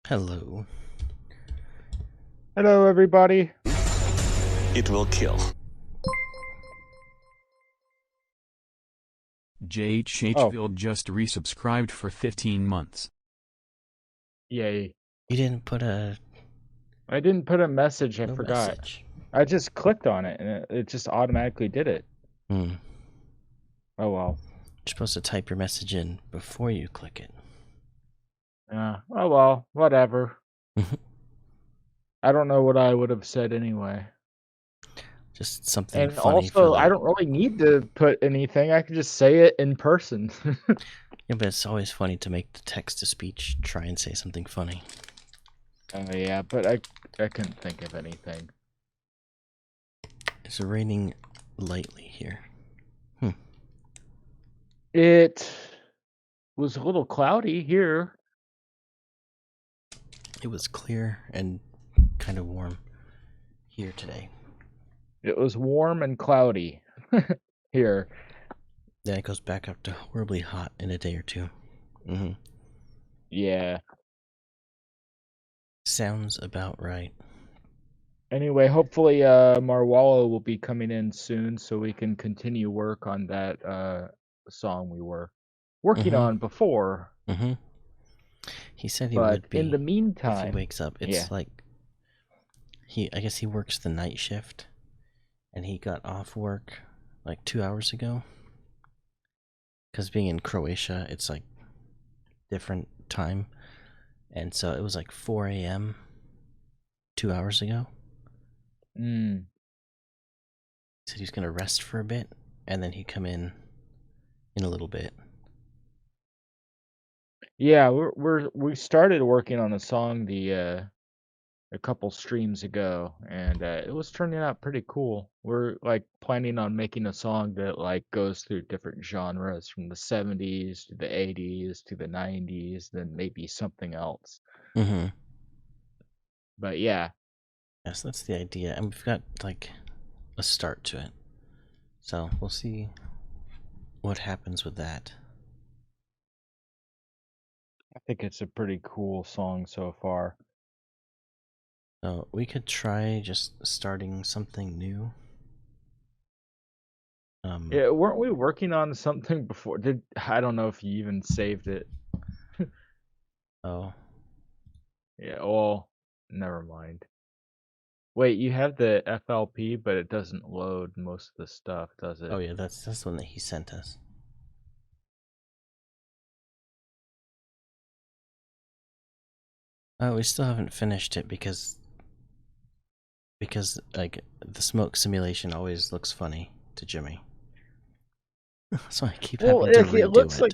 Hello. Hello, everybody. It will kill. J.H. Oh. Hatchfield just resubscribed for 15 months. Yay. You didn't put a I didn't put a message, I no forgot. message. I just clicked on it, and it just automatically did it. Hmm. Oh, well. You're supposed to type your message in before you click it. Oh, well. Whatever. I don't know what I would have said anyway. Just something And funny for also, the... I don't really need to put anything. I can just say it in person. Yeah, but it's always funny to make the text-to-speech try and say something funny. Yeah, but I couldn't think of anything. It's raining lightly here. It was a little cloudy here. It was clear and kind of warm here today. It was warm and cloudy here. Then it goes back up to horribly hot in a day or two. Yeah. Sounds about right. Anyway, hopefully Marwollo will be coming in soon so we can continue work on that song we were working on before. He said he But would be in the if he meantime, wakes up. It's like I guess he works the night shift, and he got off work like 2 hours ago. Because being in Croatia, it's like different time, and so it was like 4 a.m. 2 hours ago. He said he's gonna rest for a bit, and then he'd come in a little bit. Yeah, we started working on a song a couple streams ago, and it was turning out pretty cool. We're like planning on making a song that like goes through different genres from the 70s to the 80s to the 90s, then maybe something else. But yeah. Yes, that's the idea, and we've got like a start to it. So we'll see what happens with that. I think it's a pretty cool song so far. So we could try just starting something new. Yeah, weren't we working on something before? I don't know if you even saved it. Oh. Yeah, well, never mind. Wait, you have the FLP, but it doesn't load most of the stuff, does it? Oh yeah, that's the one that he sent us. Oh, we still haven't finished it because like the smoke simulation always looks funny to Jimmy. So I keep having to redo it looks it. like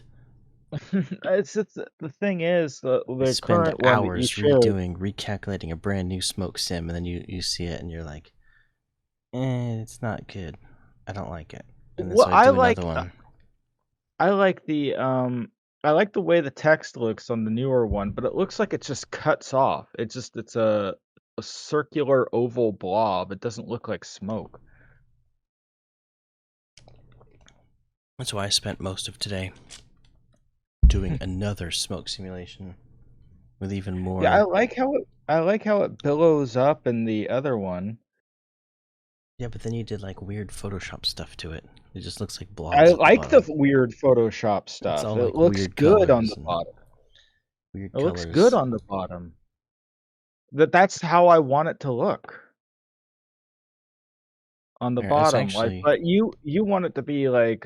it's the thing is the Spend current one that you hours showed. recalculating a brand new smoke sim, and then you see it and you're like, it's not good. I don't like it. And then Well, so I do another one. I like the way the text looks on the newer one, but it looks like it just cuts off. It's a circular oval blob. It doesn't look like smoke. That's why I spent most of today doing another smoke simulation with even more. Yeah, I like how it billows up in the other one. Yeah, but then you did like weird Photoshop stuff to it. It just looks like blobs. I at like the the weird Photoshop stuff. It's all It like looks weird good on colors the and bottom. weird It colors. looks good on the bottom. That's how I want it to look. On the Here, it's bottom, actually... but you want it to be like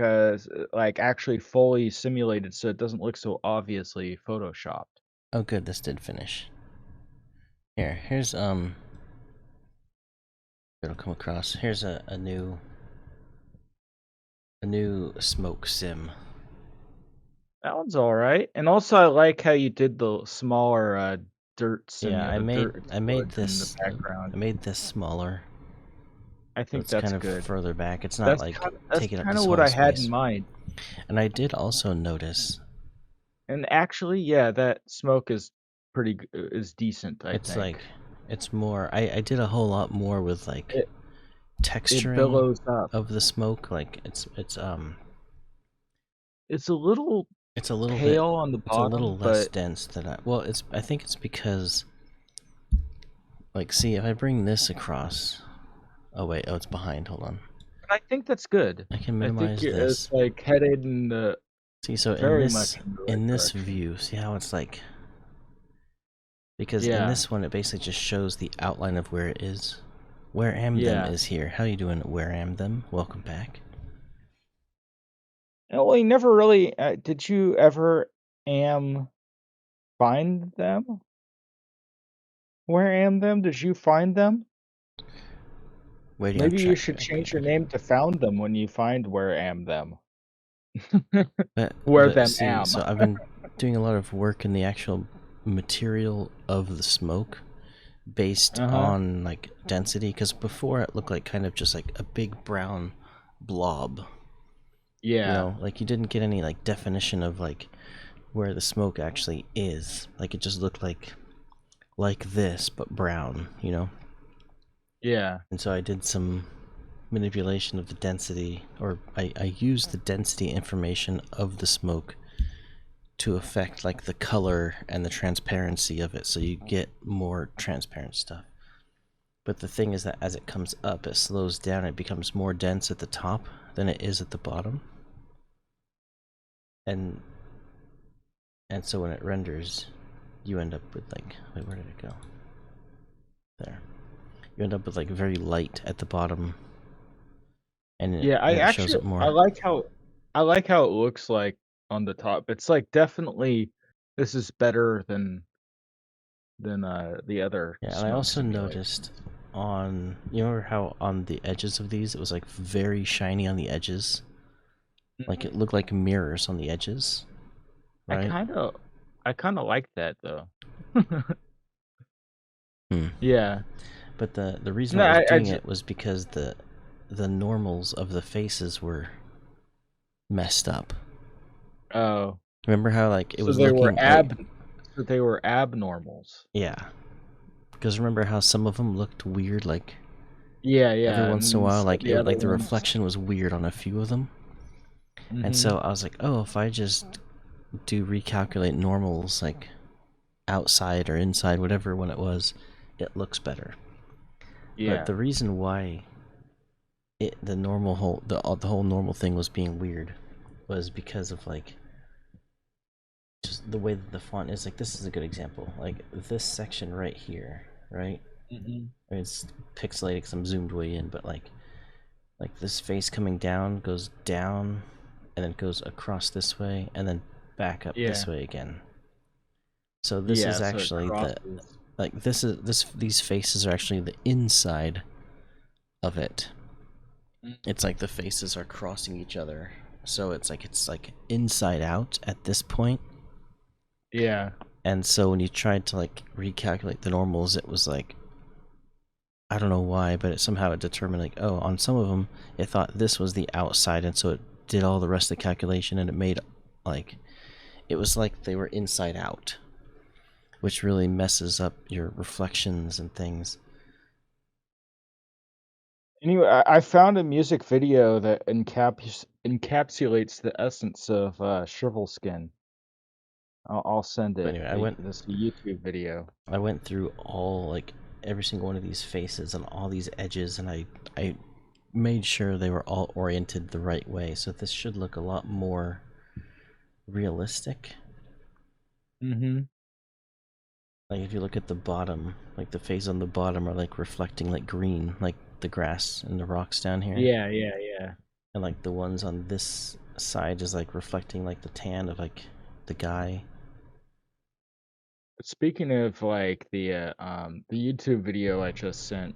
actually fully simulated, so it doesn't look so obviously photoshopped. Oh, good, this did finish. Here's it'll come across. Here's a new smoke sim. That one's all right, and also I like how you did the smaller dirt sim. Yeah, I made this in the background. I made this smaller. I think it's that's kind of good. further back. It's not like taking up kind this of what whole I had space. in mind. And I did also notice. And actually, yeah, that smoke is decent. I it's think. Like it's more. I did a whole lot more with like texturing it billows up of the smoke. Like it's a little It's a little bit. pale on the It's a little bottom, less but dense than I. Well, it's. I think it's because, like, see, if I bring this across. Oh wait. Oh, it's behind. Hold on. I think that's good. I can I think minimize it's this. like headed in the See, so very much in the right in this direction. view, see how it's like. Because in Yeah, this one, it basically just shows the outline of where it is. Where am them yeah. is here. How you doing? Where am them? Welcome back. Well, you never really. Did you ever find them? Where am them? Did you find them? Waiting on Maybe you track should change your back. name to found them when you find where am them. Where But them see, am. so I've been doing a lot of work in the actual material of the smoke based Uh-huh. on like density, because before it looked like kind of just like a big brown blob. You Yeah. know, like you didn't get any like definition of like where the smoke actually is. Like it just looked like this but brown, you know? Yeah. And so I did some manipulation of the density, or I used the density information of the smoke to affect like the color and the transparency of it, so you get more transparent stuff. But the thing is that as it comes up, it slows down, it becomes more dense at the top than it is at the bottom. And so when it renders, you end up with like, wait, where did it go? There. You end up with like very light at the bottom, and Yeah, it shows it I more. like how it looks like on the top. It's like definitely this is better than the other Yeah, and I smoke also simulations. noticed on, you remember how on the edges of these it was like very shiny on the edges? Like it looked like mirrors on the edges, I right? kind of like that though. Hmm. Yeah. But the reason No, why I was I doing just, it was because the normals of the faces were messed up. oh, Remember how like it so was they were looking like, abnormals. yeah, because remember how some of them looked weird, like Yeah, every yeah, once in a and while, so like the it other like the ones. reflection was weird on a few of them. And Mm-hmm. so I was like, oh, if I just do recalculate normals like outside or inside, whatever one it was, it looks better. But Yeah. the reason why the whole normal thing was being weird was because of like just the way that the font is. Like this is a good example. Like this section right here, right? Mm-hmm. I mean, it's pixelated because I'm zoomed way in, but like this face coming down goes down, and then goes across this way, and then back up Yeah. this way again. So this Yeah, is so it actually crosses. these faces are actually the inside of it. It's like the faces are crossing each other. So it's like inside out at this point. Yeah. And so when you tried to like recalculate the normals, it was like, I don't know why, but it determined like, oh, on some of them it thought this was the outside, and so it did all the rest of the calculation, and it made like, it was like they were inside out, which really messes up your reflections and things. Anyway, I found a music video that encapsulates the essence of shrivel skin. I'll send But it. anyway, This is a YouTube video. I went through all like every single one of these faces and all these edges, and I made sure they were all oriented the right way, so this should look a lot more realistic. Mm-hmm. Like if you look at the bottom, like the face on the bottom are like reflecting like green, like the grass and the rocks down here. Yeah, yeah, yeah. And like the ones on this side is like reflecting like the tan of like the guy. Speaking of like the YouTube video I just sent,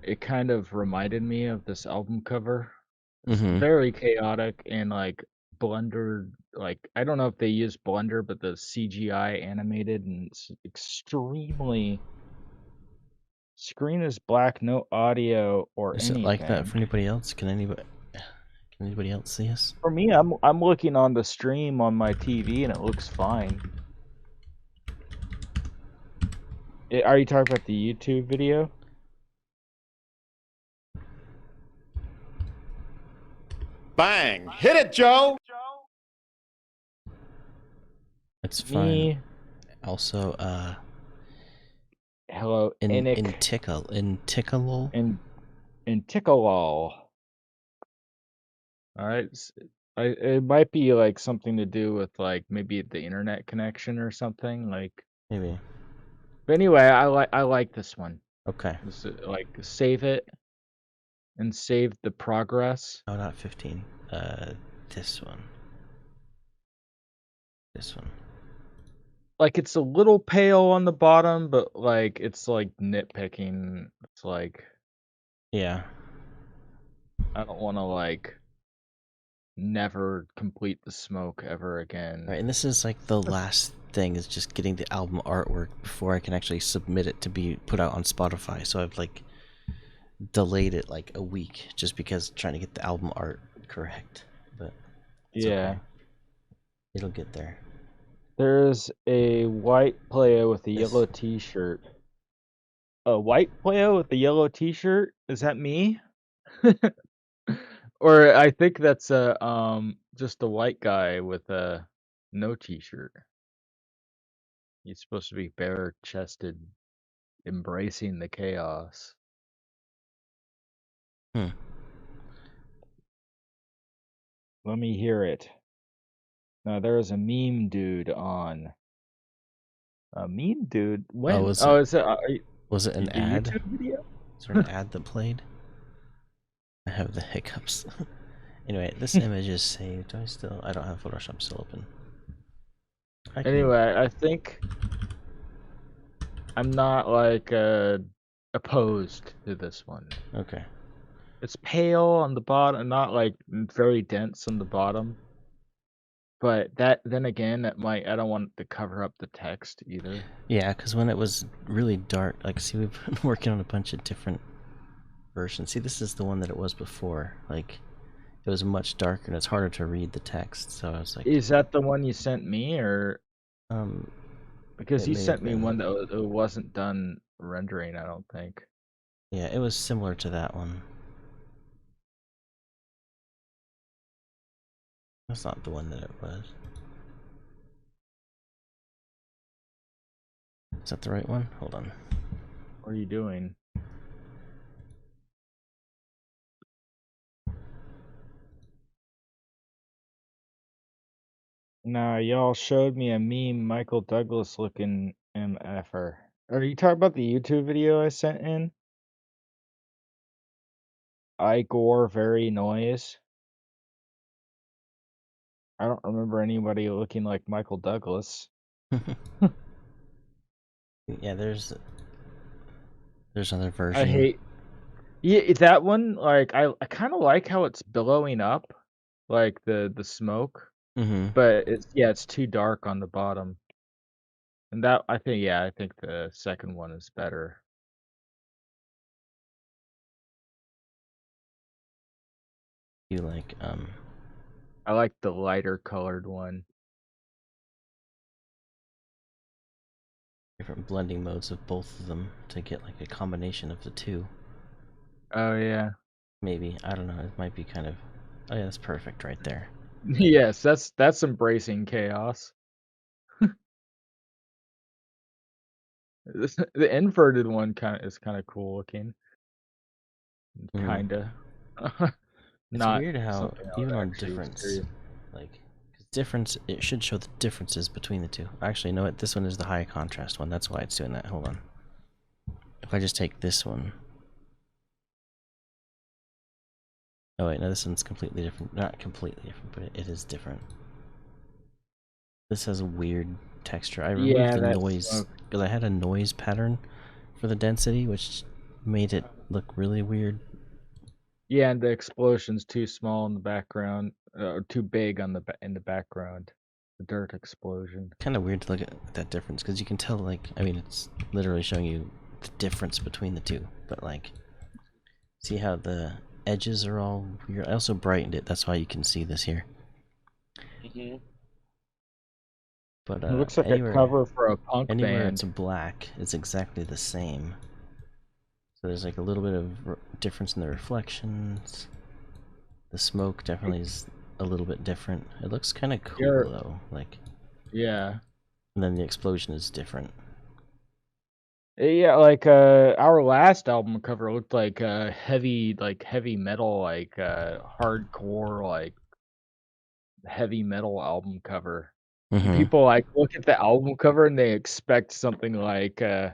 it kind of reminded me of this album cover. It's Mm-hmm. very chaotic and like Blender, like I don't know if they use Blender, but the CGI animated and it's extremely screen is black, no audio or Is it like that anything. for anybody else? Can anybody else see us? For me, I'm looking on the stream on my TV and it looks fine. Are you talking about the YouTube video? Bang! Hit it, Joe! It's fine. Me. Also, Hello, in Enic. Tickalol. In Tickalol. All right. It might be like something to do with like maybe the internet connection or something. Like, Maybe. but anyway, I like this one. Okay. Just like save it and save the progress. Oh, not 15. This one. This one. Like it's a little pale on the bottom, but like it's like nitpicking. It's like Yeah. I don't want to like never complete the smoke ever again. Right, and this is like the last thing is just getting the album artwork before I can actually submit it to be put out on Spotify. So I've like delayed it like a week just because trying to get the album art correct. But it's Yeah. okay. It'll get there. There's a white player with a This- yellow t-shirt. A white player with a yellow t-shirt? Is that me? Or I think that's just a white guy with a no t-shirt. He's supposed to be bare-chested, embracing the chaos. Hmm. Let me hear it. Now there's a meme dude on. A meme dude? When? was Oh, it, is it was it an the ad? YouTube video? Is there an ad that played? I have the hiccups. Anyway, this image is saved. I don't have Photoshop still open. Anyway, I think I'm not like opposed to this one. Okay. It's pale on the bottom, not like very dense on the bottom. But then again, that might I don't want it to cover up the text either. Yeah, because when it was really dark, like, see, we've been working on a bunch of different versions. See, this is the one that it was before. Like, it was much darker and it's harder to read the text. So I was like, Is that the one you sent me, or because it you may have sent me been. one that it wasn't done rendering? I don't think. Yeah, it was similar to that one. That's not the one that it was. Is that the right one? Hold on. What are you doing? Nah, y'all showed me a meme Michael Douglas looking MFer. Are you talking about the YouTube video I sent in? Igor very noise. I don't remember anybody looking like Michael Douglas. Yeah, there's another version. I hate. Yeah, that one. Like I kind of like how it's billowing up, like the smoke. Mm-hmm. But it's too dark on the bottom. And that I think the second one is better. You like I like the lighter colored one. different blending modes of both of them to get like a combination of the two. Oh yeah. Maybe, I don't know, it might be kind of, oh yeah, that's perfect right there. Yes, that's embracing chaos. The inverted one is kind of cool looking. Kinda. It's Not weird how something I would even on actually difference, serious. like, 'cause difference, it should show the differences between the two. Actually, you know what, this one is the high contrast one, that's why it's doing that. Hold on. If I just take this one. Oh wait, no, this one's completely different. Not completely different, but it is different. This has a weird texture. I removed Yeah, the that's noise because I had a noise pattern for the density, which made it look really weird. yeah, and the explosion's too small in the background, or too big in the background. The dirt explosion. Kind of weird to look at that difference because you can tell, like, I mean, it's literally showing you the difference between the two. But like, see how the edges are all weird. I also brightened it. That's why you can see this here. But It looks like a cover for a punk anywhere band. it's black, it's exactly the same. So there's like a little bit of difference in the reflections. The smoke definitely is a little bit different. It looks kind of cool though. Like, yeah, And then the explosion is different. Yeah, like our last album cover looked like heavy metal, like hardcore, like heavy metal album cover. And Mm-hmm. people like look at the album cover and they expect something like and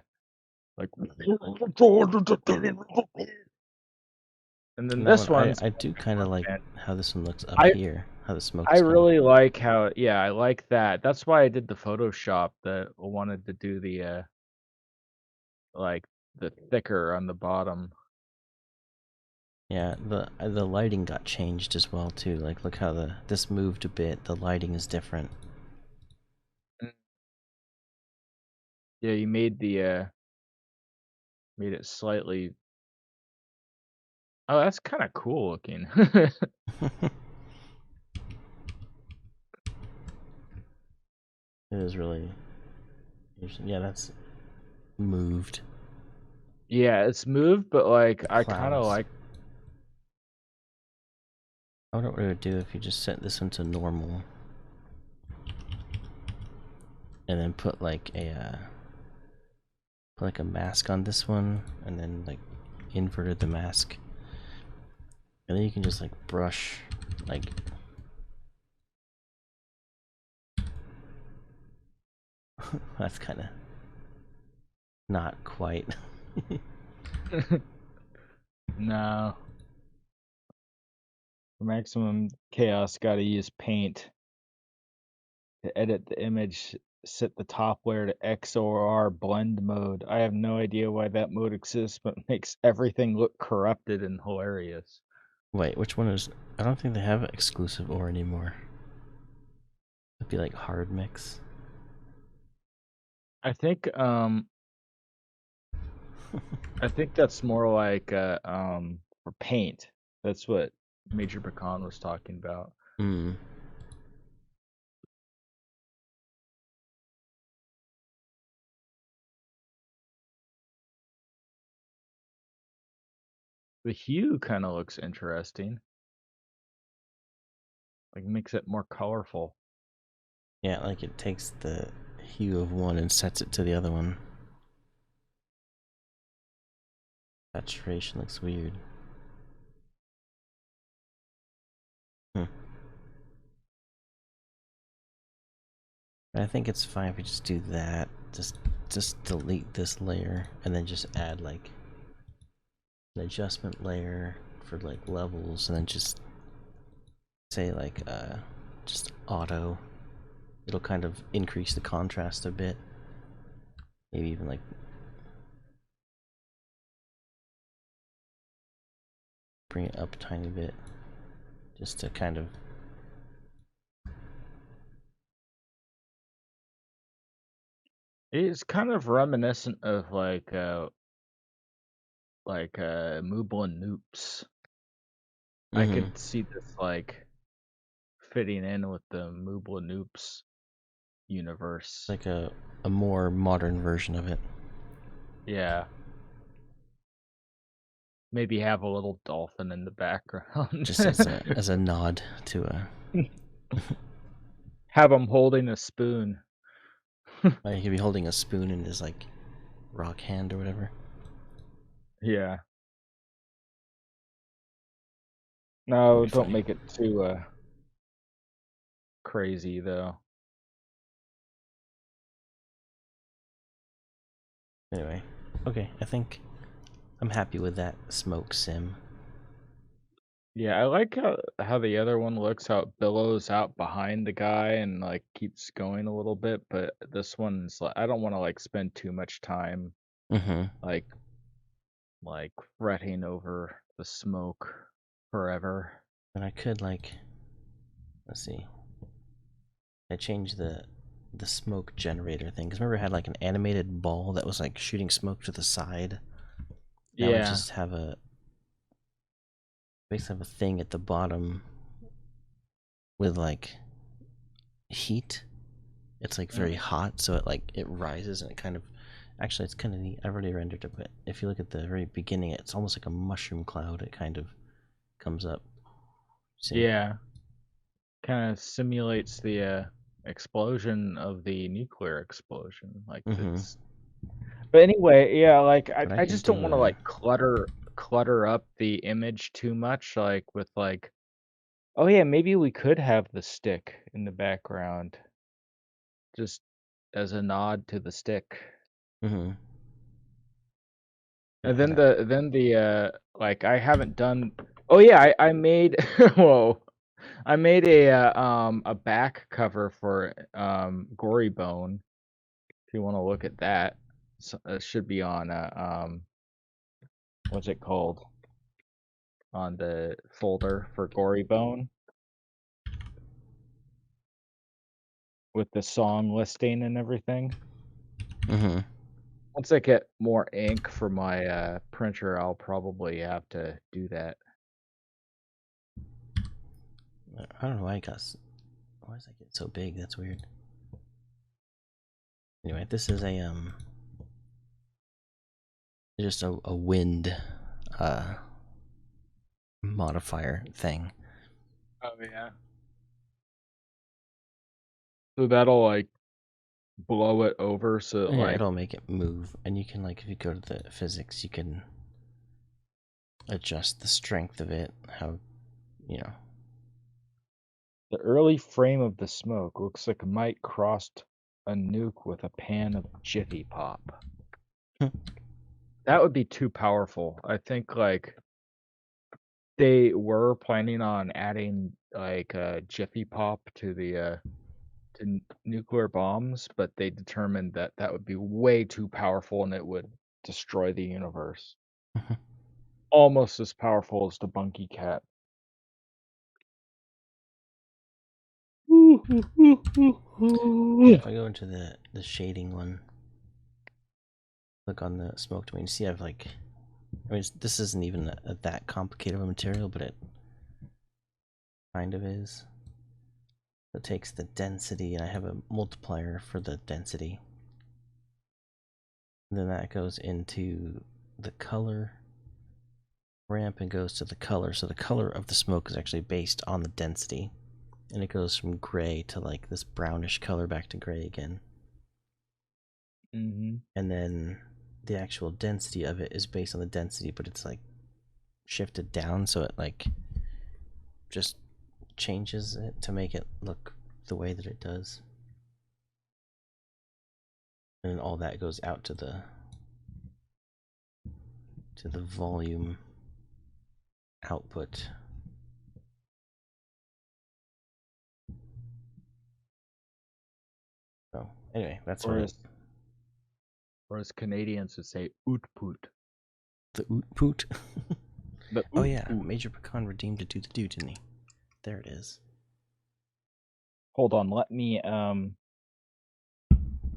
then And that this one, I, one's I do kind of like band. how this one looks up I here, how the I smoke's coming. really like how I like that. That's why I did the Photoshop that I wanted to do the like the thicker on the bottom. Yeah, the lighting got changed as well too. Like, look how this moved a bit. The lighting is different. Yeah, you made it slightly. Oh, that's kind of cool looking. It is really interesting. Yeah, that's moved. Yeah, it's moved, but like I kind of Clouds. like. I wonder what it would do if you just set this into normal. And then put like a mask on this one, and then like inverted the mask. And then you can just like brush, like that's kind of not quite. No. For maximum chaos, gotta use paint. To edit the image, set the top layer to XOR blend mode. I have no idea why that mode exists, but it makes everything look corrupted and hilarious. Wait, which one is? I don't think they have exclusive ore anymore. It'd be like hard mix. I think that's more like for paint. That's what Major Pecan was talking about. Hmm. The hue kind of looks interesting. Like makes it more colorful. Yeah, like it takes the hue of one and sets it to the other one. Saturation looks weird. Hmm. I think it's fine if we just do that. Just delete this layer and then just add like an adjustment layer for like levels, and then just say like just auto. It'll kind of increase the contrast a bit. Maybe even like bring it up a tiny bit, just to kind of. It's kind of reminiscent of Mooble and Noops. I Mm-hmm. could see this like fitting in with the Mooble and Noops universe. Like a more modern version of it. Yeah. Maybe have a little dolphin in the background. Just as a nod to Have him holding a spoon. like he could be holding a spoon in his like rock hand or whatever. Yeah. That'd No, be don't funny. make it too crazy though. Anyway, okay, I think I'm happy with that smoke sim. Yeah, I like how the other one looks, how it billows out behind the guy and like keeps going a little bit, but this one's like I don't want to like spend too much time Mm-hmm. like fretting over the smoke forever. And I could like, let's see, I changed the smoke generator thing, because remember I had like an animated ball that was like shooting smoke to the side. Now I Yeah. just have basically have a thing at the bottom with like heat. It's like very hot, so it rises, and it kind of, actually it's kind of neat. I've already rendered it, but if you look at the very beginning, it's almost like a mushroom cloud. It kind of comes up. See? Yeah. Kind of simulates the explosion of the nuclear explosion. Like Mm-hmm. it's. But anyway, yeah, like But I I could just don't do want to a. like clutter up the image too much, like with like. Oh yeah, maybe we could have the stick in the background, just as a nod to the stick. Mm-hmm. And Have then it. the like I haven't done. Oh yeah, I made whoa. I made a back cover for Gory Bone. If you want to look at that, so, it should be on what's it called? On the folder for Gory Bone with the song listing and everything. Mm-hmm. Once I get more ink for my printer, I'll probably have to do that. I don't know why I got. Why does that get so big? That's weird. Anyway, this is a just a wind uh modifier thing. Oh yeah. So that'll like blow it over so Yeah, like it'll make it move, and you can like if you go to the physics, you can adjust the strength of it. How you know. the early frame of the smoke looks like Mike crossed a nuke with a pan of Jiffy Pop. That would be too powerful. I think like they were planning on adding like Jiffy Pop to the nuclear bombs, but they determined that that would be way too powerful and it would destroy the universe. Almost as powerful as the Bunky Cat. If I go into the shading one, click on the smoke domain. See, I've like, I mean, this isn't even that complicated of a material, but it kind of is. It takes the density, and I have a multiplier for the density. And then that goes into the color ramp and goes to the color. So the color of the smoke is actually based on the density. And it goes from gray to like this brownish color back to gray again. Mm-hmm. And then the actual density of it is based on the density, but it's like shifted down, so it like just changes it to make it look the way that it does. And all that goes out to the volume output. So anyway, that's Or what as, or as Canadians would say, output. the output. The Oh yeah, output. Major Pecan redeemed it to the dude, didn't he? There it is. Hold on, let me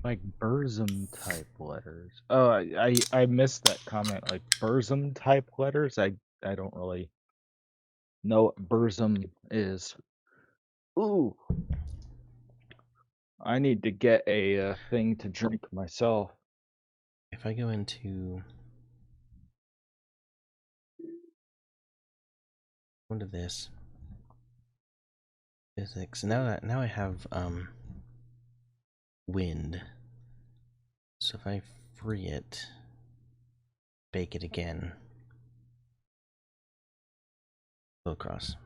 like Burzum type letters. Oh, I missed that comment. Like Burzum type letters. I don't really know what Burzum is. Ooh, I need to get a thing to drink myself. If I go into this physics, now I have wind. So if I free it, bake it again, go across.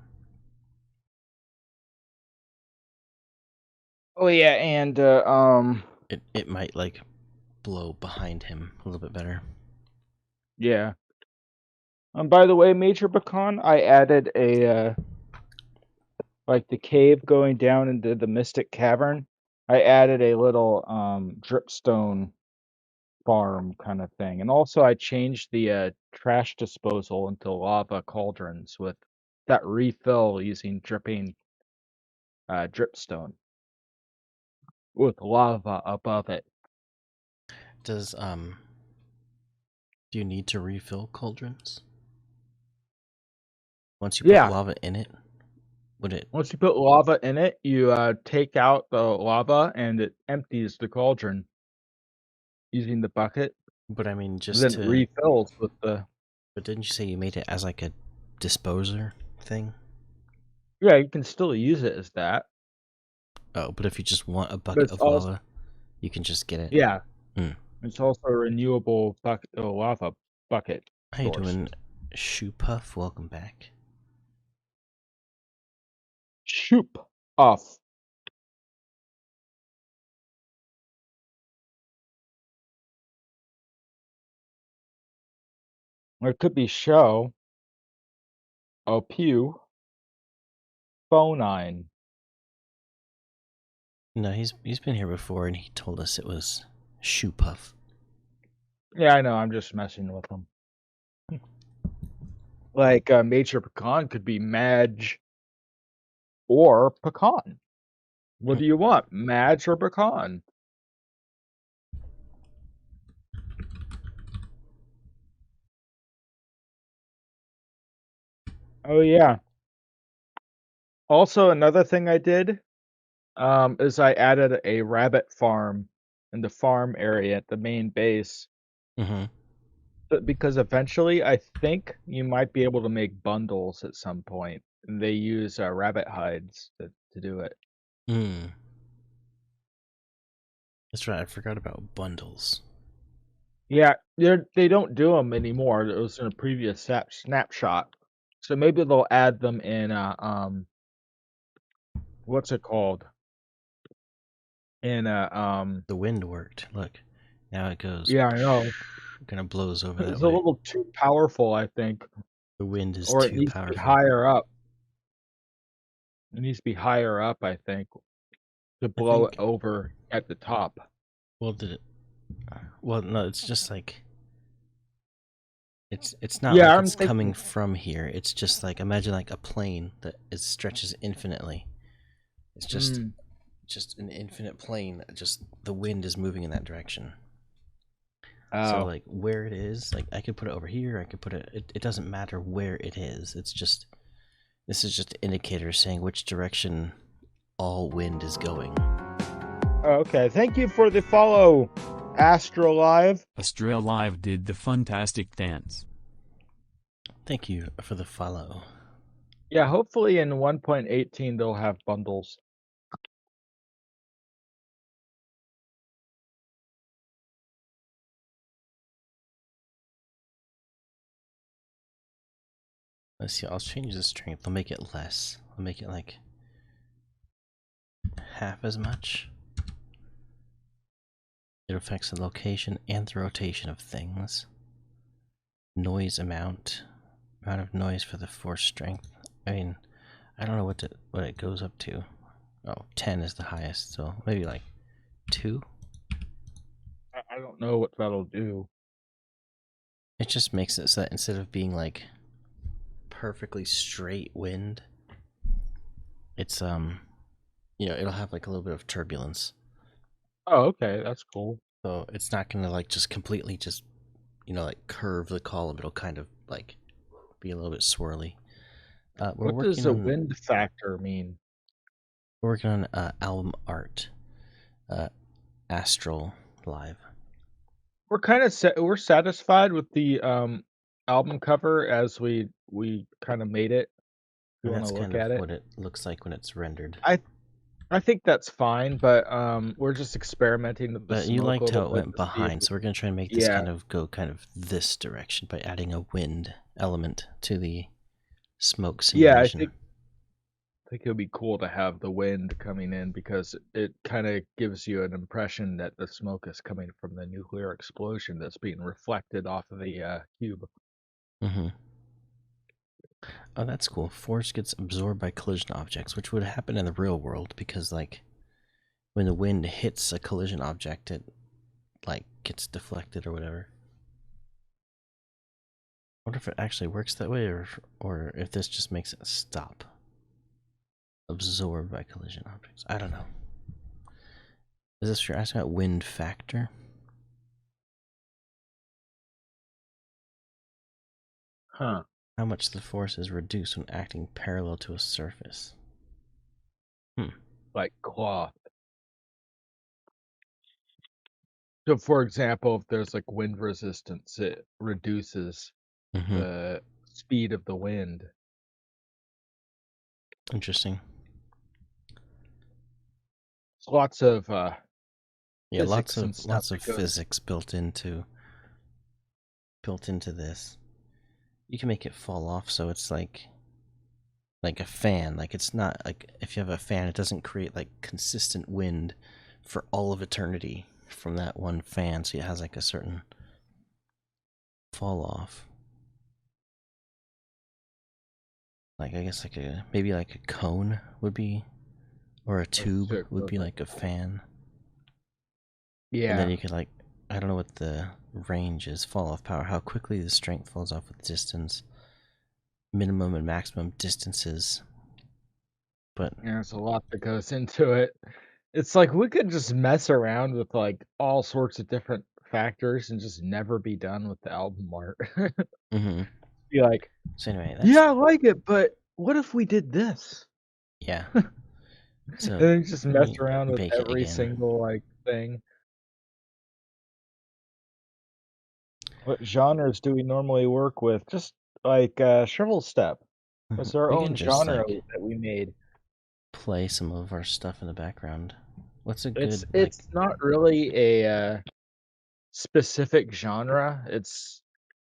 Oh yeah, and It might like blow behind him a little bit better. yeah. By the way, Major Pecan, I added a like the cave going down into the Mystic Cavern. I added a little dripstone farm kind of thing, and also I changed the trash disposal into lava cauldrons with that refill using dripping dripstone with lava above it. Does do you need to refill cauldrons? Once you put Yeah, lava in it, would it? once you put lava in it, you take out the lava and it empties the cauldron using the bucket. But I mean, And just then it to. refills with the. But didn't you say you made it as like a disposer thing? Yeah, you can still use it as that. Oh, but if you just want a But bucket it's of also lava, you can just get it. yeah, Hmm. it's also a renewable lava bucket How you source. doing, Shoe Puff? Welcome back. Shoop off. Or it could be show. Oh, pew. Phonine. No, he's been here before, and he told us it was Shoe Puff. Yeah, I know. I'm just messing with them. Like Major Pecan could be Madge or Pecan. What do you want, Madge or Pecan? Oh yeah. Also, another thing I did is I added a rabbit farm in the farm area at the main base. Mm-hmm. But because eventually I think you might be able to make bundles at some point. And they use rabbit hides to do it. Mm. That's right. I forgot about bundles. Yeah, they don't do them anymore. It was in a previous snapshot. So maybe they'll add them in what's it called? In The wind worked. Look, now it goes. yeah, I know. Kind of blows over that It's a way. little too powerful, I think. The wind is Or it too needs to be powerful. higher up. It needs to be higher up, I think, to I blow it think. over at the top. Well, did it? Well, no. It's just like it's not Yeah, like I'm it's coming thinking. from here. It's just like imagine like a plane that stretches infinitely. It's just an infinite plane that just the wind is moving in that direction. So Oh, like where it is, like I could put it over here. I could put it. It doesn't matter where it is. It's just this is just an indicator saying which direction all wind is going. okay. Thank you for the follow, Astrolive. Astral Live did the fantastic dance. Thank you for the follow. Yeah, hopefully in 1.18 they'll have bundles. Let's see. I'll change the strength. I'll make it less. I'll make it like half as much. It affects the location and the rotation of things. Noise amount of noise for the force strength. I mean, I don't know what it goes up to. Oh, 10 is the highest, so maybe like 2. I don't know what that'll do. It just makes it so that instead of being like perfectly straight wind, it's it'll have like a little bit of turbulence. Oh, okay, that's cool. So it's not gonna like just completely just like curve the column. It'll kind of like be a little bit swirly. We're What does working a on wind factor mean? album art, Astral Live. We're kind of we're satisfied with the album cover as we kind of made it. If you And want that's to kind look of at it, what it looks like when it's rendered. I think that's fine, but we're just experimenting with the But you smoke a liked how little it bit went to see if behind, so we're gonna try and make this yeah, kind of go kind of this direction by adding a wind element to the smoke yeah, simulation. I think it would be cool to have the wind coming in because it kind of gives you an impression that the smoke is coming from the nuclear explosion that's being reflected off of the cube. Mm-hmm. Oh, that's cool. Force gets absorbed by collision objects, which would happen in the real world because, like, when the wind hits a collision object, it like gets deflected or whatever. I wonder if it actually works that way, or if this just makes it stop. Absorbed by collision objects. I don't know. Is this you're asking about wind factor? Huh. How much the force is reduced when acting parallel to a surface? Like cloth. So, for example, if there's like wind resistance, it reduces Mm-hmm. the speed of the wind. Interesting. lots of Yeah, physics and stuff lots of that goes. physics built into this. You can make it fall off so it's like a fan. Like it's not like if you have a fan, it doesn't create like consistent wind for all of eternity from that one fan. So it has like a certain fall off. Like I guess like maybe like a cone would be, or a tube would be like a fan. Yeah. And then you could like, I don't know what the range is, fall off power, how quickly the strength falls off with distance, minimum and maximum distances. But yeah, there's a lot that goes into it. It's like we could just mess around with like all sorts of different factors and just never be done with the album art. Be like, so anyway, yeah, I like it, but what if we did this? Yeah. So and then just mess me around with bake it every again. single like thing. What genres do we normally work with? Just like Shrivel Step. It's our We can own just, genre like, that we made. play some of our stuff in the background. What's a It's good like? not really a specific genre. It's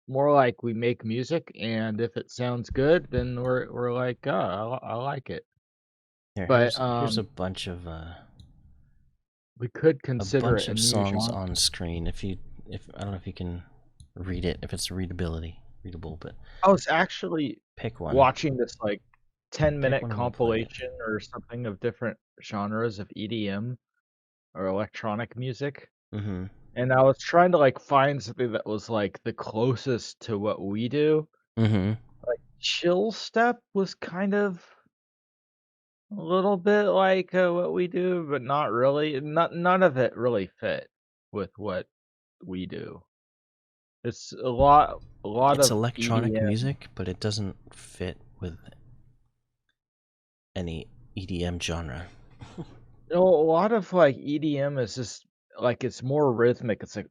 more like we make music, and if it sounds good, then we're like, oh, I like it. Here, But here's a bunch of we could consider it a new songs genre. on screen. If I don't know if you can read it, if it's readable, but I was actually pick one. watching this like 10-minute one and we'll play it. compilation or something of different genres of EDM or electronic music. And I was trying to like find something that was like the closest to what we do. Like chill step was kind of a little bit like what we do, but not really. None of it really fit with what we do. It's a lot It's of electronic EDM. music, but it doesn't fit with any EDM genre. A lot of like EDM is just like it's more rhythmic. It's like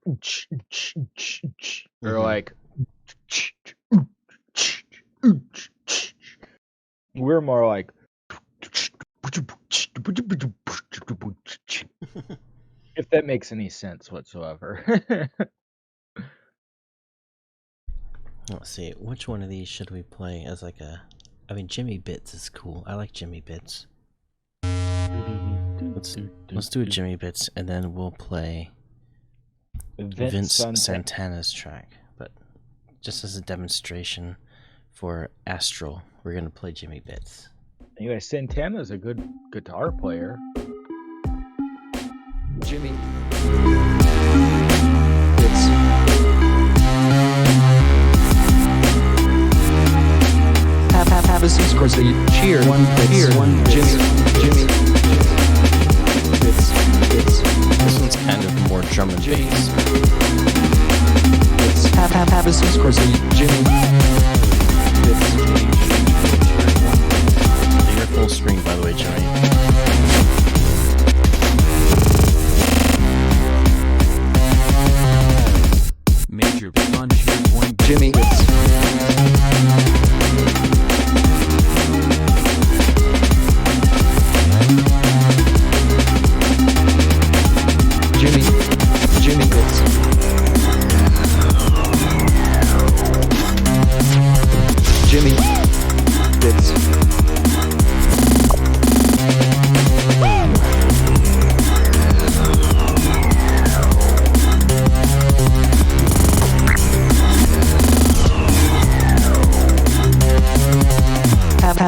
or like we're more like if that makes any sense whatsoever. Let's see, which one of these should we play as like a... I mean, Jimmy Bits is cool. I like Jimmy Bits. Let's do a Jimmy Bits, and then we'll play Vince Santana's track. But just as a demonstration for Astral, we're going to play Jimmy Bits. Anyway, Santana's a good guitar player. Jimmy. Have a seat, Scorsese. Cheer. Jimmy. This one's kind of more drum and bass. Have a seat, Scorsese. Jimmy. You're full screen, by the way, Jimmy. Major Fun Cheer 1 Jimmy. Jimmy Bits. Jimmy Bits.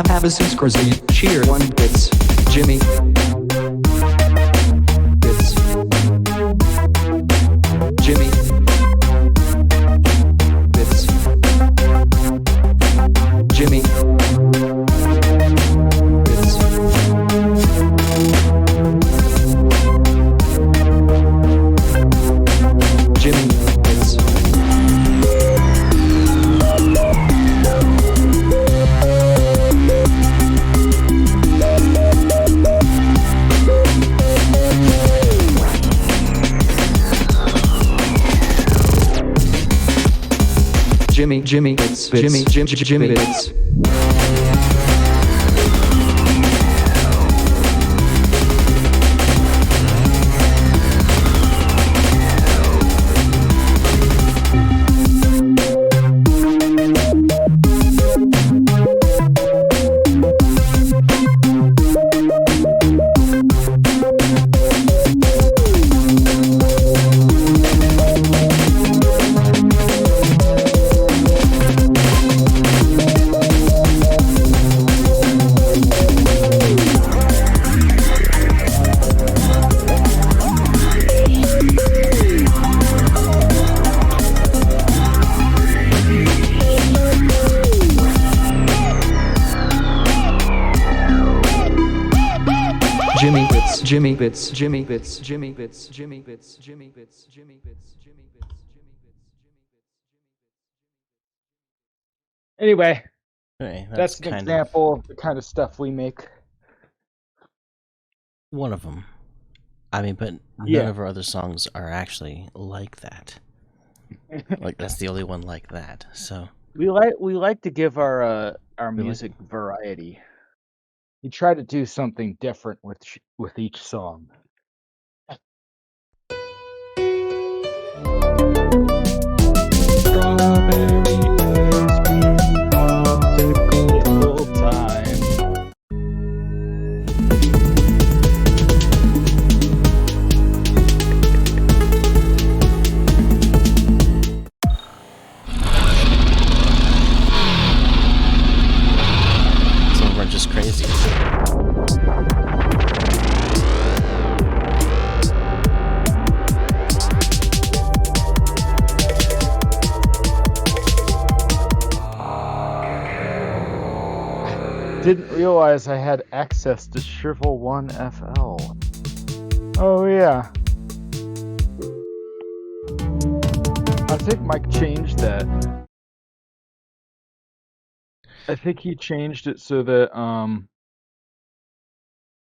Have a seat, Scorsese. Cheer. 1 Bits. Jimmy Bits. Jimmy Bits. Jimmy Bits. Jimmy Bits. Jimmy Bits. Jimmy Bits. Jimmy Bits, Jimmy Bits, Jimmy Bits, Jimmy Bits, Jimmy Bits, Jimmy Bits, Jimmy Bits, Jimmy Bits. Anyway, Okay, that's an kind example of the kind of stuff we make. one of them. I mean, but none Yeah. of our other songs are actually like that. Like that's the only one like that. So We like to give our like- music variety. We try to do something different with each song. Strawberry ice cream, popsicle time. some of them are just crazy. Didn't realize I had access to Shrivel 1 FL. Oh yeah. I think Mike changed that. I think he changed it so that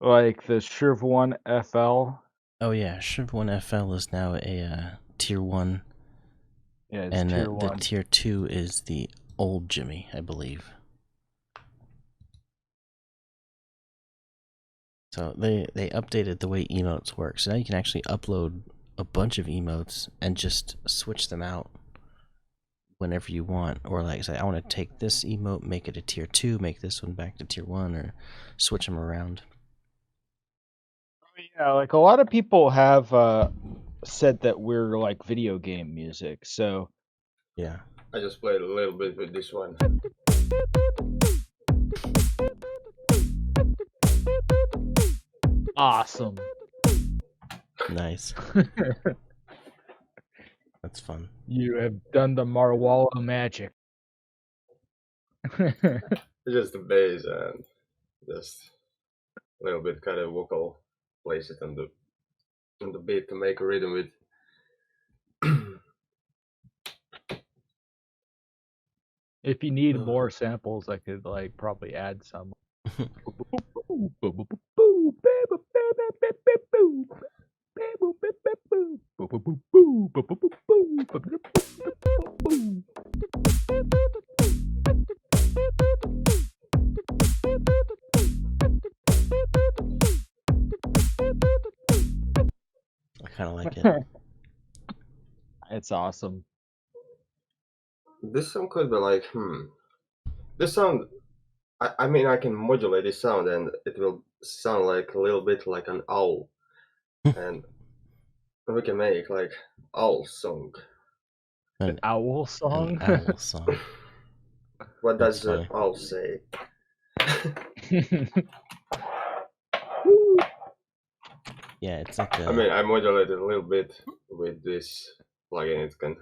like the Shriv 1 FL. Oh yeah, Shiv 1 FL is now a tier 1, Yeah, it's and tier the 1. tier 2 is the old Jimmy, I believe. So they updated the way emotes work. So now you can actually upload a bunch of emotes and just switch them out whenever you want. Or like say, I want to take this emote, make it a tier 2, make this one back to tier 1, or switch them around. Yeah, like a lot of people have said that we're like video game music. So Yeah. I just played a little bit with this one. awesome. Nice. That's fun. You have done the Marwollo magic. Just the bass and just a little bit kind of vocal, place it on the beat to make a rhythm with. If you need more samples, I could like probably add some. I kind of like it. It's awesome. This song could be like, this sound. I mean, I can modulate this sound and it will sound like a little bit like an owl, and we can make like owl song. An owl song. An owl song. What That's does the funny. owl say? Yeah, it's like a. I mean, I modulated a little bit with this plugin. It can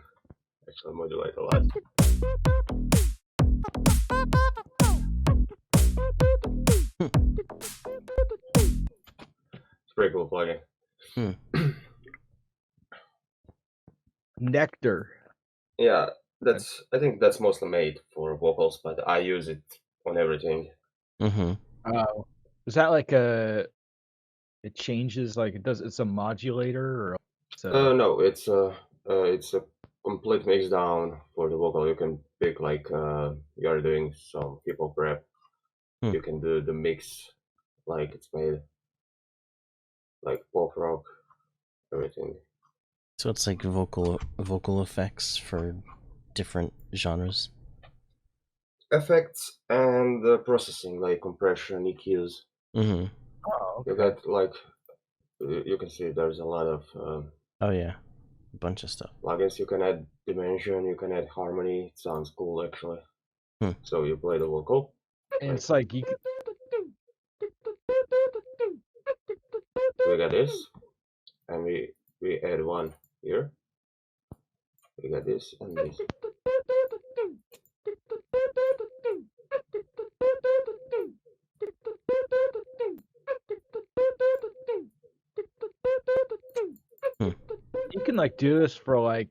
actually modulate a lot. It's a pretty cool plugin. Nectar. Yeah, I think that's mostly made for vocals, but I use it on everything. Mm-hmm. Is that like it changes like it's a modulator or No, it's a complete mix down for the vocal. You can pick like you're doing some hip hop rap. You can do the mix like it's made like pop rock, everything. So it's like vocal effects for different genres. Effects and processing like compression, EQs. Mm-hmm. Oh, okay. You got like you can see there's a lot of Oh yeah, a bunch of stuff. plugins. You can add dimension, you can add harmony. It sounds cool actually. So you play the vocal. And it's like you We got this, and we add one here. We got this and this. like do this for like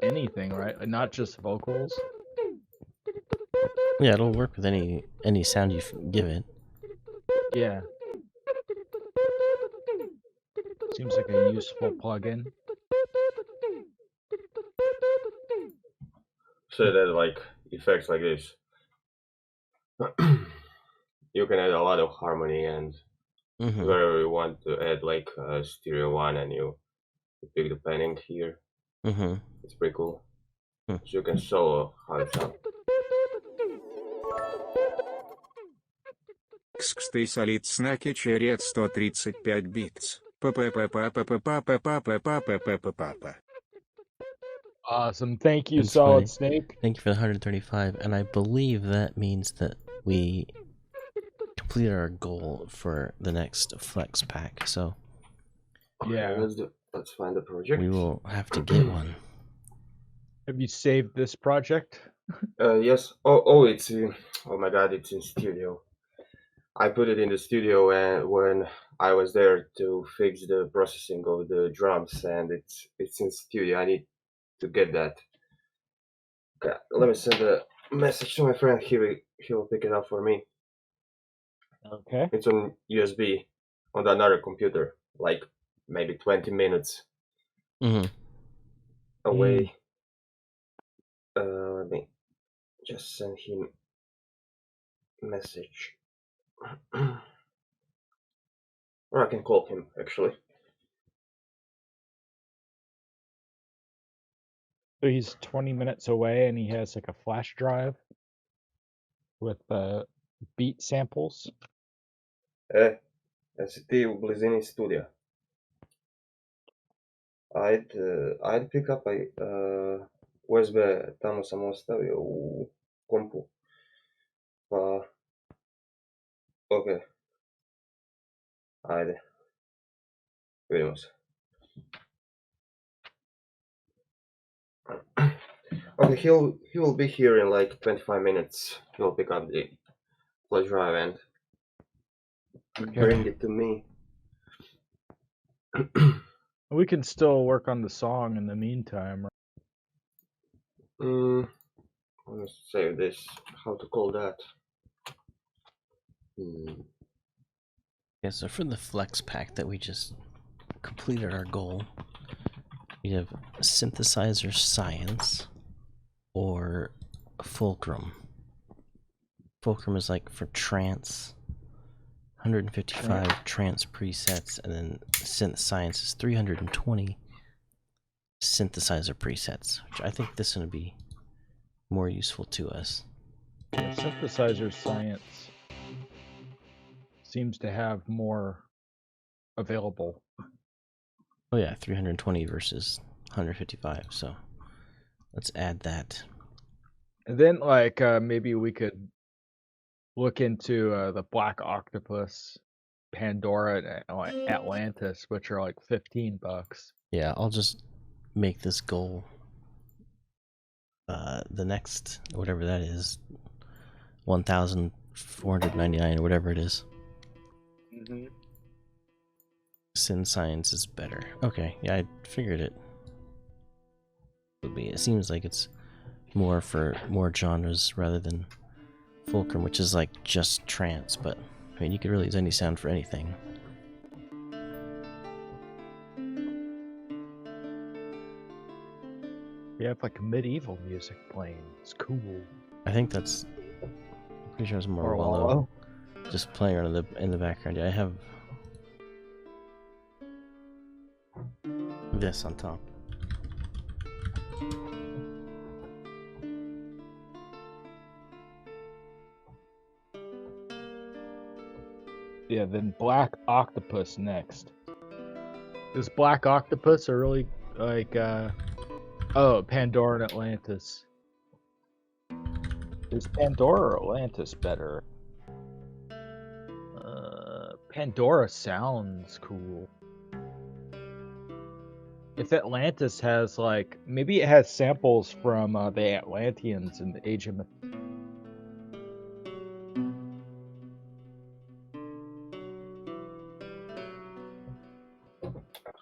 anything, right? Like, not just vocals. Yeah, it'll work with any sound you give it. Yeah. Seems like a useful plugin. So that like effects like this, you can add a lot of harmony and Mm-hmm. wherever you want to add like a stereo one, and you pick the panning here. Mm-hmm. It's pretty cool. Hmm. So you can solo how it sounds. Кск-сты солид снаки черед 135 битс. Папа. Awesome. Thank you, It's Solid funny. Snake. Thank you for the 135, and I believe that means that we completed our goal for the next flex pack. So Yeah. Let's find the project. we will have to get one. Have you saved this project? Yes. Oh, it's in. Oh my God, it's in studio. I put it in the studio and when I was there to fix the processing of the drums, and it's in studio. I need to get that. Okay, let me send a message to my friend. He will pick it up for me. Okay. It's on USB on another computer, like maybe 20 minutes Mm-hmm. away. Let me just send him a message. Or I can call him actually. So he's 20 minutes away and he has like a flash drive with beat samples. Jesi ti u blizini studija? Ajde pick-upaj USB, tamo sam ostavio u kompu. Pa, ok. Ajde. Vidimo se. Okay, he will be here in like 25 minutes. He will pick up the flash drive and bring it to me. We can still work on the song in the meantime. Let me save this. How to call that? Yeah, so for the flex pack that we just completed our goal, we have synthesizer science or fulcrum. Fulcrum is like for trance, 155 trance presets, and then synth science is 320 synthesizer presets, which I think this is going to be more useful to us. Yeah, synthesizer science seems to have more available. Oh yeah, 320 versus 155, so let's add that. And then like maybe we could look into the Black Octopus, Pandora, and Atlantis, which are like $15. Yeah, I'll just make this goal the next, whatever that is, 1,499 or whatever it is. Mm-hmm. Sin science is better. Okay, yeah, I figured it would be. It seems like it's more for more genres rather than fulcrum, which is like just trance, but I mean, you could really use any sound for anything. We have like medieval music playing. It's cool. I think that's, I'm pretty sure it's Marwollo. Marwollo just playing around in the background. Yeah, I have this on top. Yeah, then Black Octopus next. This Black Octopus are really like oh, Pandora and Atlantis. Is Pandora or Atlantis better? Pandora sounds cool. If Atlantis has like, maybe it has samples from the Atlanteans in the Age of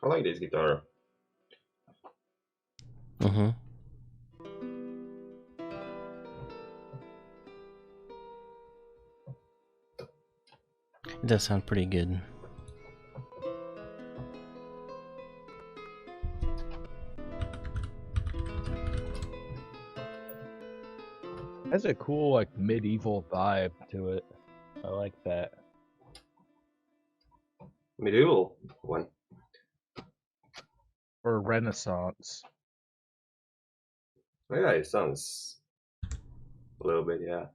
I like this guitar. Mm-hmm. It does sound pretty good. Has a cool like medieval vibe to it. I like that. Medieval one. Or Renaissance. Yeah, it sounds a little bit, yeah.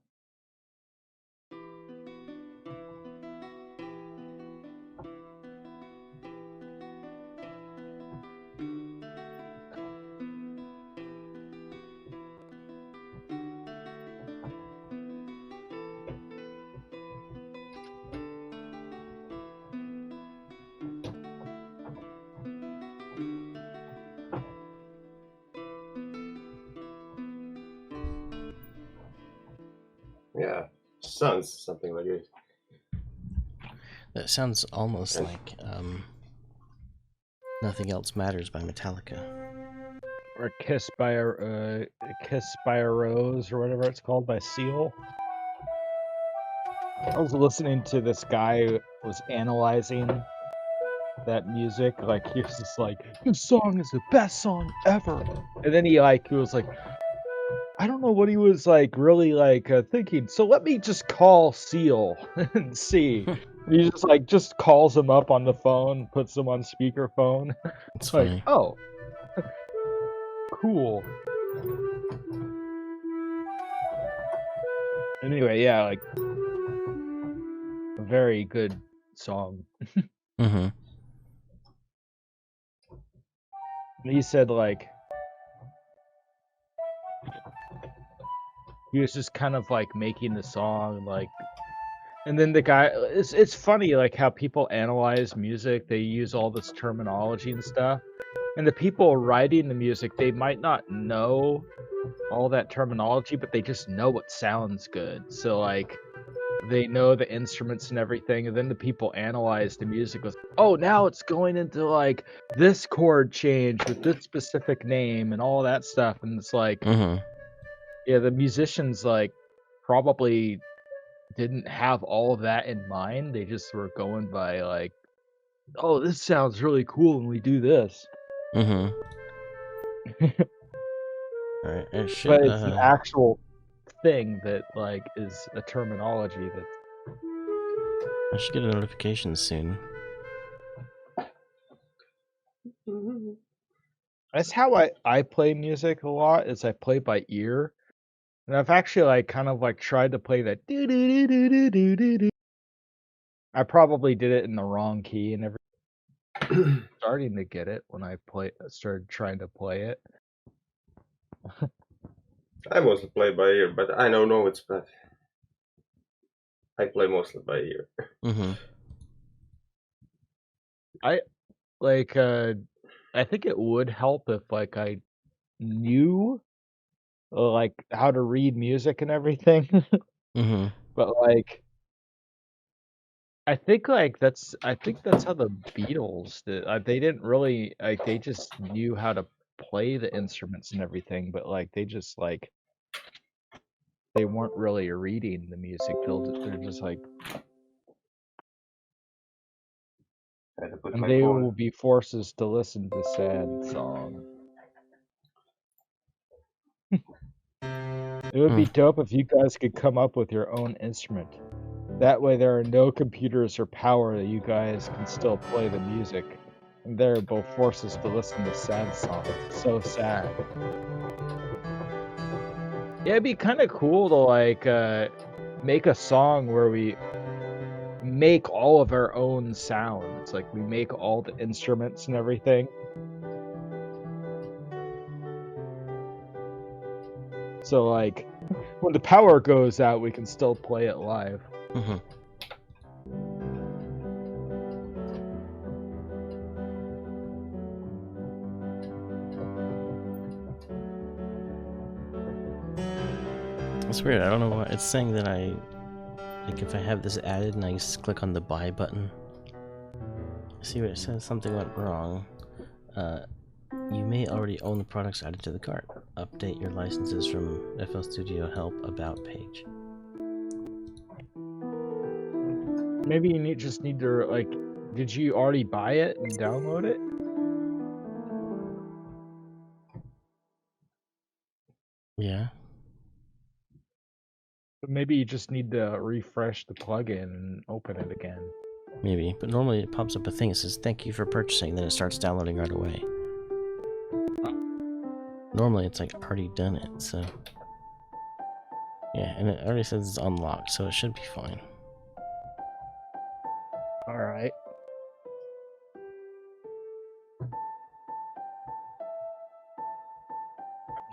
Yeah, sounds something like it. That sounds almost And- like Nothing Else Matters by Metallica. Or Kiss by a Rose or whatever it's called by Seal. I was listening to this guy who was analyzing that music, like he was just like, this song is the best song ever. And then he was like, I don't know what he was like really like thinking. So let me just call Seal and see. And he just calls him up on the phone, puts him on speakerphone. It's Like, funny. oh, cool. Anyway, yeah, like a very good song. Mm-hmm. And he said like he was just kind of like making the song like, and then the guy, it's funny like how people analyze music. They use all this terminology and stuff, and the people writing the music, they might not know all that terminology, but they just know what sounds good. So like they know the instruments and everything, and then the people analyze the music with, oh, now it's going into like this chord change with this specific name and all that stuff, and it's like, Mm-hmm. yeah, the musicians like probably didn't have all of that in mind. They just were going by like, oh, this sounds really cool when we do this. Mm-hmm. Alright, I should But it's an actual thing that like is a terminology that I should get a notification soon. that's how I play music a lot, is I play by ear. And I've actually like kind of like tried to play that do do do do do do do do. I probably did it in the wrong key and everything. Starting to get it when I started trying to play it. I mostly play by ear, but I know notes, but I play mostly by ear. Mm-hmm. Like I think it would help if like I knew like how to read music and everything. Mm-hmm. But like I think that's how the Beatles did. They didn't really like, they just knew how to play the instruments and everything, but like they just like they weren't really reading the music. They're just like, I had to put and my they phone. will be forces to listen to sad song. It would be dope if you guys could come up with your own instrument. That way there are no computers or power that you guys can still play the music. And they're both forces to listen to sad songs. So sad. Yeah, it'd be kind of cool to like make a song where we make all of our own sounds. Like we make all the instruments and everything. So like when the power goes out, we can still play it live. Mm-hmm. It's weird. I don't know why. It's saying that like if I have this added and I just click on the buy button. See what it says? Something went wrong. You may already own the products added to the cart. Update your licenses from FL Studio Help About page. Maybe you just need to like. Did you already buy it and download it? Yeah. But maybe you just need to refresh the plugin and open it again. Maybe, but normally it pops up a thing that says thank you for purchasing, then it starts downloading right away. Normally it's like already done it, so yeah, and it already says it's unlocked, so it should be fine. All right.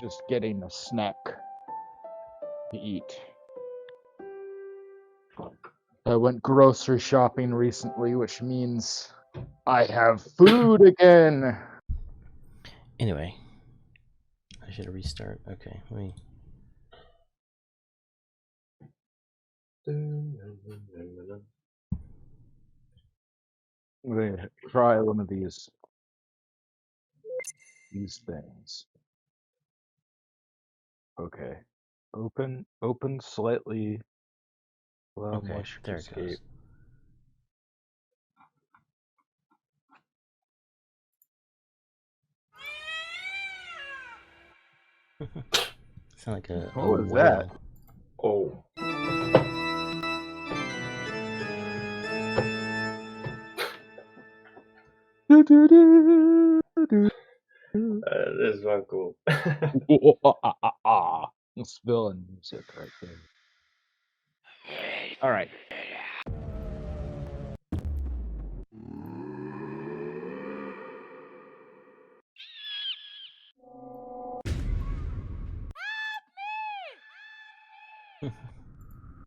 Just getting a snack to eat. I went grocery shopping recently, which means I have food again. Anyway, I should restart. Okay, let me. I'm gonna try one of these things. Okay. Open slightly. Allow Okay, moisture to there it escape. goes. Sound like a What was whale. that? Oh. This one cool. It's villain music right there. All right.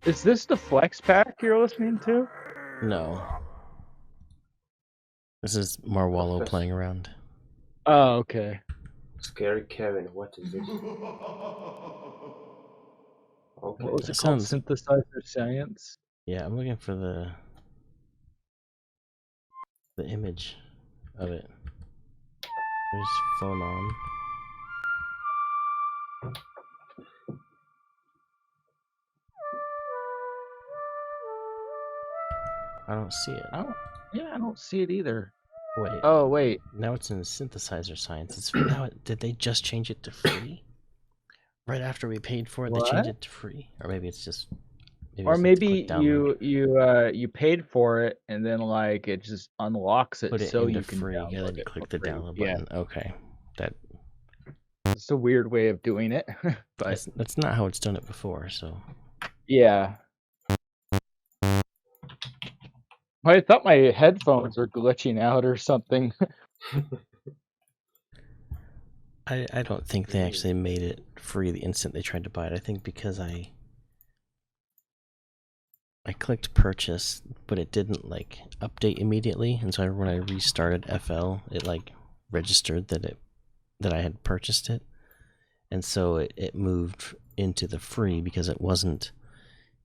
Is this the Flex Pack you're listening to? No. This is Marwollo playing around. Oh, okay. Scary Kevin, what is this? Okay. What was That it called? sounds. Synthesizer Science? Yeah, I'm looking for the image of it. There's phone on. I don't see it. I don't see it either. Wait. Oh, wait. Now it's in synthesizer science. It's now. Did they just change it to free? Right after we paid for it, they changed it to free, or maybe it's just. Or it's maybe click download. you paid for it and then like it just unlocks it Put it so into you can free, download and then you it click for the free. download Yeah, button. Okay, that it's a weird way of doing it, but that's not how it's done it before. So yeah. I thought my headphones were glitching out or something. I don't think they actually made it free the instant they tried to buy it. I think because I clicked purchase, but it didn't like update immediately, and so when I restarted FL, it like registered that I had purchased it, and so it moved into the free because it wasn't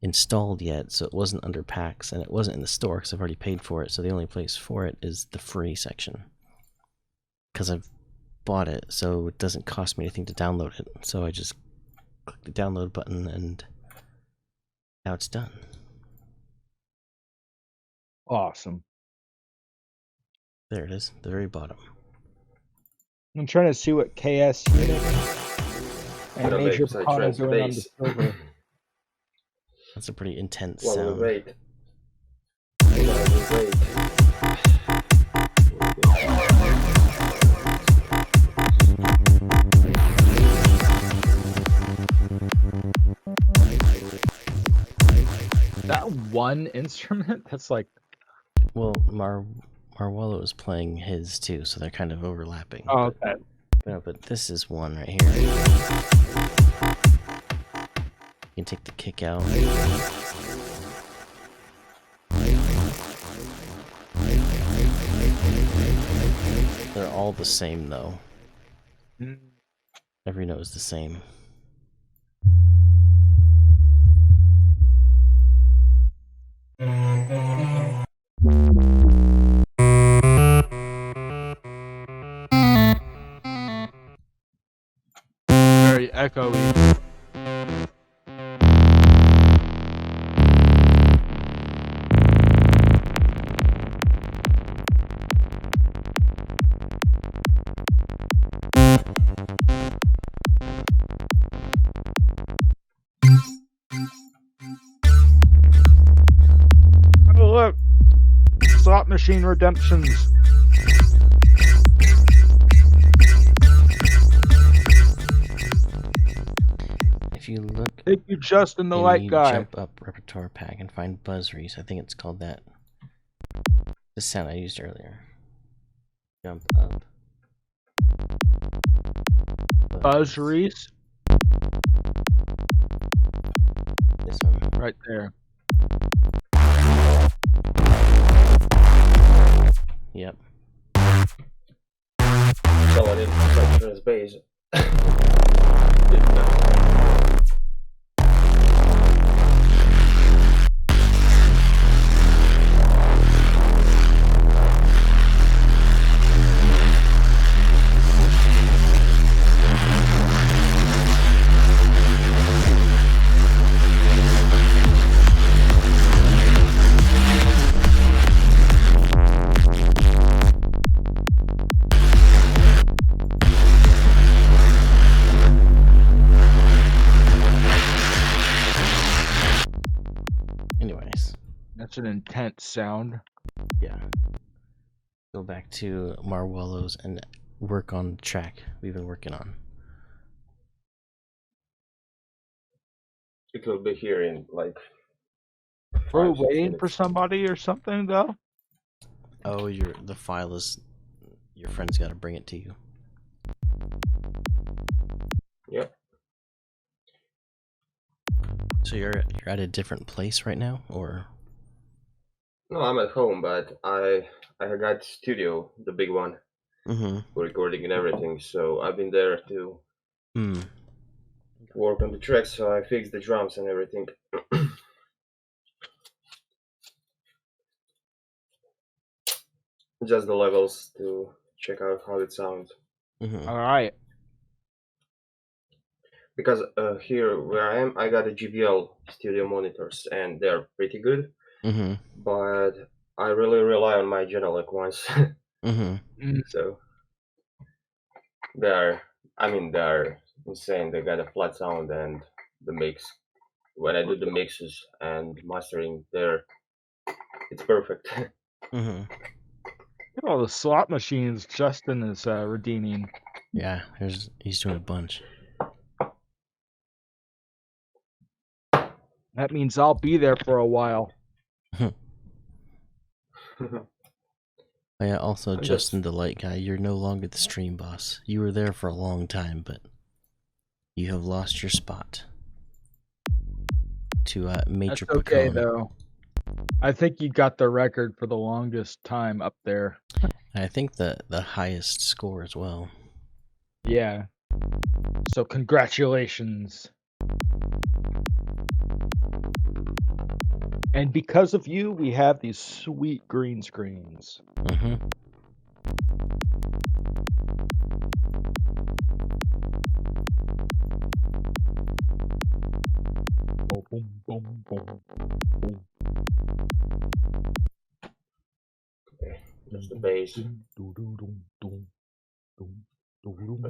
installed yet, so it wasn't under packs, and it wasn't in the store because I've already paid for it. So the only place for it is the free section because I've bought it, so it doesn't cost me anything to download it. So I just click the download button, and now it's done. Awesome. There it is, the very bottom. I'm trying to see what KS unit and Gotta Major wait, so I Picon are transfer doing on the base. server. That's a pretty intense While sound. we wait. While we wait. That one instrument? That's like Well, Marwollo is playing his too, so they're kind of overlapping. oh, okay. But this is one right here. You can take the kick out. They're all the same though. Every note is the same. really echoey. Oh, look! Slot machine redemptions. If you look Thank you, Justin the in Light the Guy. jump up repertoire pack and find Buzz Reese, I think it's called that. The sound I used earlier. Jump up. Buzz Reese, This one. right there. Yep. Someone needs to capture his base. Didn't know. Anyways, That's an intense sound. yeah. Go back to Marwollo's and work on the track we've been working on. It will be here in like We're 5-6 waiting for minutes. somebody or something, though. Oh, the file is your friend's got to bring it to you. Yep. So you're at a different place right now, or? No, I'm at home, but I got studio, the big one, Mm-hmm. for recording and everything. So I've been there to Hmm. work on the tracks. So I fixed the drums and everything. Just the levels to check out how it sounds. Mm-hmm. All right. Because here where I am, I got a GBL studio monitors, and they're pretty good. Mm-hmm. But I really rely on my Genelec ones. Mm-hmm. So they're insane. They got a flat sound, and the mix. When I do the mixes and mastering, it's perfect. Mm-hmm. Look at all the slot machines Justin is redeeming. Yeah, he's doing a bunch. That means I'll be there for a while. Oh, yeah, also, I'm Justin the Light Guy, you're no longer the stream boss. You were there for a long time, but you have lost your spot to Major That's okay, Pecan. though. I think you got the record for the longest time up there. I think the highest score as well. Yeah. So congratulations. And because of you, we have these sweet green screens. Mm-hmm. Boom, boom, boom, boom. Okay, that's the bass. I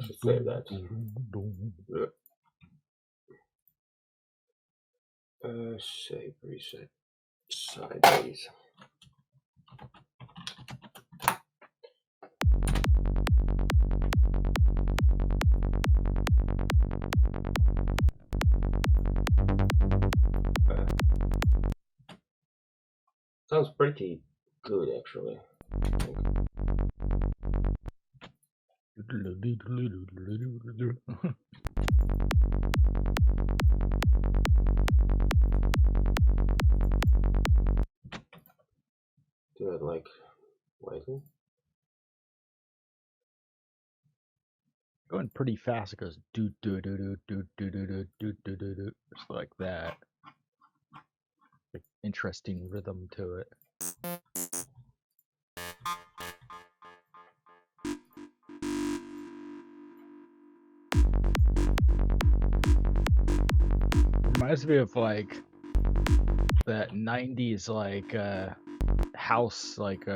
should save that. Save, reset, side bass. Sounds pretty good, actually. Do it like waiting. Going pretty fast. It goes do do do do do do do do do do do do, just like that. Like, interesting rhythm to it. reminds me of like that 90s like house like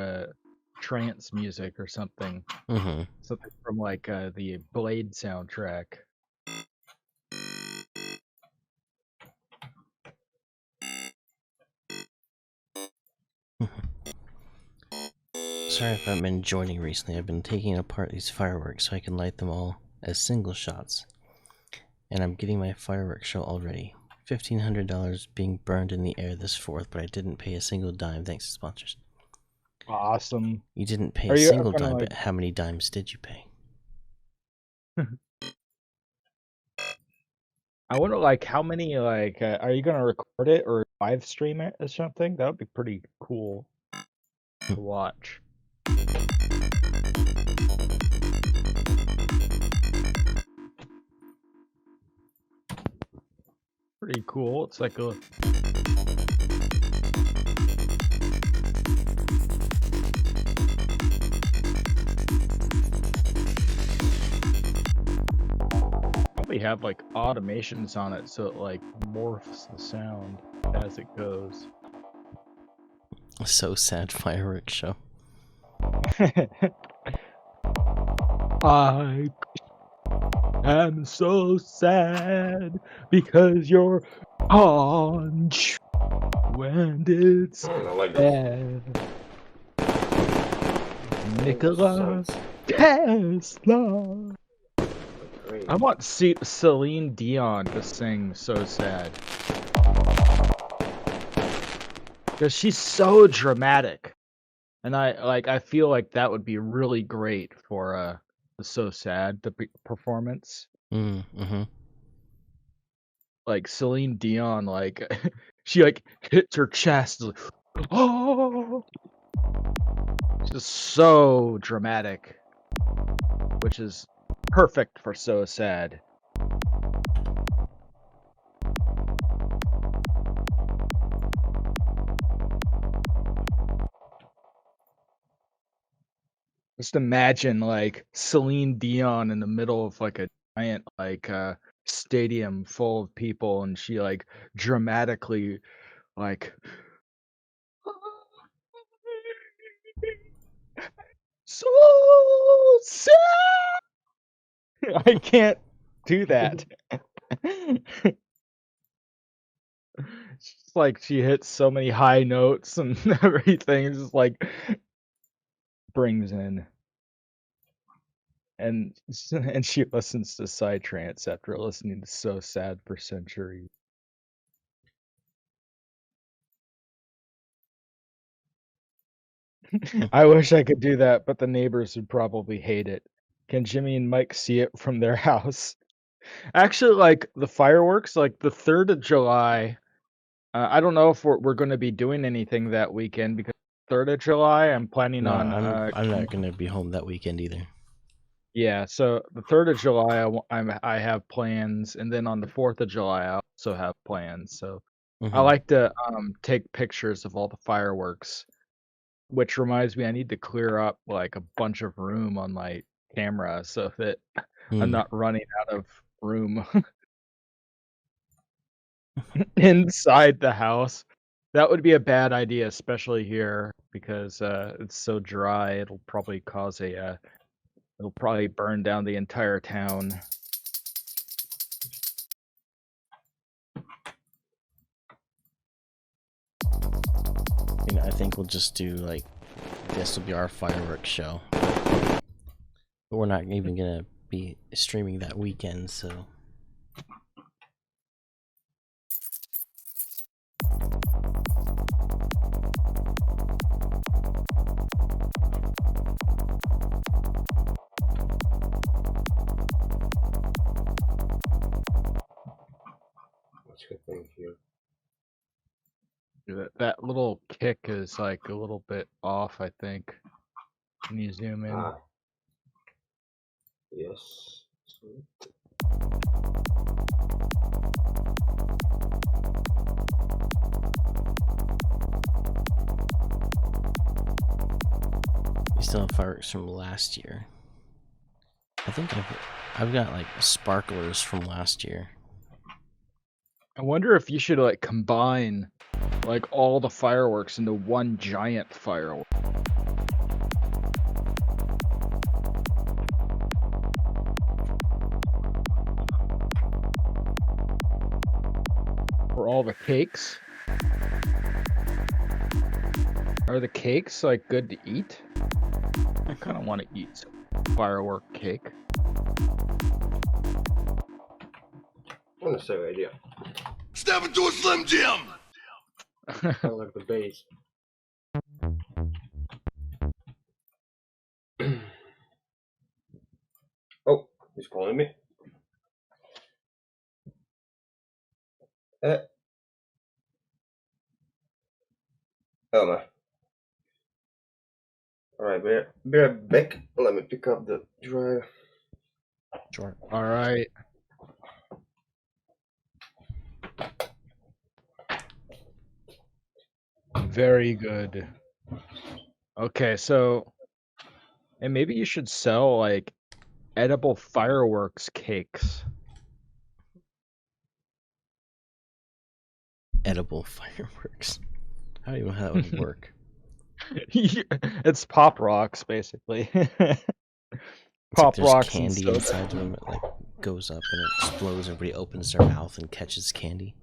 trance music or something. Mm-hmm. Something from like the Blade soundtrack. Sorry if I've been joining recently. I've been taking apart these fireworks so I can light them all as single shots. And I'm getting my fireworks show already. $1,500 being burned in the air this 4th, but I didn't pay a single dime thanks to sponsors. Awesome. You didn't pay Are a you single gonna dime, like? but how many dimes did you pay? I wonder like how many like are you gonna record it or live stream it or something? That would be pretty cool to watch. Pretty cool. It's like a probably have like automations on it so it like morphs the sound as it goes. So sad fireworks show. I am so sad because you're on when it's I like that. bad. Nikola Sounds Tesla. great. I want Celine Dion to sing So Sad. Because she's so dramatic. And I feel like that would be really great for the So Sad the performance. Mm-hmm. Like Celine Dion, like she like hits her chest, like, oh, just so dramatic, which is perfect for So Sad. Just imagine like Celine Dion in the middle of like a giant like stadium full of people, and she like dramatically like so sad. I can't do that. It's just like she hits so many high notes and everything just like brings in. And she listens to Psytrance after listening to So Sad for centuries. I wish I could do that, but the neighbors would probably hate it. Can Jimmy and Mike see it from their house? Actually, like the fireworks, like the 3rd of July. I don't know if we're going to be doing anything that weekend because 3rd of July, I'm planning No, on. I'm not gonna be home that weekend either. Yeah, so the 3rd of July, I have plans, and then on the 4th of July, I also have plans. So I Mm-hmm. like to take pictures of all the fireworks, which reminds me, I need to clear up like a bunch of room on my camera so that I'm not running out of room inside the house. That would be a bad idea, especially here because it's so dry. It'll probably cause it'll probably burn down the entire town. I think we'll just do like this will be our fireworks show, but we're not even gonna be streaming that weekend, so. That's good. Thank you. That little kick is like a little bit off, I think. Can you zoom in? Yes. Sweet. We still have fireworks from last year. I think I've got like sparklers from last year. I wonder if you should like combine like all the fireworks into one giant firework. For all the cakes. Are the cakes like good to eat? I kind of want to eat some firework cake. Not a silly idea. Step into a Slim Jim! I like the bass. Oh, he's calling me. Oh man. Alright, be right back. Let me pick up the drive. Sure. All right. Very good. Okay, so and maybe you should sell like edible fireworks cakes. Edible fireworks. I don't even know how that would work. It's pop rocks, basically. It's Pop like there's rocks and candy soda. inside of them. It like goes up and it explodes. Everybody opens their mouth and catches candy.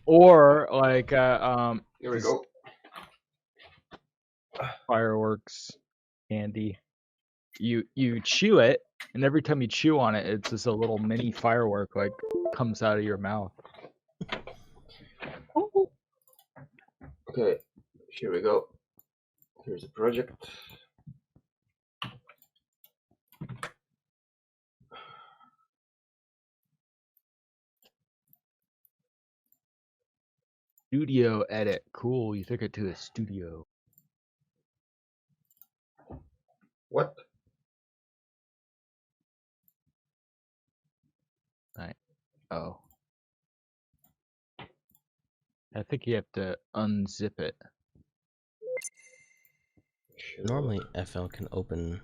Or like Here we go. fireworks candy. You chew it, and every time you chew on it, it's just a little mini firework like comes out of your mouth. Okay, here we go. Here's the project. Studio edit. Cool. You took it to a studio. What? Oh. I think you have to unzip it. Sure. Normally, FL can open.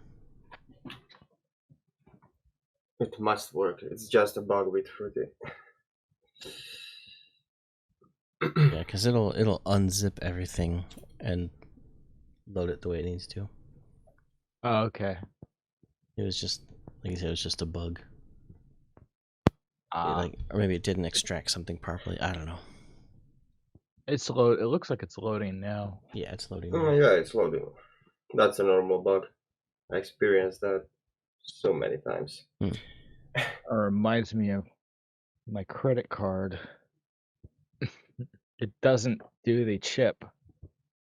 It must work. It's just a bug with Fruity. Yeah, because it'll unzip everything and load it the way it needs to. Oh, okay. It was just, like I said, it was just a bug. Ah, Or maybe it didn't extract something properly. I don't know. it's load. It looks like it's loading now. Yeah, it's loading. Oh yeah, it's loading. That's a normal bug. I experienced that so many times. It reminds me of my credit card. It doesn't do the chip.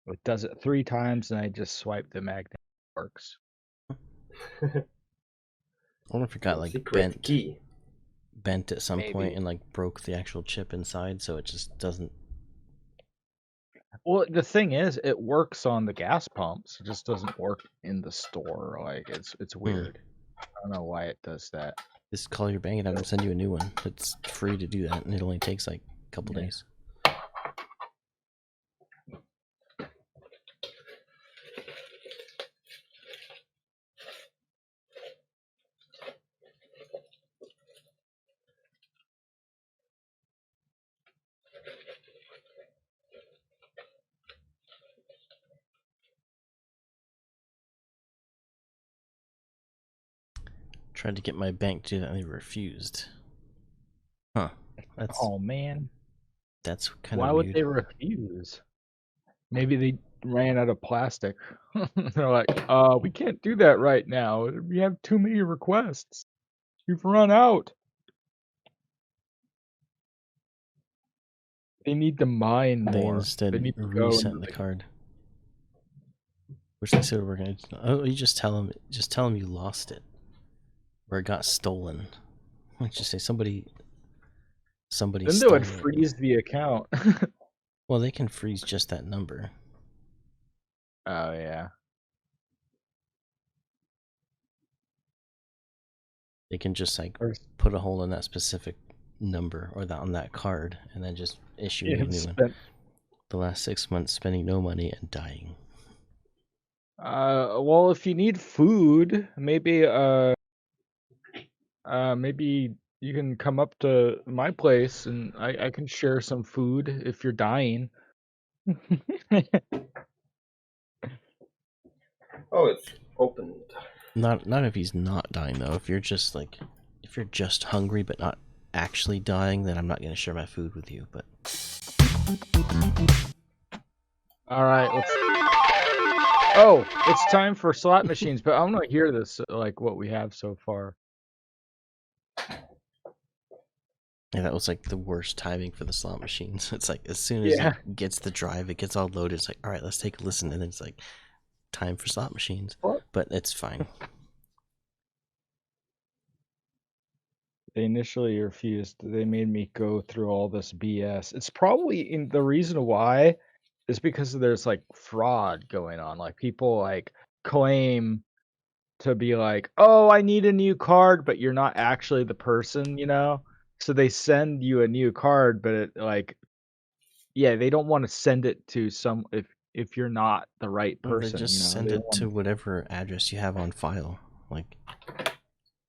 It does it 3 times, and I just swipe the magnet. It works. I wonder if it got like Secret key. bent at some Maybe. point and like broke the actual chip inside, so it just doesn't. Well, the thing is, it works on the gas pumps. It just doesn't work in the store. Like it's weird. I don't know why it does that. Just call your bank and have them send you a new one. It's free to do that, and it only takes like a couple Yeah. days. Tried to get my bank to do that, and they refused. Huh? Oh man, That's kind why of would weird. they refuse? Maybe they ran out of plastic. They're like, we can't do that right now. We have too many requests. You've run out. They need to mine They more. instead They need to go resent into the card. Which they said we're gonna. Oh, you just tell them you lost it, or it got stolen. Why don't you say somebody Then they stole would it? freeze the account. Well, they can freeze just that number. Oh yeah. They can just like Or put a hole in that specific number or on that card, and then just issue me a new one. The last 6 months spending no money and dying. Well, if you need food, maybe maybe You can come up to my place and I can share some food if you're dying. Oh, it's opened. Not if he's not dying though. If you're just like, if you're just hungry but not actually dying, then I'm not gonna share my food with you. But All right, let's. Oh, it's time for slot machines, but I want to hear this, like what we have so far. yeah, that was like the worst timing for the slot machines. It's like as soon as Yeah. it gets the drive, it gets all loaded. It's like, all right, let's take a listen, and then it's like time for slot machines. What? But it's fine. They initially refused. They made me go through all this BS. It's probably in the reason why is because there's like fraud going on. Like people like claim to be like, "Oh, I need a new card," but you're not actually the person, you know? So they send you a new card, but it like yeah, they don't want to send it to some if you're not the right Well, they person, you just know. send They it want to whatever address you have on file. Like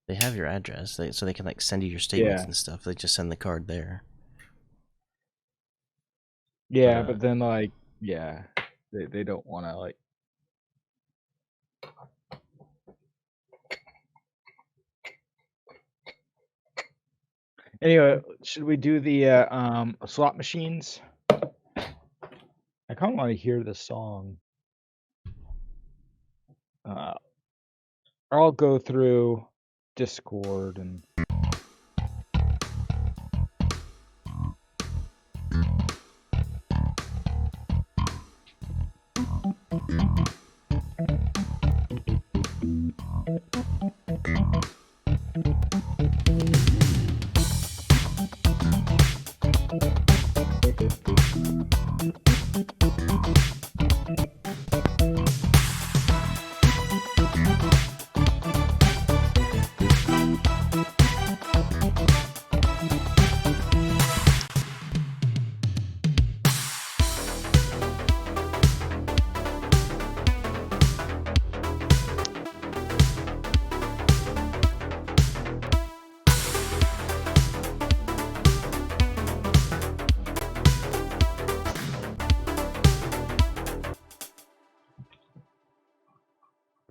they have your address, so they can like send you your statements yeah. and stuff. They just send the card there. Yeah, But but then like yeah, they don't want to like anyway, should we do the slot machines? I kind of want to hear the song. Uh, I'll go through Discord and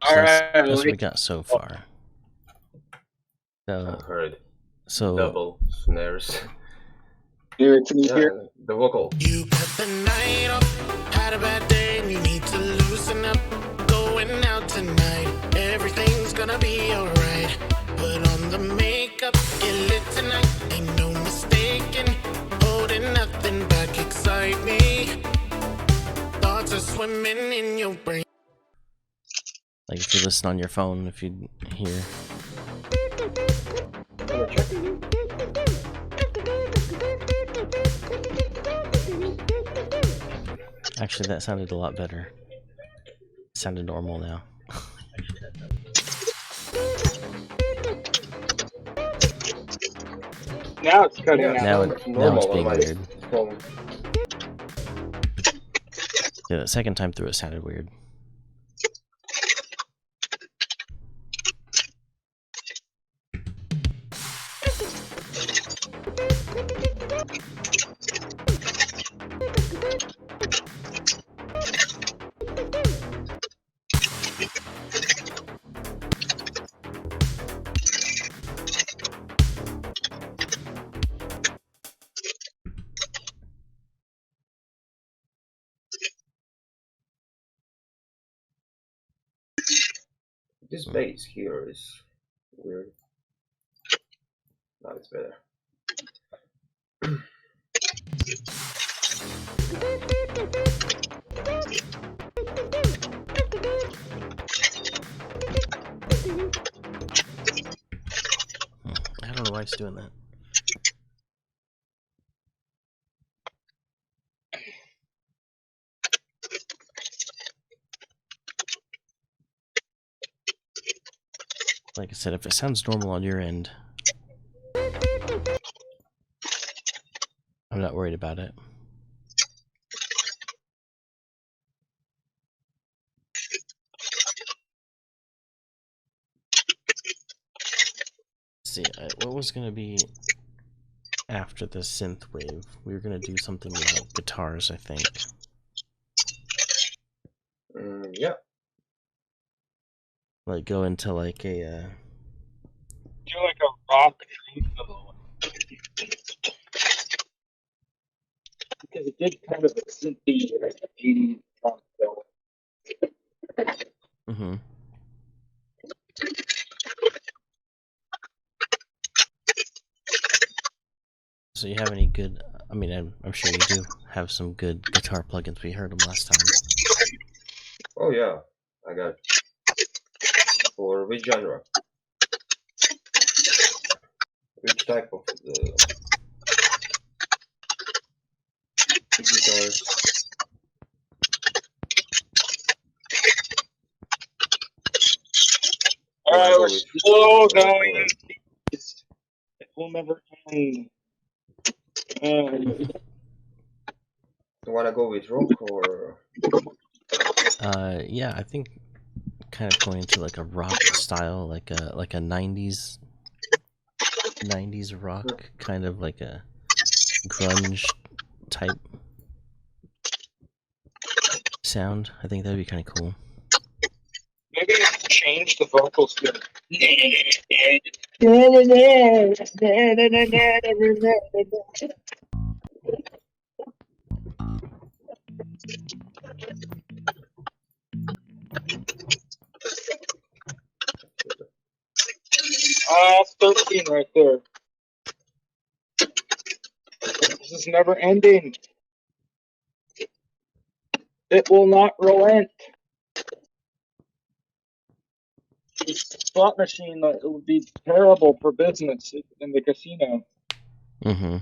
so that's what we got so far. I heard So double snares. Can you hear? Yeah, the vocal. You got the night off, had a bad day and you need to loosen up. Going out tonight, everything's gonna be alright. Put on the makeup, get lit tonight, ain't no mistaking. Holding nothing back, excite me. Thoughts are swimming in your brain. like if you listen on your phone, if you hear. Actually, that sounded a lot better. It sounded normal now. Now it's cutting out. Now it's now it's normal being on my weird. phone. Yeah, the second time through it sounded weird. This bass here is weird. Now it's better. I don't know why it's doing that. Like I said, if it sounds normal on your end, I'm not worried about it. See, what was gonna be after the synth wave. We were gonna do something with guitars, I think. Yeah. Like go into like a Do like a rock drum fill. Because it did kind of a synthy, like 80s rock fill. mm-hmm. So you have any good? I mean, I'm sure you do have some good guitar plugins. We heard them last time. Oh yeah, I got. For which genre? Which type of the guitars? Alright, we're slow going. It will never end. You wanna go with rock or? Yeah, I think kind of going into like a rock style, like a 90s rock, kind of like a grunge type sound. I think that'd be kind of cool. Maybe change the vocals to. That's 13 right there. This is never ending. It will not relent. This slot machine, it would be terrible for business in the casino. Mm-hmm.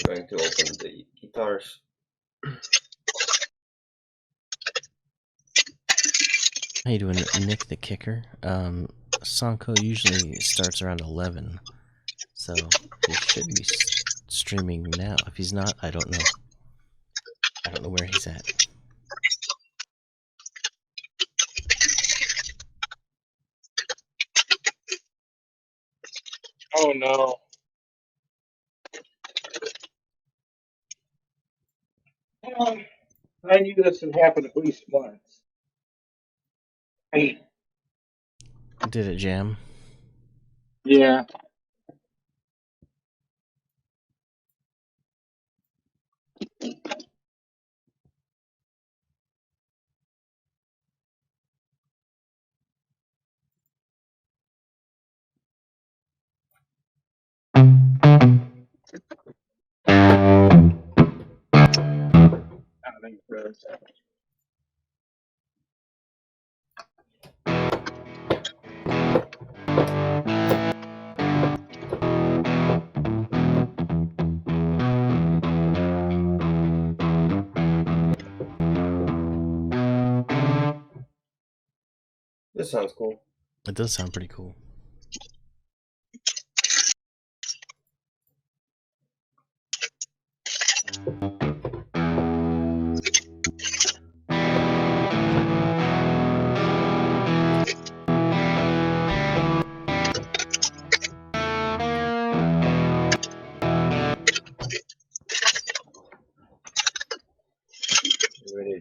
Going to open the guitars. How you doing, Nick the Kicker? Sanko usually starts around 11, so he should be streaming now. If he's not, I don't know. I don't know where he's at. Oh no. I knew this would happen at least once. Did it jam? Yeah. I think it does. This sounds cool. It does sound pretty cool.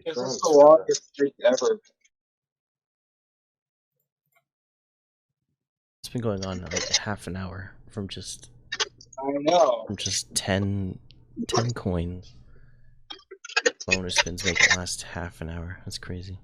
This is the longest streak ever. It's been going on like half an hour from just I know. 10 coins. Bonus spins make it last half an hour. That's crazy.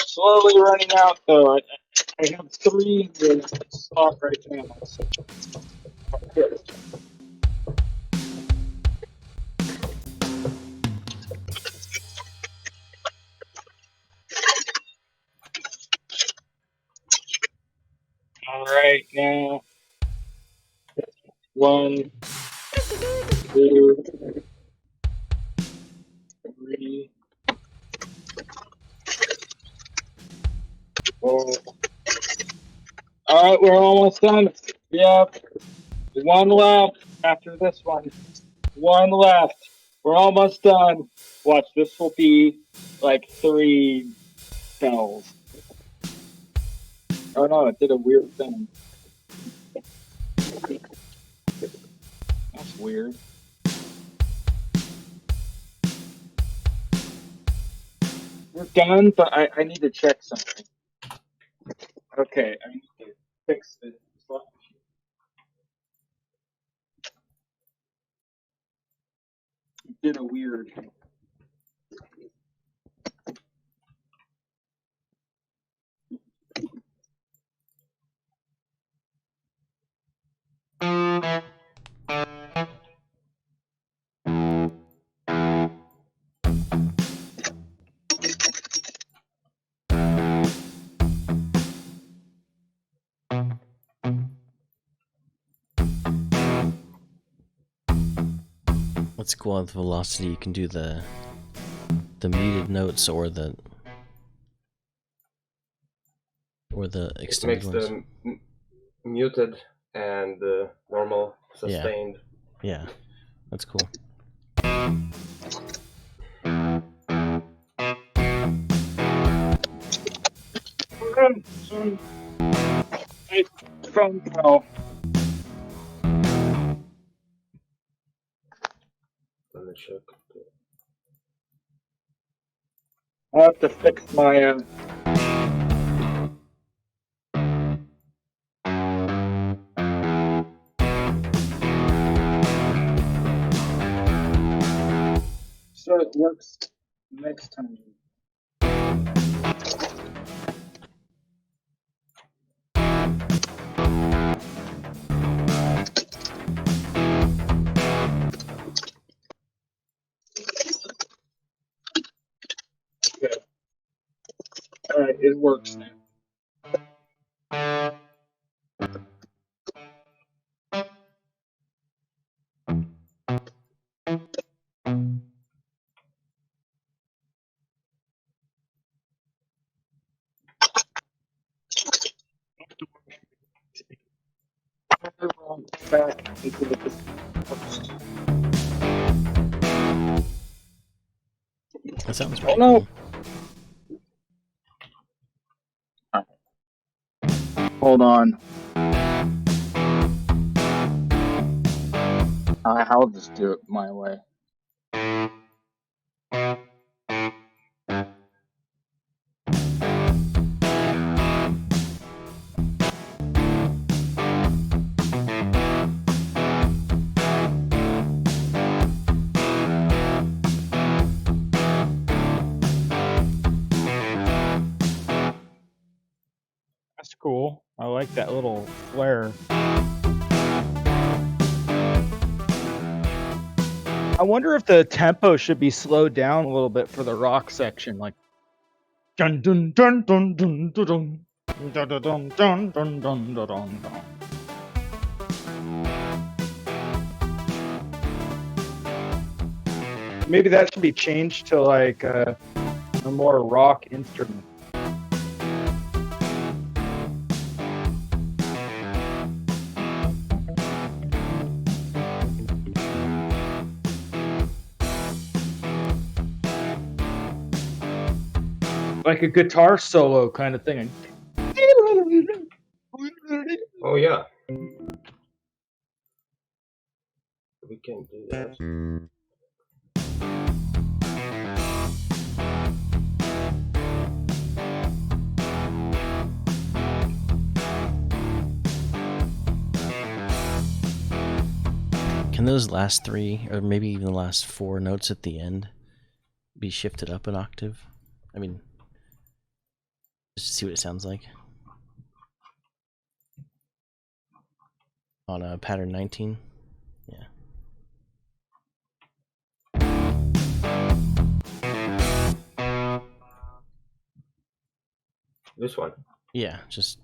Slowly running out though. I have 3 in the slot right now. So. All right, now 1, 2, 3. Oh. All right, we're almost done. Yep. One left after this one. One left. We're almost done. Watch, this will be like 3 bells. Oh no, it did a weird thing. That's weird. We're done, but I need to check something. Okay, I need to fix this. It did a weird. What's cool with velocity? You can do the muted notes or the It extended makes ones. them muted and normal, sustained. Yeah, that's cool. Phone call. Let me check. I have to fix my. So it works next time. Okay. All right, it works now. Back into the first. That sounds Oh pretty no! cool. Hold on. I'll just do it my way. That's cool. I like that little flare. I wonder if the tempo should be slowed down a little bit for the rock section, like dun dun dun dun dun dun dun dun dun dun dun dun dun dun dun. Maybe that should be changed to like a more rock instrument. Like a guitar solo kind of thing. Oh yeah. We can do that. Can those last 3, or maybe even the last 4 notes at the end be shifted up an octave? I mean, just to see what it sounds like. On a pattern 19. Yeah. This one. Yeah, just...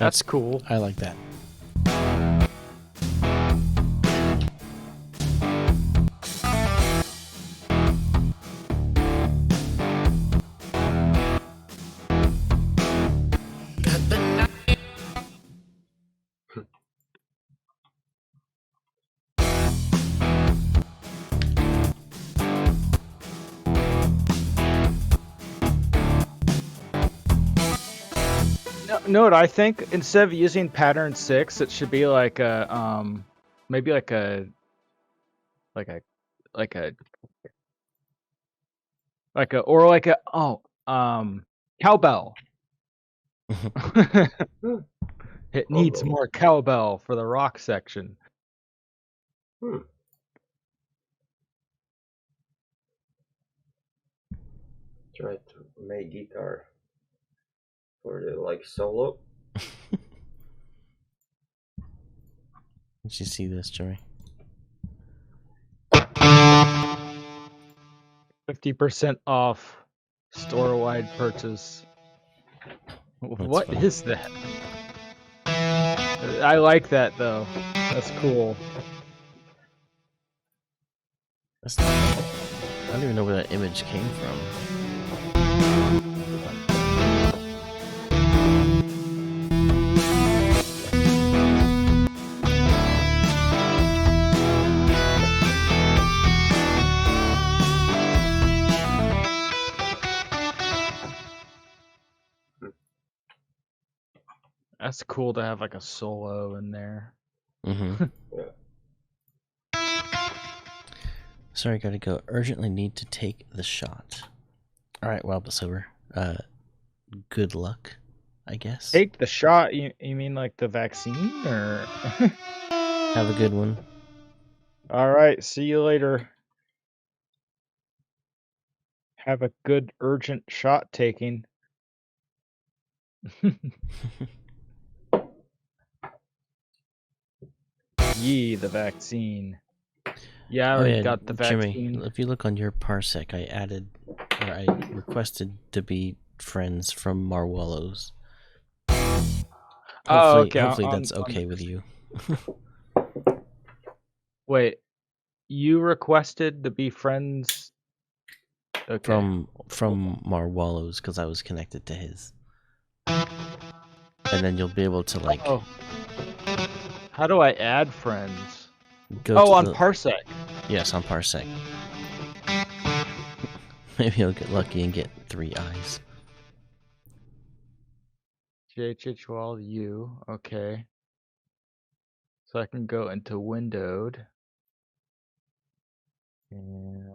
That's cool. I like that. Got the night. No, what I think instead of using pattern 6, it should be like a maybe like a like a like a or like a cowbell. It needs Cowbell. more cowbell for the rock section. Hmm. Try to make guitar for the like solo. Did you see this, Joey? 50% off store-wide purchase. What funny. is that? I like that though. That's cool. That's not, I don't even know where that image came from. That's cool to have like a solo in there. Mm-hmm. Yeah. Sorry, gotta go. Urgently need to take the shot. Alright, well, but sober. Good luck, I guess. Take the shot. You mean like the vaccine or? Have a good one. All right. See you later. Have a good urgent shot taking. Yee, the vaccine. Yeah, I already got the Jimmy, vaccine. if you look on your parsec, I requested to be friends from Marwollo's. Oh, okay. Hopefully that's okay with you. Wait, you requested to be friends? Okay. From Marwollo's because I was connected to his. And then you'll be able to like. Oh. How do I add friends? Go oh, to on the, Parsec. Yes, on Parsec. Maybe you'll get lucky and get 3 eyes. JHHLU. Okay. So I can go into windowed. And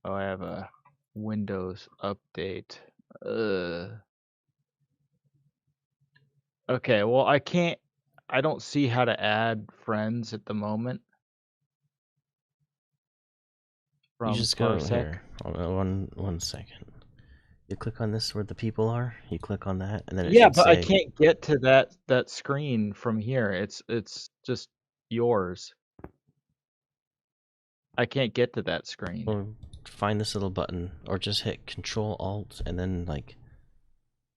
oh, I have a Windows update. Okay, well I don't see how to add friends at the moment. From You just go Parsec. here. One second. You click on this where the people are. You click on that, and then it Yeah, should but say. I can't get to that screen from here. It's just yours. I can't get to that screen. Or find this little button, or just hit Control Alt, and then like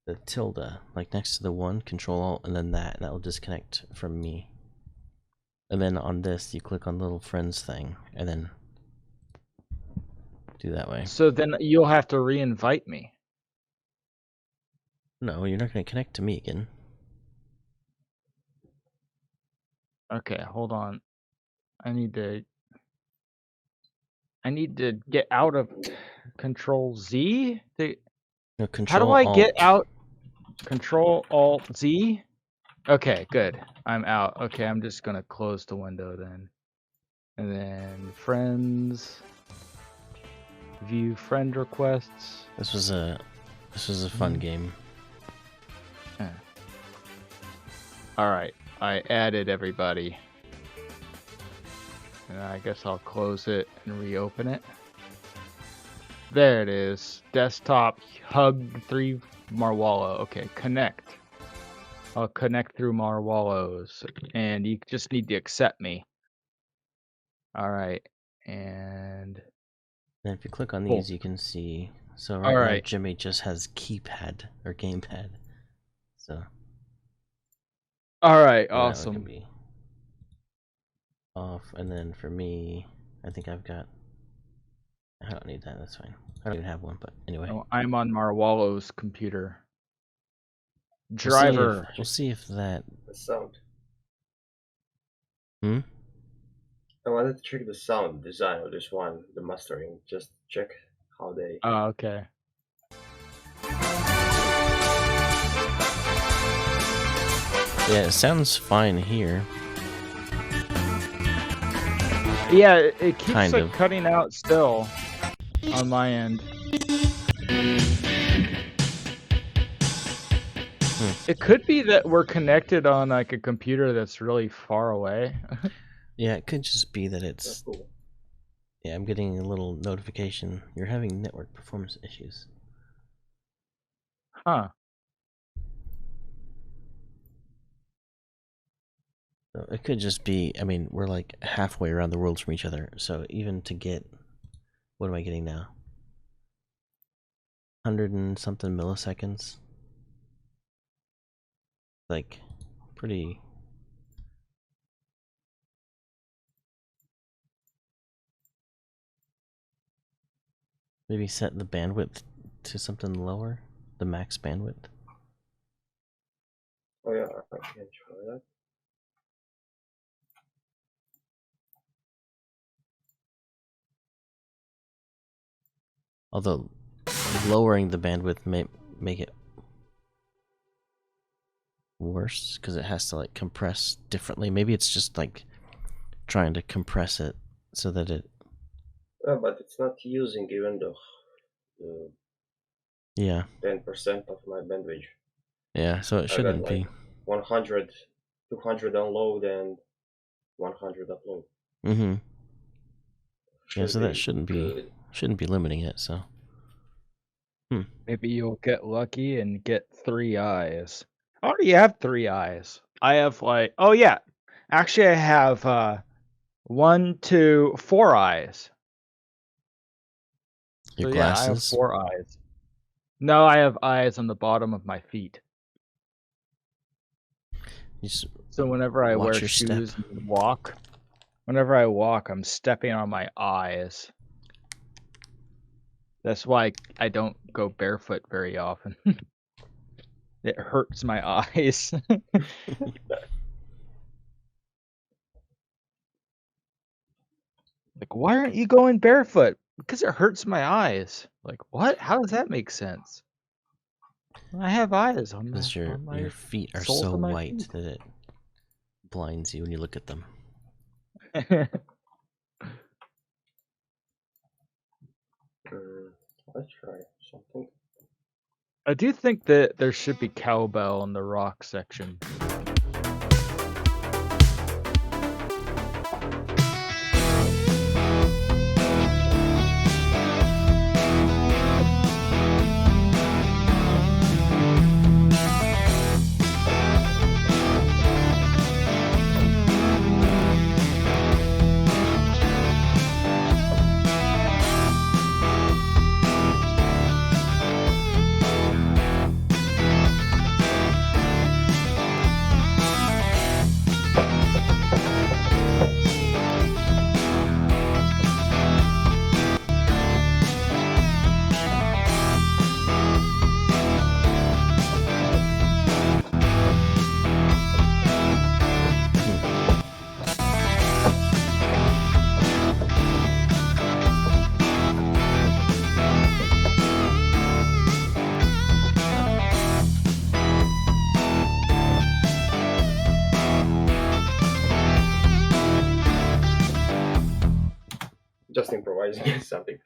the tilde, like next to the 1, Control Alt, and then that, and that will disconnect from me. And then on this, you click on the little friends thing, and then do that way. So then you'll have to re-invite me. No, you're not going to connect to me again. Okay, hold on. I need to get out of Control Z. No, How do Control I Alt. get out? Control Alt Z. Okay, good. I'm out. Okay, I'm just gonna close the window then. And then friends. View friend requests. This was a fun game. Alright, I added everybody. And I guess I'll close it and reopen it. There it is. Desktop Hub 3 Marwollo. Okay, connect. I'll connect through Marwollo's. And you just need to accept me. Alright. And And if you click on these, you can see So right now Alright. Jimmy just has keypad or gamepad. So Alright, that one can awesome. be off, and then for me, I think I've got. I don't need that. That's fine. I don't even have one, but anyway. No, I'm on Marwollo's computer. We'll see if, Driver. we'll see if that. The sound. Hmm. I wanted to check the sound design of this one, the mastering. Just check how they. Oh, okay. Yeah, it sounds fine here. Yeah, it keeps Kind like of. cutting out still on my end. It could be that we're connected on like a computer that's really far away. Yeah, it could just be that That's it's. cool. Yeah, I'm getting a little notification. You're having network performance issues. Huh. So it could just be. I mean, we're like halfway around the world from each other. So even to get. What am I getting now? 100 and something milliseconds. Like, pretty. Maybe set the bandwidth to something lower, the max bandwidth. Oh yeah, I can try that. Although lowering the bandwidth may make it worse because it has to like compress differently. Maybe it's just like trying to compress it so that it. But it's not using even the Yeah. 10% of my bandwidth. Yeah. So it I got shouldn't like be. 100, 200 download and 100 upload. Mm-hmm. Yeah. Should So that be shouldn't good. be limiting it. So. Maybe you'll get lucky and get 3 eyes. I already have 3 eyes. I have like, oh yeah, actually I have 1, 2, 4 eyes. Your So yeah, I have glasses. 4 eyes. No, I have eyes on the bottom of my feet. So whenever I wear watch your shoes step. and walk, whenever I walk, I'm stepping on my eyes. That's why I don't go barefoot very often. It hurts my eyes. Like, why aren't you going barefoot? Because it hurts my eyes. Like, what? How does that make sense? I have eyes on Because my your feet are soles so of my white feet. that it blinds you when you look at them. Let's try something. I do think that there should be cowbell in the rock section. Just improvising something.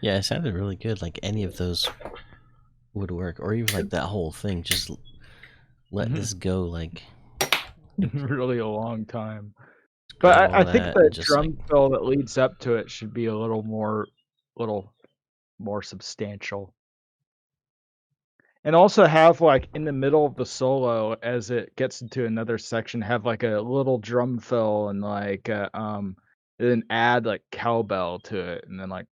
Yeah, it sounded really good. Like any of those would work, or even like that whole thing. Just let this go, like Really a long time. But I think the drum fill that leads up to it should be a little more substantial. And also have like in the middle of the solo as it gets into another section, have like a little drum fill and like then add like cowbell to it and then like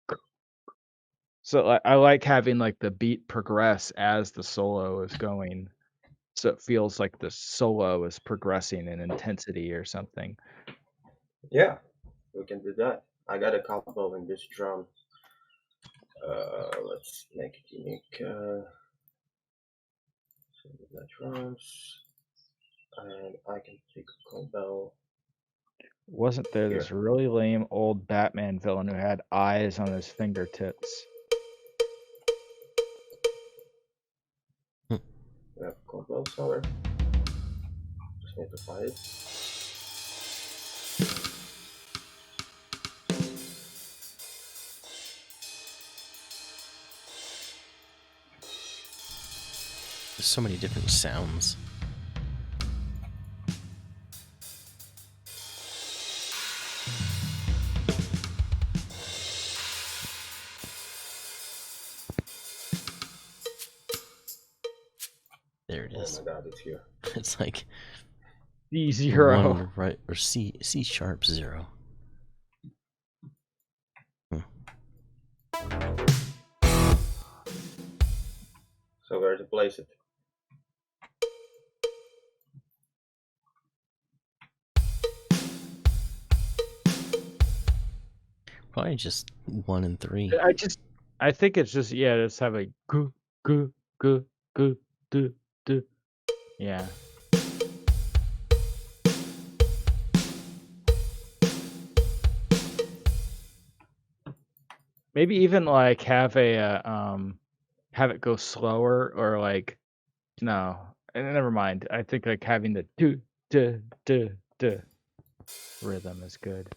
So I like having like the beat progress as the solo is going, so it feels like the solo is progressing in intensity or something. Yeah, we can do that. I got a couple in this drum. Let's make it unique. So the drums, and I can pick a cowbell. Wasn't there Here. this really lame old Batman villain who had eyes on his fingertips? We have cowbell somewhere. Just need to find it. There's so many different sounds. There it is. Oh my god, it's here. It's like D0. 1 right or C sharp 0. So where to place it? Probably just 1 and 3. I think it's just just have a goo goo goo goo do do. Yeah. Maybe even like have have it go slower, or like no, never mind. I think like having the do do do do rhythm is good.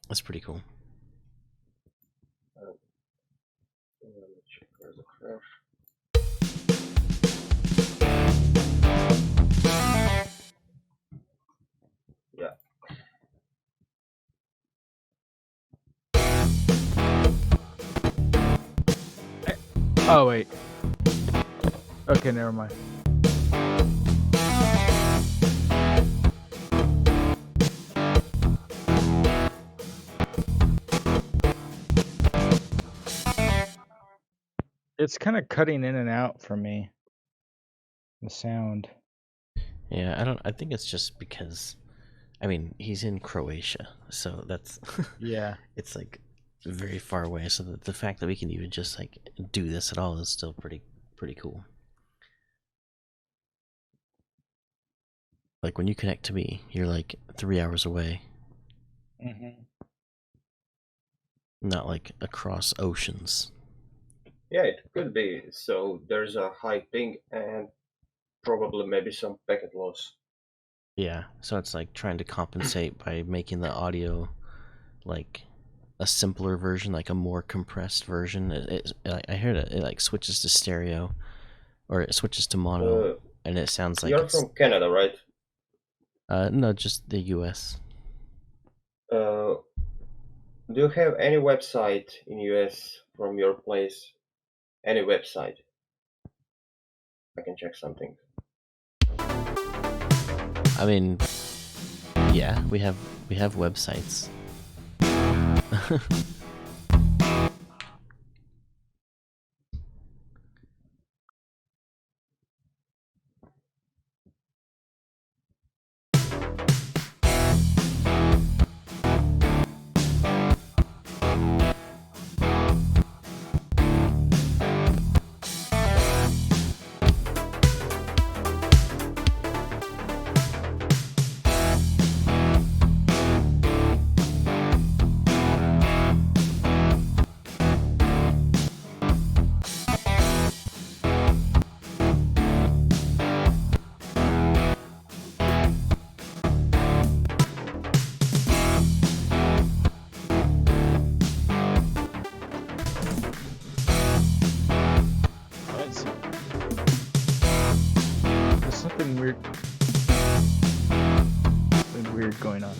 That's pretty cool. Let me check where's the crash. Yeah. Oh wait. Okay, never mind. It's kind of cutting in and out for me. The sound. Yeah, I think it's just because, I mean, he's in Croatia, so that's Yeah. it's like very far away. So the fact that we can even just like do this at all is still pretty cool. Like when you connect to me, you're like 3 hours away, not like across oceans. Yeah, it could be. So there's a high ping and probably maybe some packet loss. Yeah, so it's like trying to compensate by making the audio like a simpler version, like a more compressed version. I heard it like switches to stereo, or it switches to mono, and it sounds like You're it's from Canada, right? no, just the US. Do you have any website in US from your place? Any website? I can check something. I mean, yeah, we have websites. Let's see. There's something weird. Something weird going on.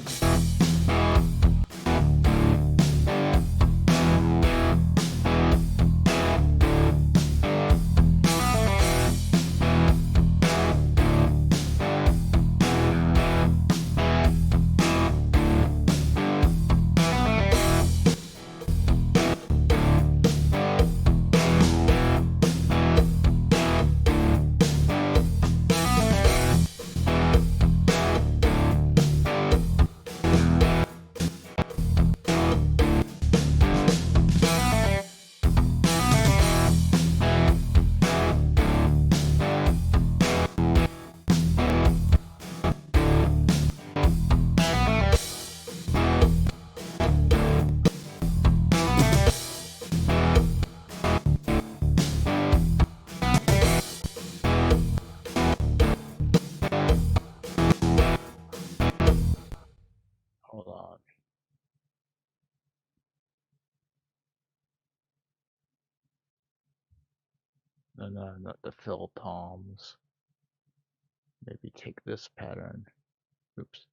Hold on. No, not the fill toms. Maybe take this pattern. Oops.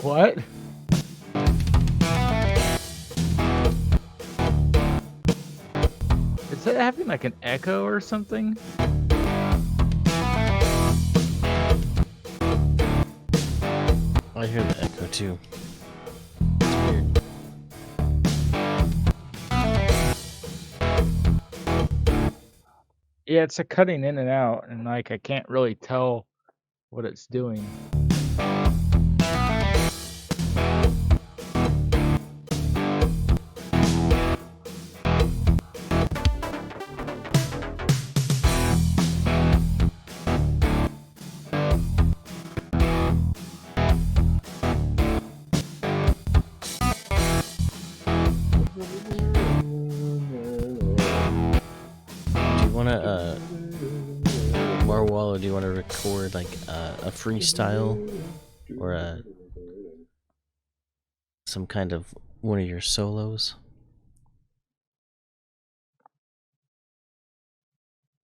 What? Is that having like an echo or something? I hear the echo too. It's weird. Yeah, it's a cutting in and out, and like I can't really tell what it's doing. Do you wanna Marwollo, do you wanna record like a freestyle or some kind of one of your solos?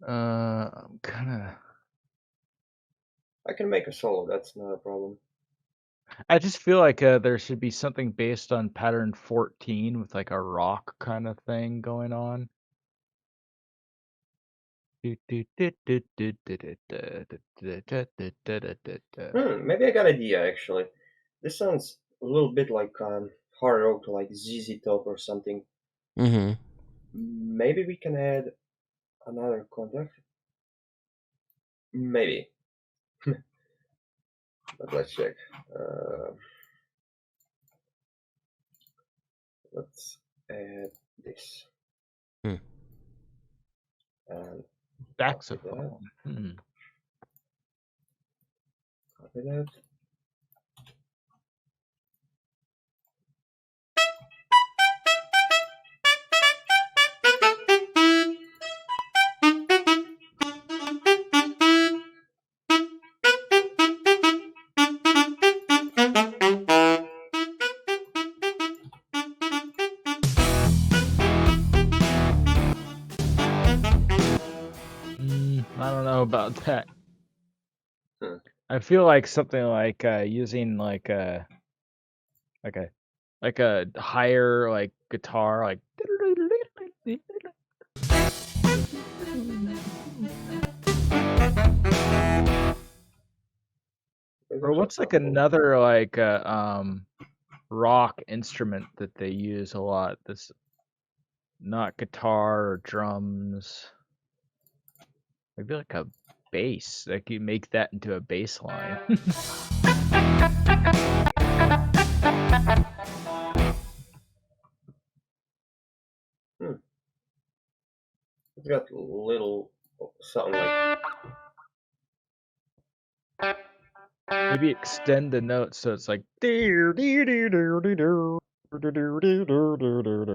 I'm kind I can make a solo. That's not a problem. of. I just feel like there should be something based on pattern 14 with like a rock kind of thing going on. Maybe I got an idea actually. This sounds a little bit like hard rock, like ZZ Top or something. Mm-hmm. Maybe we can add another contact. Maybe. But let's check. Let's add this. Hmm. And Saxophone. copy that. don't know about that. Hmm. I feel like something like using like a higher like guitar like or what's like another like rock instrument that they use a lot that's not guitar or drums. Maybe like a bass. Like you make that into a bass line. It's got little sound like. Maybe extend the notes so it's like.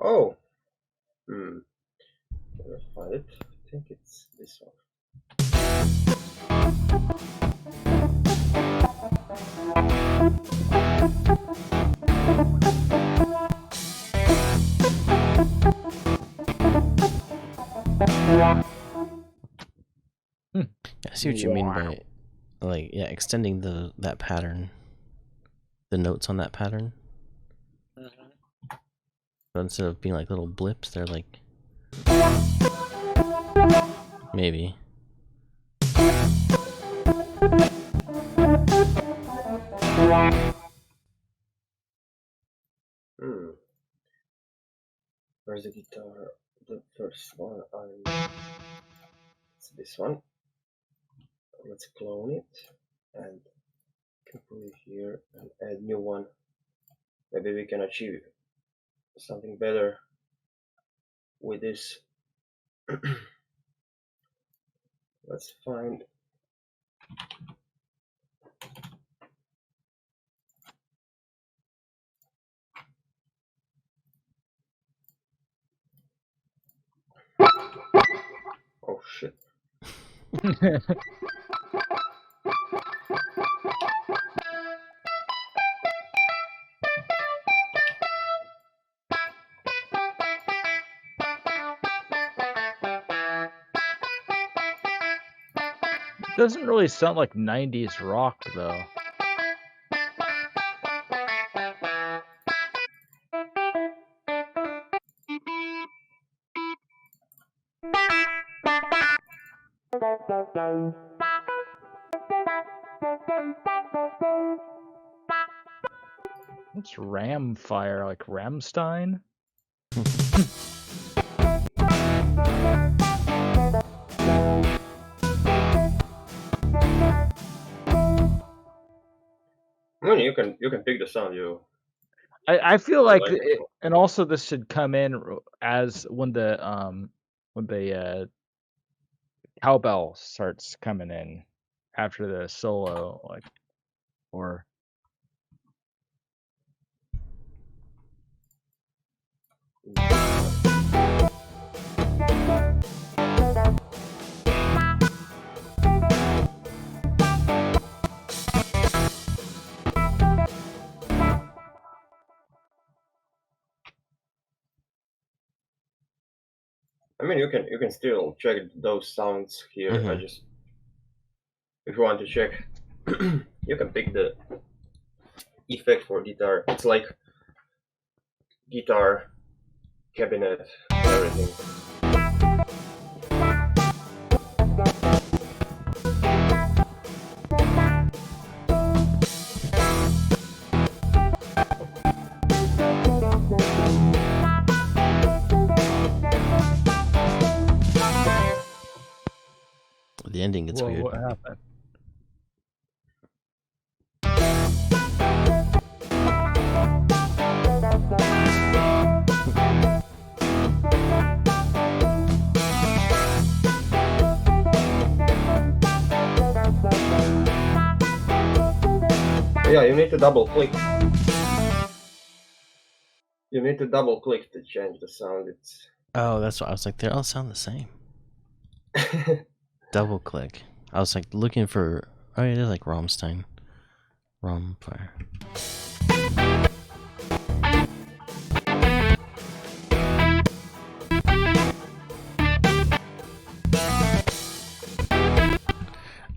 Oh. Let's find it. I think it's this one. I see what you mean by, like, yeah, extending that pattern, the notes on that pattern. But instead of being like little blips, they're like, maybe. Where's the guitar? The first one. It's this one. Let's clone it and can put it here and add new one. Maybe we can achieve something better with this. Let's find. Oh shit. It doesn't really sound like 90s rock though. What's Ram Fire? Like Ramstein? I mean, you can pick the sound you. I feel like, like it. And also this should come in as when the cowbell starts coming in after the solo, like, or I mean, you can still check those sounds here. I just, if you want to check, you can pick the effect for guitar. It's like guitar cabinet, everything. The ending gets weird. What happened? Yeah, you need to double click. You need to double click to change the sound. It's. Oh, that's what I was like. They all sound the same. Double click. I was like looking for. Oh, yeah, it is like Rammstein. Fire.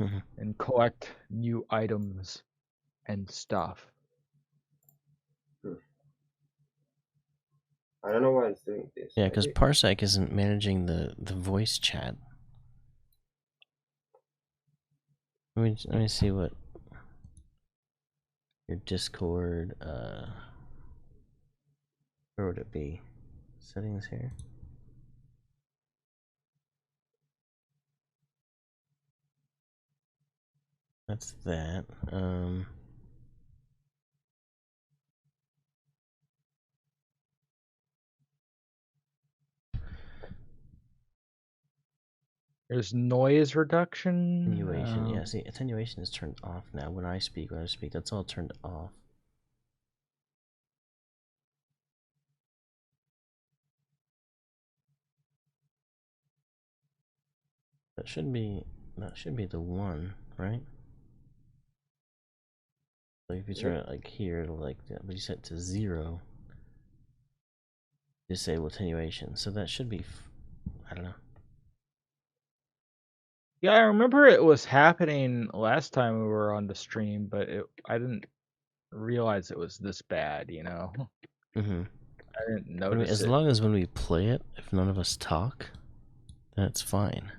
Mhm. and collect new items and stuff. I don't know why it's doing this. Yeah, because Maybe- Parsec isn't managing the voice chat. Let me see what your Discord. Where would it be? Settings here. That's that. There's noise reduction. Attenuation. Yeah, see, attenuation is turned off now. When I speak, that's all turned off. That should be the one, right? Like if you turn it like here, it'll like that. But you set it to 0. Disable attenuation. So that should be. I don't know. Yeah, I remember it was happening last time we were on the stream, but I didn't realize it was this bad, you know? Mm-hmm. I didn't notice as it. long as when we play it, if none of us talk, then it's fine.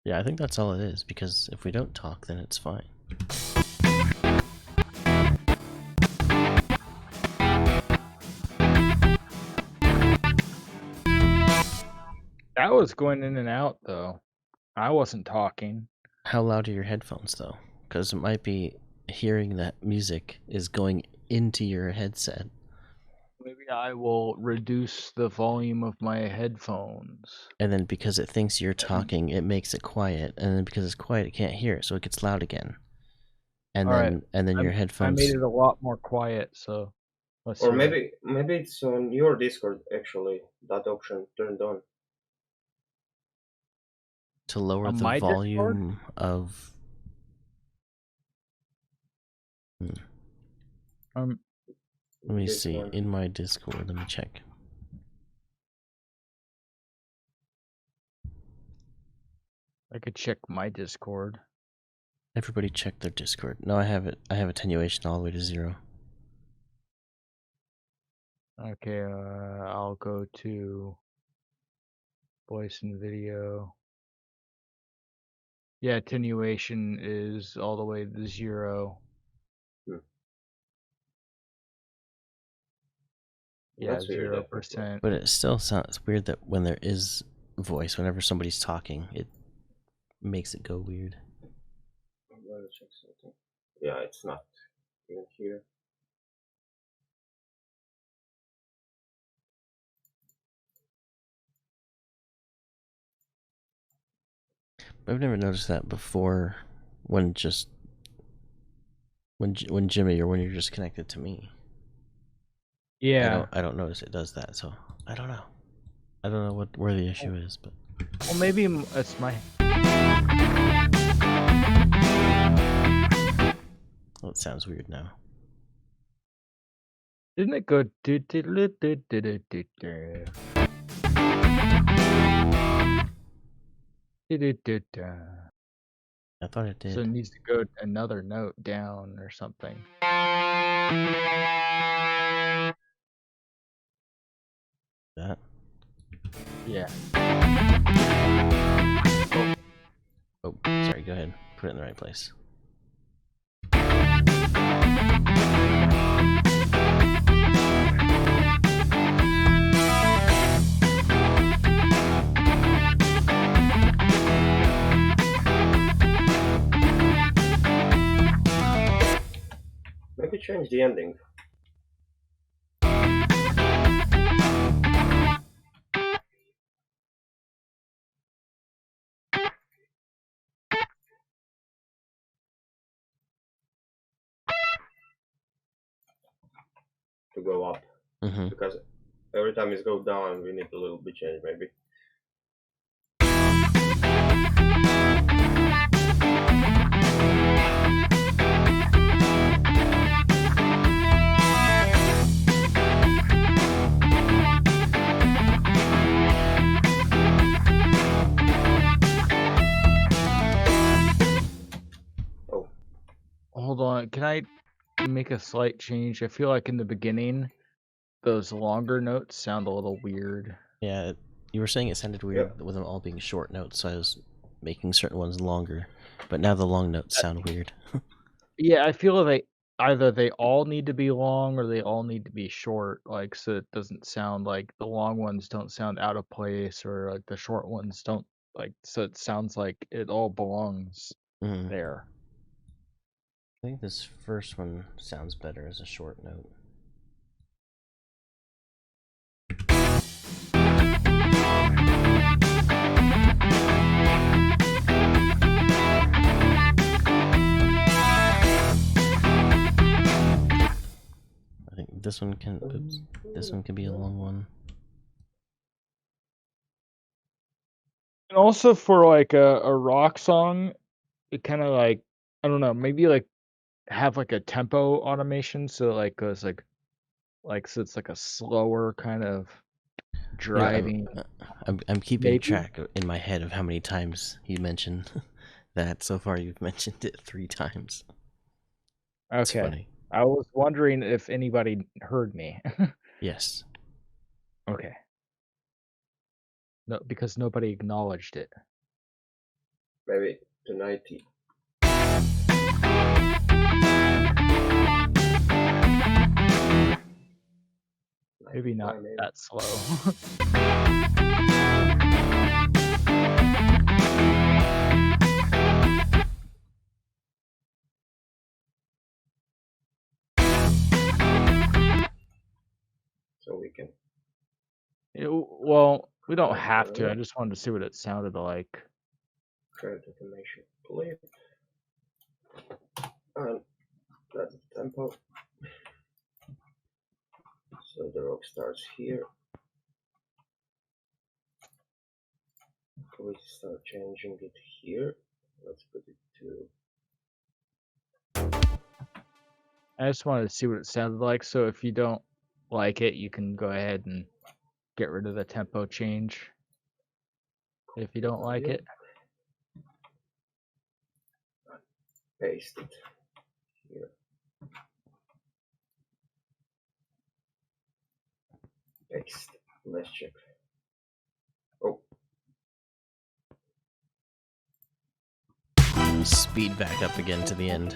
Yeah, I think that's all it is, because if we don't talk, then it's fine. That was going in and out, though. I wasn't talking. How loud are your headphones, though? Because it might be hearing that music is going into your headset. Maybe I will reduce the volume of my headphones. And then because it thinks you're talking, it makes it quiet. And then because it's quiet, it can't hear it, so it gets loud again. And then your headphones. I made it a lot more quiet, so let's Or see. maybe it's on your Discord actually, that option turned on. To lower On the my volume Discord? of. Let me see. In my Discord, let me check. I could check my Discord. Everybody check their Discord. No, I have it. I have attenuation all the way to 0. Okay, I'll go to voice and video. Yeah, attenuation is all the way to 0. Yeah, That's weird, 0%. But it still sounds weird that when there is voice, whenever somebody's talking, it makes it go weird. Let me check something. Yeah, it's not even here. I've never noticed that before when Jimmy or when you're just connected to me. Yeah. I don't notice it does that, so I don't know. I don't know where the issue is, but Well, maybe it's my. well, it sounds weird now. Didn't it go? I thought it did. So it needs to go another note down or something. That? Yeah. Oh, sorry, go ahead. Put it in the right place. Maybe change the ending. To go up. Because every time it goes down, we need a little bit change maybe. can I make a slight change? I feel like in the beginning, those longer notes sound a little weird. Yeah, you were saying it sounded weird with them all being short notes, so I was making certain ones longer. But now the long notes sound weird. Yeah, I feel like either they all need to be long or they all need to be short, like so it doesn't sound like the long ones don't sound out of place or like the short ones don't like so it sounds like it all belongs Mhm. there. I think this first one sounds better as a short note. I think this one can. Oops, this one can be a long one. And also for like a rock song, it kind of like I don't know, maybe like have like a tempo automation so it like goes like so it's like a slower kind of You know, driving I'm keeping maybe. track in my head of how many times you mentioned that. So far, you've mentioned it 3 times. It's Okay. funny. I was wondering if anybody heard me. Yes. Okay. No, because nobody acknowledged it. Maybe to 90. Maybe not 95 maybe. that slow. So we can Well, we don't correct have to. I just wanted to see what it sounded like. correct automation clip. And that's the tempo. So the rock starts here. We start changing it here. Let's put it to. I just wanted to see what it sounded like. So if you don't like it, you can go ahead and get rid of the tempo change. If you don't like it. Paste it here. Paste. Let's check. Oh, Speed back up again to the end.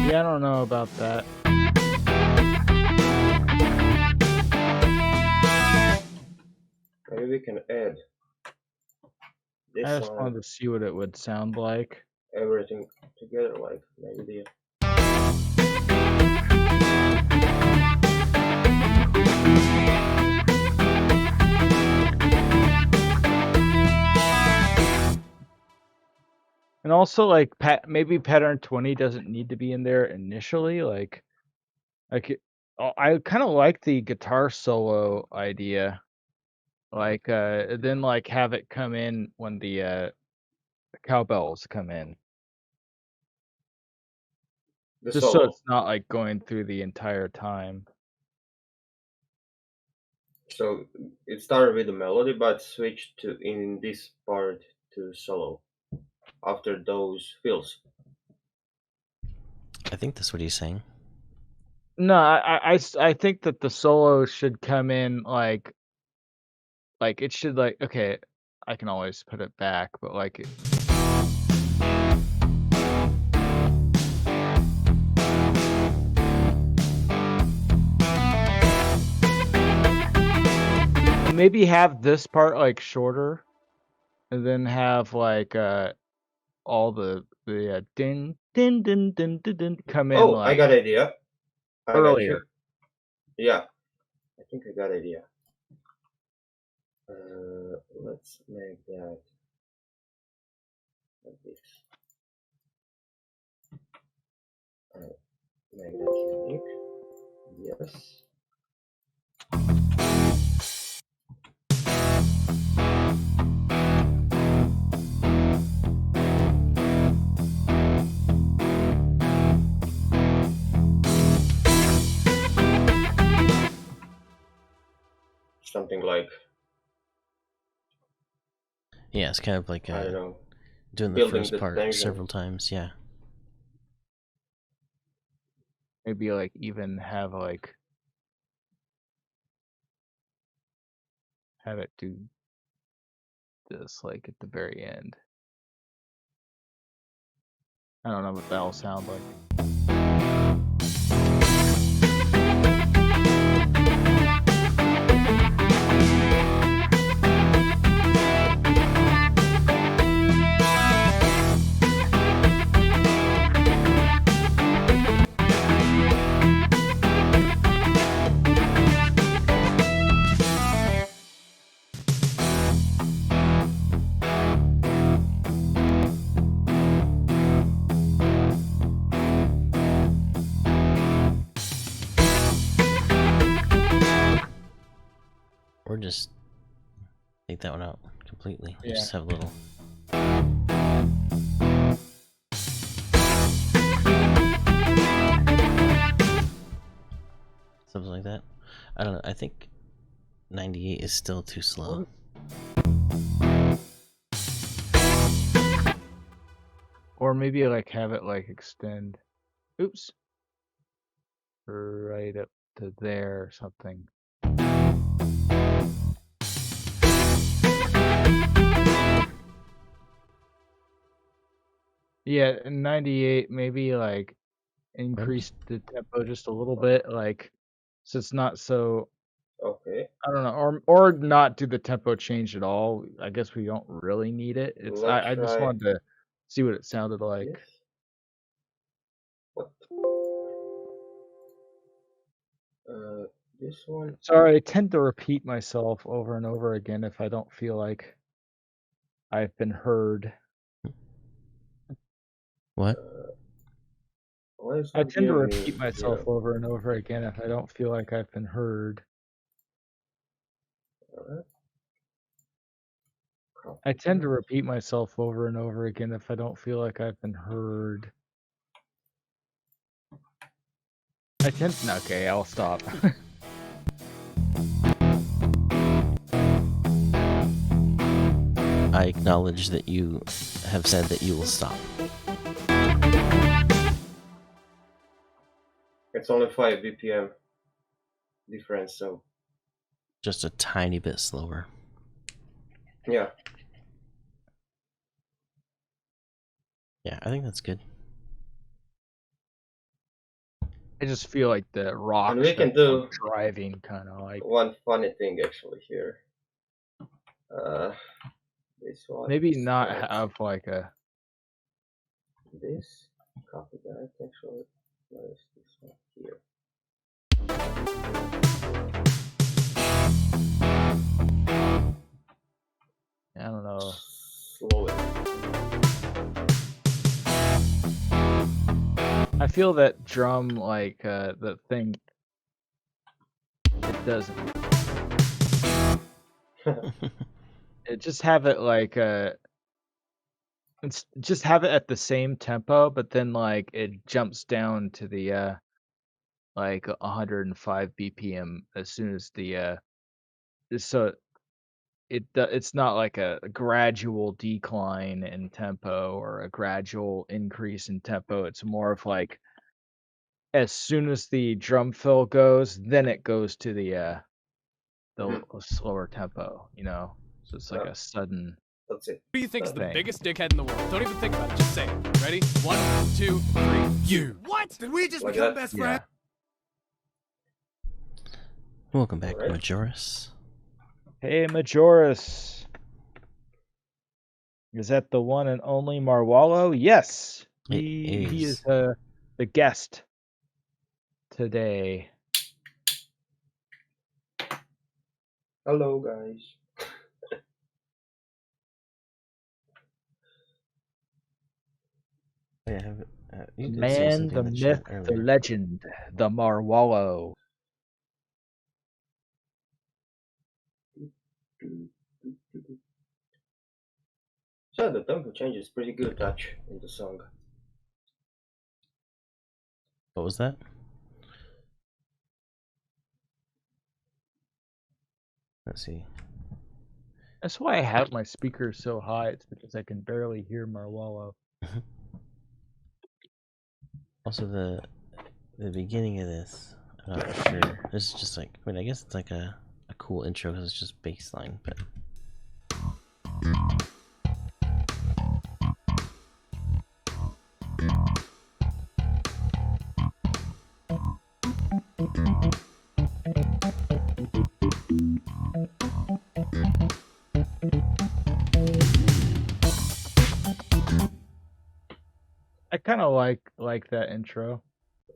Yeah, I don't know about that. maybe we can add this I just line, wanted to see what it would sound like. everything together, like maybe the. And also, like, maybe pattern 20 doesn't need to be in there initially. Like I kind of like the guitar solo idea. Like, then like have it come in when the cowbells come in, The just so solo. it's not like going through the entire time. So it started with the melody, but switched to in this part to solo after those fills. I think that's what he's saying. No, I think that the solo should come in like it should like okay. I can always put it back, but like. Maybe have this part like shorter, and then have like all the din din din din din din come in Oh, I like got idea. I got you. earlier. Yeah, I think I got idea. Let's make that like this. Make that unique. Yes. Something like, Yeah, it's kind of like I don't know, doing the building first the part tension. several times. Yeah. Maybe like even have it do this like at the very end. I don't know what that'll sound like. Or just take that one out completely. Yeah. Just have a little. Something like that. I don't know. I think 98 is still too slow. Or maybe like have it like extend. Oops. Right up to there or something. Yeah, in 98, maybe like increase the tempo just a little bit, like so it's not so. Okay. I don't know, or not do the tempo change at all. I guess we don't really need it. It's Let's I just try wanted to see what it sounded like. this. What? This one. Sorry, I tend to repeat myself over and over again if I don't feel like I've been heard. What? Why is I not tend to giving me repeat myself 0? over and over again if I don't feel like I've been heard. Alright. I tend to repeat myself over and over again if I don't feel like I've been heard. Okay, I'll stop. I acknowledge that you have said that you will stop. It's only 5 BPM difference, so Just a tiny bit slower. yeah. Yeah, I think that's good. I just feel like the rocks And we can are do driving kind of like. one funny thing actually here. This one. Maybe is not like have like a. this. Copy that actually. Place this one here. I don't know. Slow it. I feel that drum like the thing. It doesn't. It just have it like just have it at the same tempo, but then like it jumps down to the like 105 BPM as soon as the so it's not like a gradual decline in tempo or a gradual increase in tempo. It's more of like as soon as the drum fill goes, then it goes to the slower tempo, you know. So it's like Yeah. a sudden. That's it. Who do you think is the Thing. biggest dickhead in the world? Don't even think about it. Just say it. Ready? 1, 2, 3. You. What? Did we just Like become that? best friends? Welcome back, Alright. Majoris. Hey, Majoris. Is that the one and only Marwollo? Yes. He is the guest today. Hello, guys. Yeah, The man, the myth, the legend, the Marwollo. So the tempo change is pretty good touch in the song. What was that? Let's see. That's why I have my speakers so high. It's because I can barely hear Marwollo. Also, the beginning of this, I'm not sure. This is just like, I mean, I guess it's like a cool intro because it's just bass line, but. I kind of like that intro.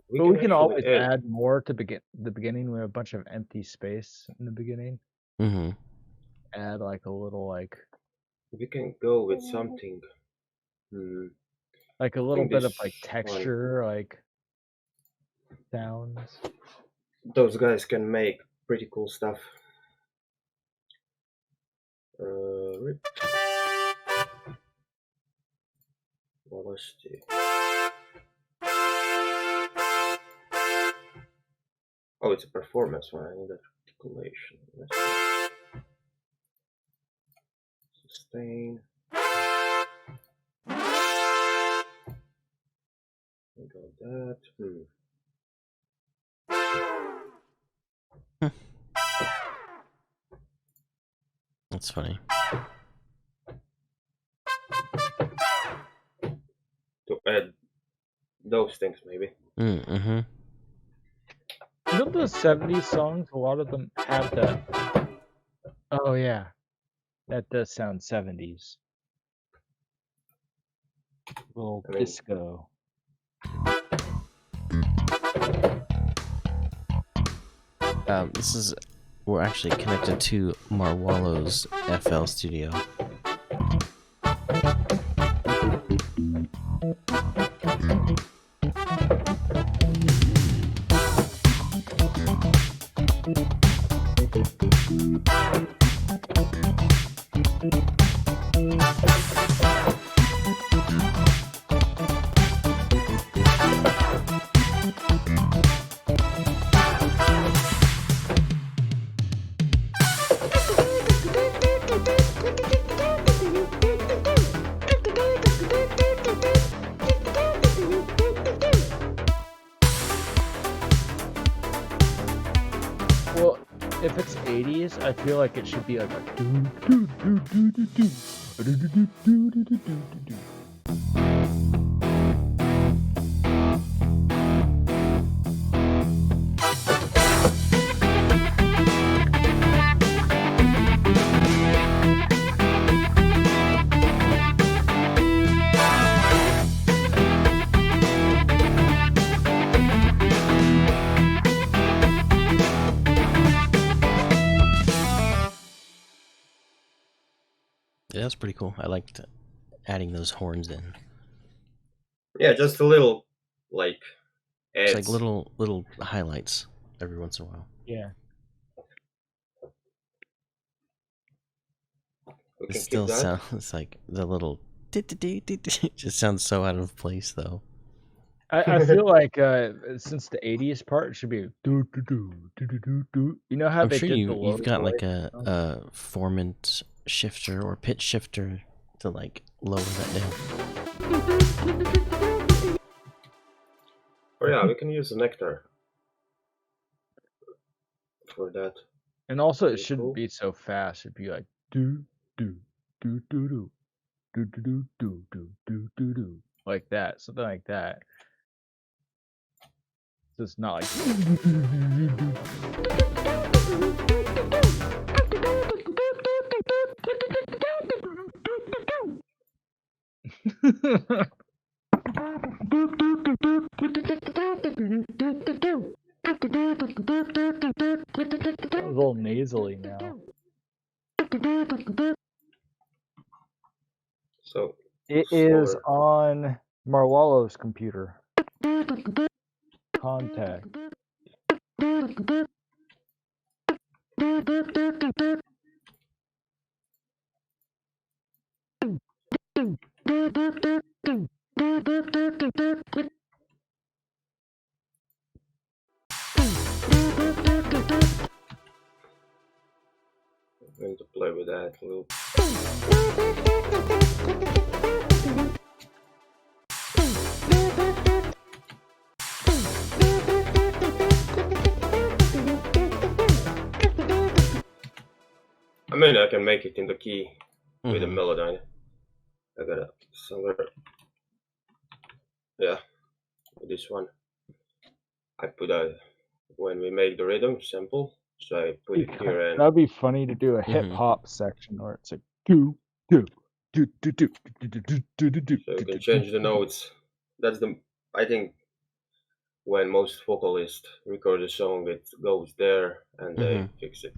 We But can we can actually always add more to the beginning. We have a bunch of empty space in the beginning. Mm-hmm. Add like a little like We can go with something. like a I little think bit of this like one- texture, like sounds. Those guys can make pretty cool stuff. Rip. Well, let's see. Oh, it's a performance one. I need articulation. Let's see. Sustain. We got that. That's funny. To add those things, maybe. Mm-hmm. You know those 70s songs, a lot of them have that. Oh yeah. That does sound 70s. Little disco. This is, we're actually connected to Marwollo's FL studio. Well, if it's 80s, I feel like it should be like a Yeah, that's pretty cool. I liked adding those horns in. Yeah, just a little, like, It's like adds. little highlights every once in a while. Yeah. We It can still keep that. sounds like the little it just sounds so out of place though. I feel like since the 80s part, it should be do do do do do do do. You know how I'm they sure did the you've low got like voice? a formant shifter or pitch shifter to like lower that down. Oh yeah, we can use the nectar for that. And also, it Pretty shouldn't cool. be so fast. It'd be like do do do do do do do do do do do do do like that, something like that. So it's not like. A little nasally now. So It is slower. on Marwollo's computer. Contact. I'm going to play with that loop. I mean, I can make it in the key with a Melodyne. I got it somewhere. Yeah, this one. I put a when we make the rhythm sample, so I put it here and That'd be funny to do a hip hop section where it's like do do do do do do do do do do. so you can change the notes. That's the I think when most vocalists record a song, it goes there and they fix it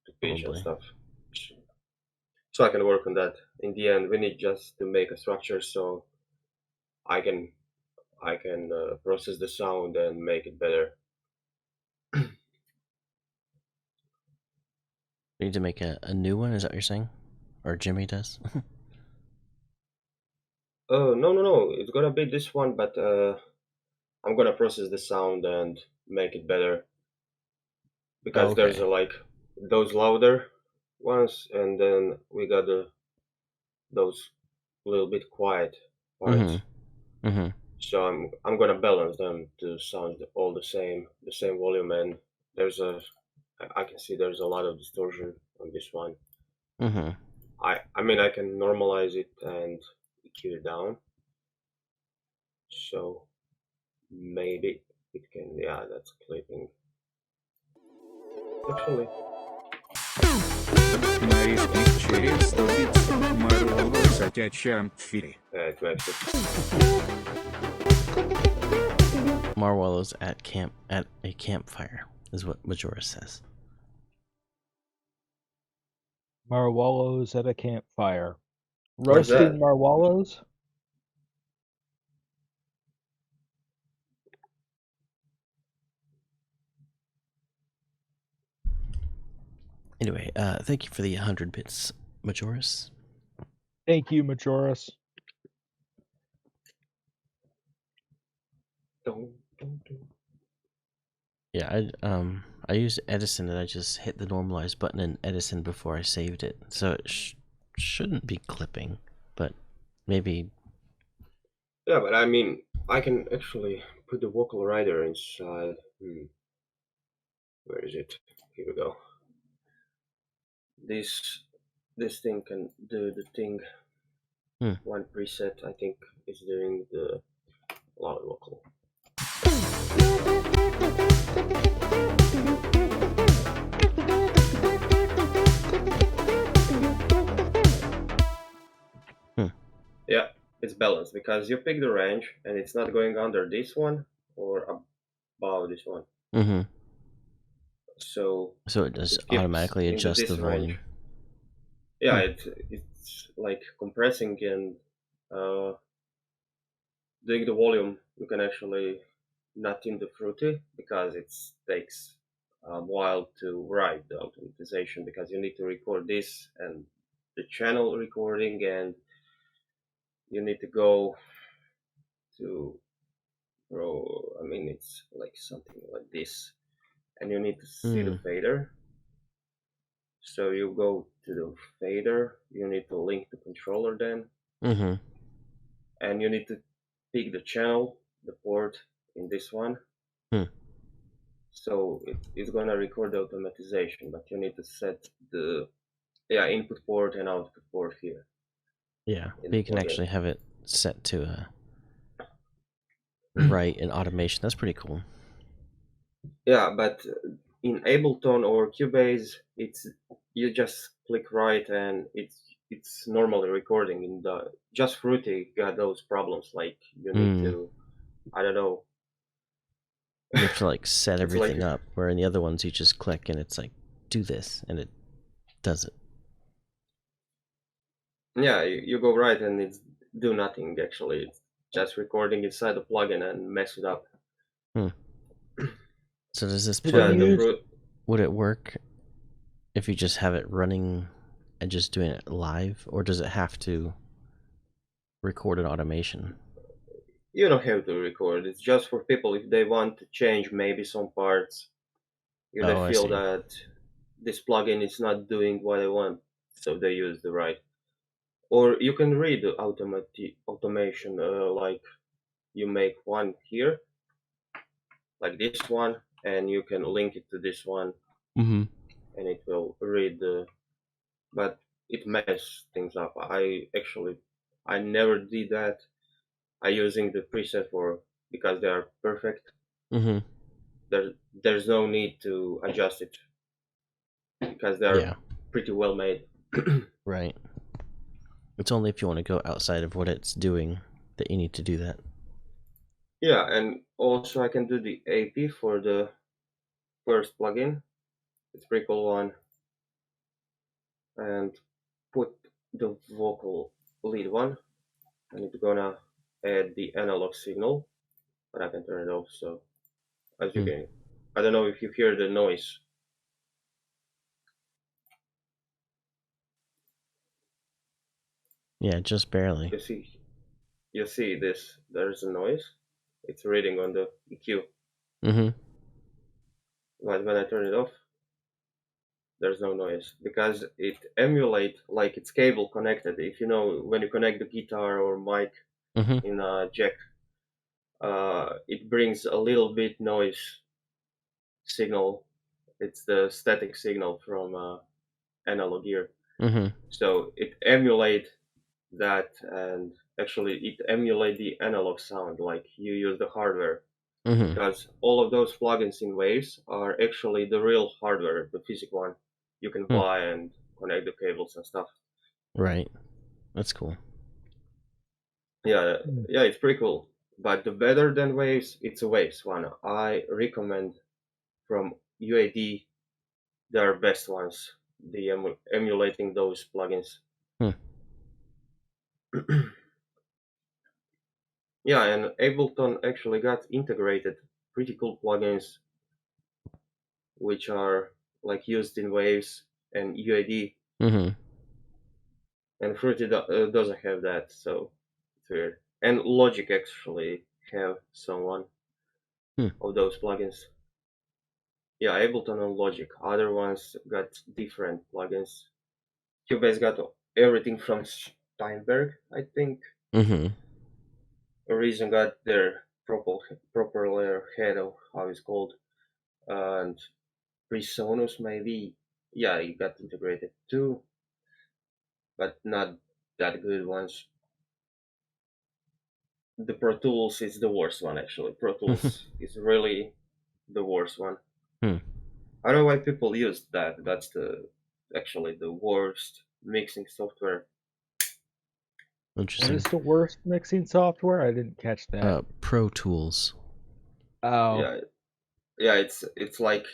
to pitch and stuff. So I can work on that. In the end, we need just to make a structure so I can process the sound and make it better. We need to make a new one, is that what you're saying? Or Jimmy does? No. It's gonna be this one, but I'm gonna process the sound and make it better. Because there's like those louder ones, and then we got those little bit quiet parts. So I'm gonna balance them to sound all the same volume, and I can see there's a lot of distortion on this one. I mean I can normalize it and EQ it down, so maybe it can. Yeah, that's clipping. Actually. На риских через 100 битцев Марволло затячам фири. Yeah, it makes it. Marwollo's at a campfire, is what Majoris says. Marwollo's at a campfire. Where's that? Roasting Marwollo's? Anyway, thank you for the 100 bits, Majoris. Thank you, Majoris. Yeah, I used Edison and I just hit the normalize button in Edison before I saved it, so it shouldn't be clipping, but maybe. Yeah, but I mean, I can actually put the vocal rider inside. Where is it? Here we go. This thing can do the thing. One preset, I think, is doing the loud vocal. Yeah, it's balanced because you pick the range and it's not going under this one or above this one. So it does automatically adjust the volume. Range. Yeah, it's like compressing and doing the volume. You can actually not in the fruity because it takes a while to write the automatization because you need to record this and the channel recording, and you need to go to I mean, it's like something like this, and you need to see the fader. So you go to the fader, you need to link the controller then, and you need to pick the channel, the port in this one. So it's gonna record the automatization, but you need to set the input port and output port here. Yeah, but you can actually have it set to write in automation. That's pretty cool. Yeah, but in Ableton or Cubase, you just click write and it's normally recording. In the just Fruity got those problems, like you need to, I don't know. You have to like set everything up, where in the other ones you just click and it's like, do this, and it does it. Yeah, you go right and it's do nothing actually. It's just recording inside the plugin and mess it up. So does this plugin, would it work if you just have it running and just doing it live, or does it have to record an automation? You don't have to record. It's just for people if they want to change maybe some parts. If they Oh, I feel see. that this plugin is not doing what I want, so they use the right. Or you can read the automation, like you make one here, like this one, and you can link it to this one, Mm-hmm. and it will read the. But it messes things up. I never did that. I using the preset for because they are perfect. Mm-hmm. There's no need to adjust it because they're Yeah. pretty well made. Right. It's only if you want to go outside of what it's doing that you need to do that. Yeah, and also I can do the AP for the first plugin. It's pretty cool one. And put the vocal lead one, and it's gonna add the analog signal, but I can turn it off. So as you can, I don't know if you hear the noise. Yeah, just barely. You see this? There's a noise. It's reading on the EQ. Mm-hmm. But when I turn it off, there's no noise because it emulates like it's cable connected. If you know when you connect the guitar or mic Mm-hmm. in a jack, it brings a little bit noise signal. It's the static signal from analog ear. Mm-hmm. So it emulate that, and actually it emulate the analog sound like you use the hardware. Mm-hmm. Because all of those plugins in Waves are actually the real hardware, the physical one you can buy and connect the cables and stuff. Right. That's cool. Yeah, it's pretty cool. But the better than Waves, it's a Waves one. I recommend from UAD, they are best ones. The emulating those plugins. Yeah, and Ableton actually got integrated pretty cool plugins, which are like used in Waves and UAD. Mm-hmm. And Fruity doesn't have that, so it's weird. And Logic actually have someone of those plugins. Yeah, Ableton and Logic. Other ones got different plugins. Cubase got everything from Steinberg, I think. Mm-hmm. Reason got their proper layer head of how it's called, and Presonus maybe. Yeah, it got integrated too, but not that good ones. The Pro Tools is the worst one actually. Pro Tools is really the worst one. I don't know why people use that. That's actually the worst mixing software. Interesting. What is the worst mixing software? I didn't catch that. Pro Tools. Oh. Yeah, it's like,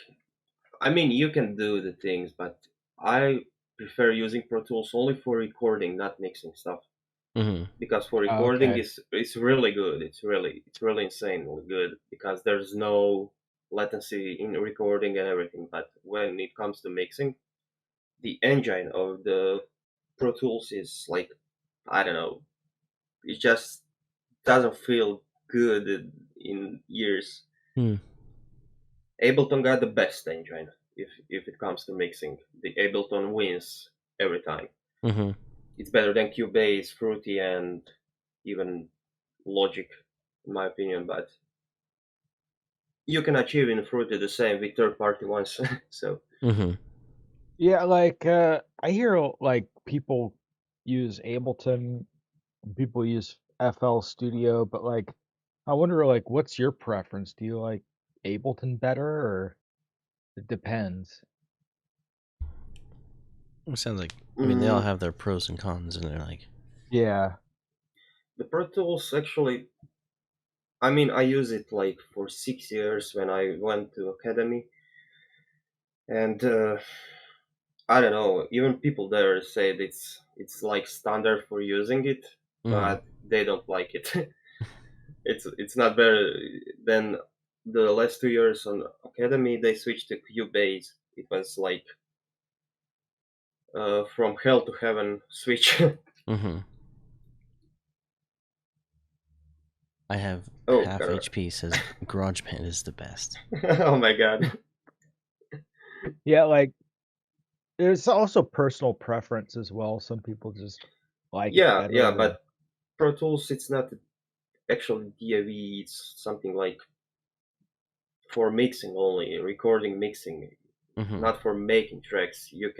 I mean, you can do the things, but I prefer using Pro Tools only for recording, not mixing stuff. Mm-hmm. Because for recording Okay. it's really good. It's really insanely good because there's no latency in recording and everything. But when it comes to mixing, the engine of the Pro Tools is like, I don't know, it just doesn't feel good in years. Ableton got the best engine if it comes to mixing. The Ableton wins every time. Mm-hmm. It's better than Cubase, Fruity, and even Logic, in my opinion. But you can achieve in Fruity the same with third-party ones. So Mm-hmm. Yeah, like I hear like people use Ableton, people use FL Studio, but like I wonder like what's your preference? Do you like Ableton better or it depends? It sounds like, I mean, they all have their pros and cons, and they're like, Yeah. the Pro Tools actually, I mean, I use it like for 6 years when I went to academy, and I don't know. Even people there say it's like standard for using it, but they don't like it. It's not better than the last 2 years on academy. They switched to Cubase. It was like From Hell to Heaven Switch. Mm-hmm. I have Oh, half HP says GarageBand is the best. oh my god. Yeah, like there's also personal preference as well. Some people just like it Yeah, better. yeah, but Pro Tools, it's not actually DAW, it's something like for mixing only, recording mixing, Mm-hmm. not for making tracks. You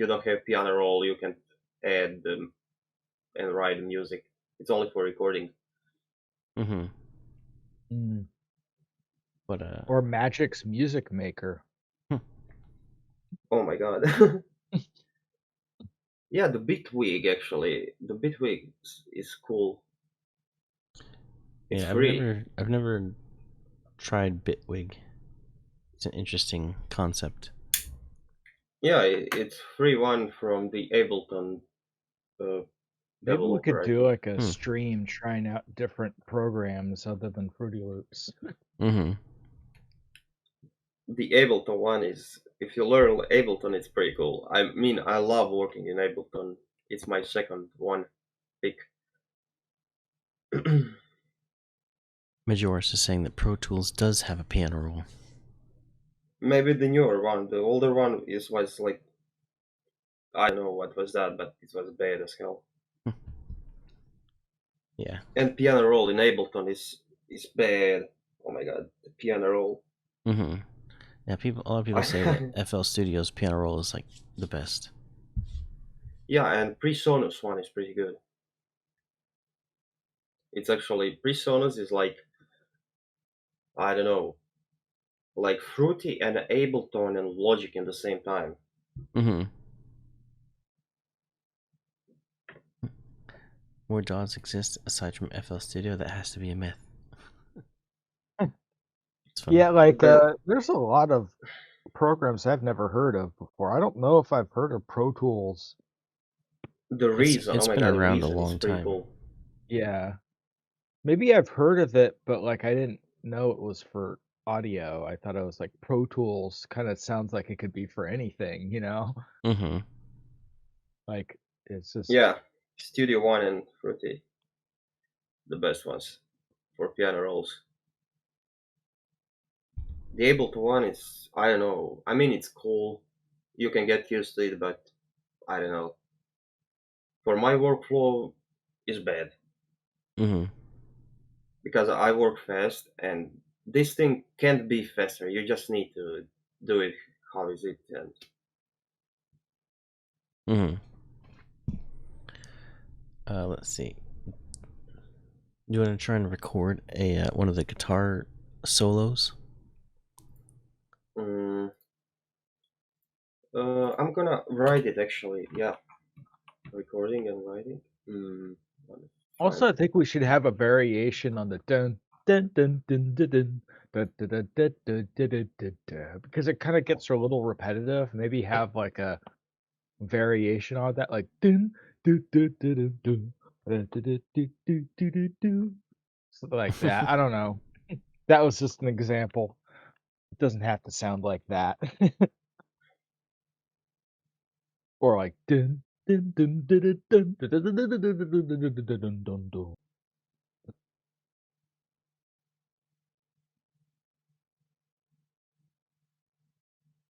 don't have piano roll, you can add and write music. It's only for recording. Mm-hmm. Mm. But Or Magic's Music Maker. Oh my god. Yeah, the Bitwig actually. The Bitwig is cool. It's yeah, free. I've never tried Bitwig. It's an interesting concept. Yeah, it's free one from the Ableton Maybe we developer, could I do think. like a stream trying out different programs other than Fruity Loops. Mm-hmm. The Ableton one is, if you learn Ableton, it's pretty cool. I mean, I love working in Ableton. It's my second one pick. Majoris is saying that Pro Tools does have a piano roll. Maybe the newer one. The older one was like, I don't know what was that, but it was bad as hell. Yeah. And piano roll in Ableton is bad. Oh my god, the piano roll. Mm-hmm. Yeah, a lot of people say that FL Studio's piano roll is like the best. Yeah, and PreSonus one is pretty good. It's actually PreSonus is like, I don't know, like Fruity and Ableton and Logic in the same time. Mm-hmm. More DAWs exist aside from FL Studio? That has to be a myth. It's funny. Yeah, like there's a lot of programs I've never heard of before. I don't know if I've heard of Pro Tools. The Reason, it's oh my been god, the around a Reason is long pretty time. cool. Yeah. Maybe I've heard of it, but like I didn't know it was for audio. I thought it was like Pro Tools kind of sounds like it could be for anything, you know? Mm-hmm. Like it's just Yeah, Studio One and Fruity, the best ones for piano rolls. The Ableton one is, I don't know. I mean, it's cool. You can get used to it, but I don't know. For my workflow, is bad Mm-hmm. because I work fast, and this thing can't be faster. You just need to do it. How is it? And Mm-hmm. Let's see. You want to try and record a one of the guitar solos? I'm gonna write it actually. Yeah, recording and writing. also I think we should have a variation on the dun dun dun dun dun dun. Because it kind of gets a little repetitive. Maybe have like a variation on that, like dun dun dun dun dun dun dun dun dun dun dun, something like that. I don't know. That was just an example. It doesn't have to sound like that. Or like dun dun dun dun dun dun dun dun dun dun dun dun dun dun.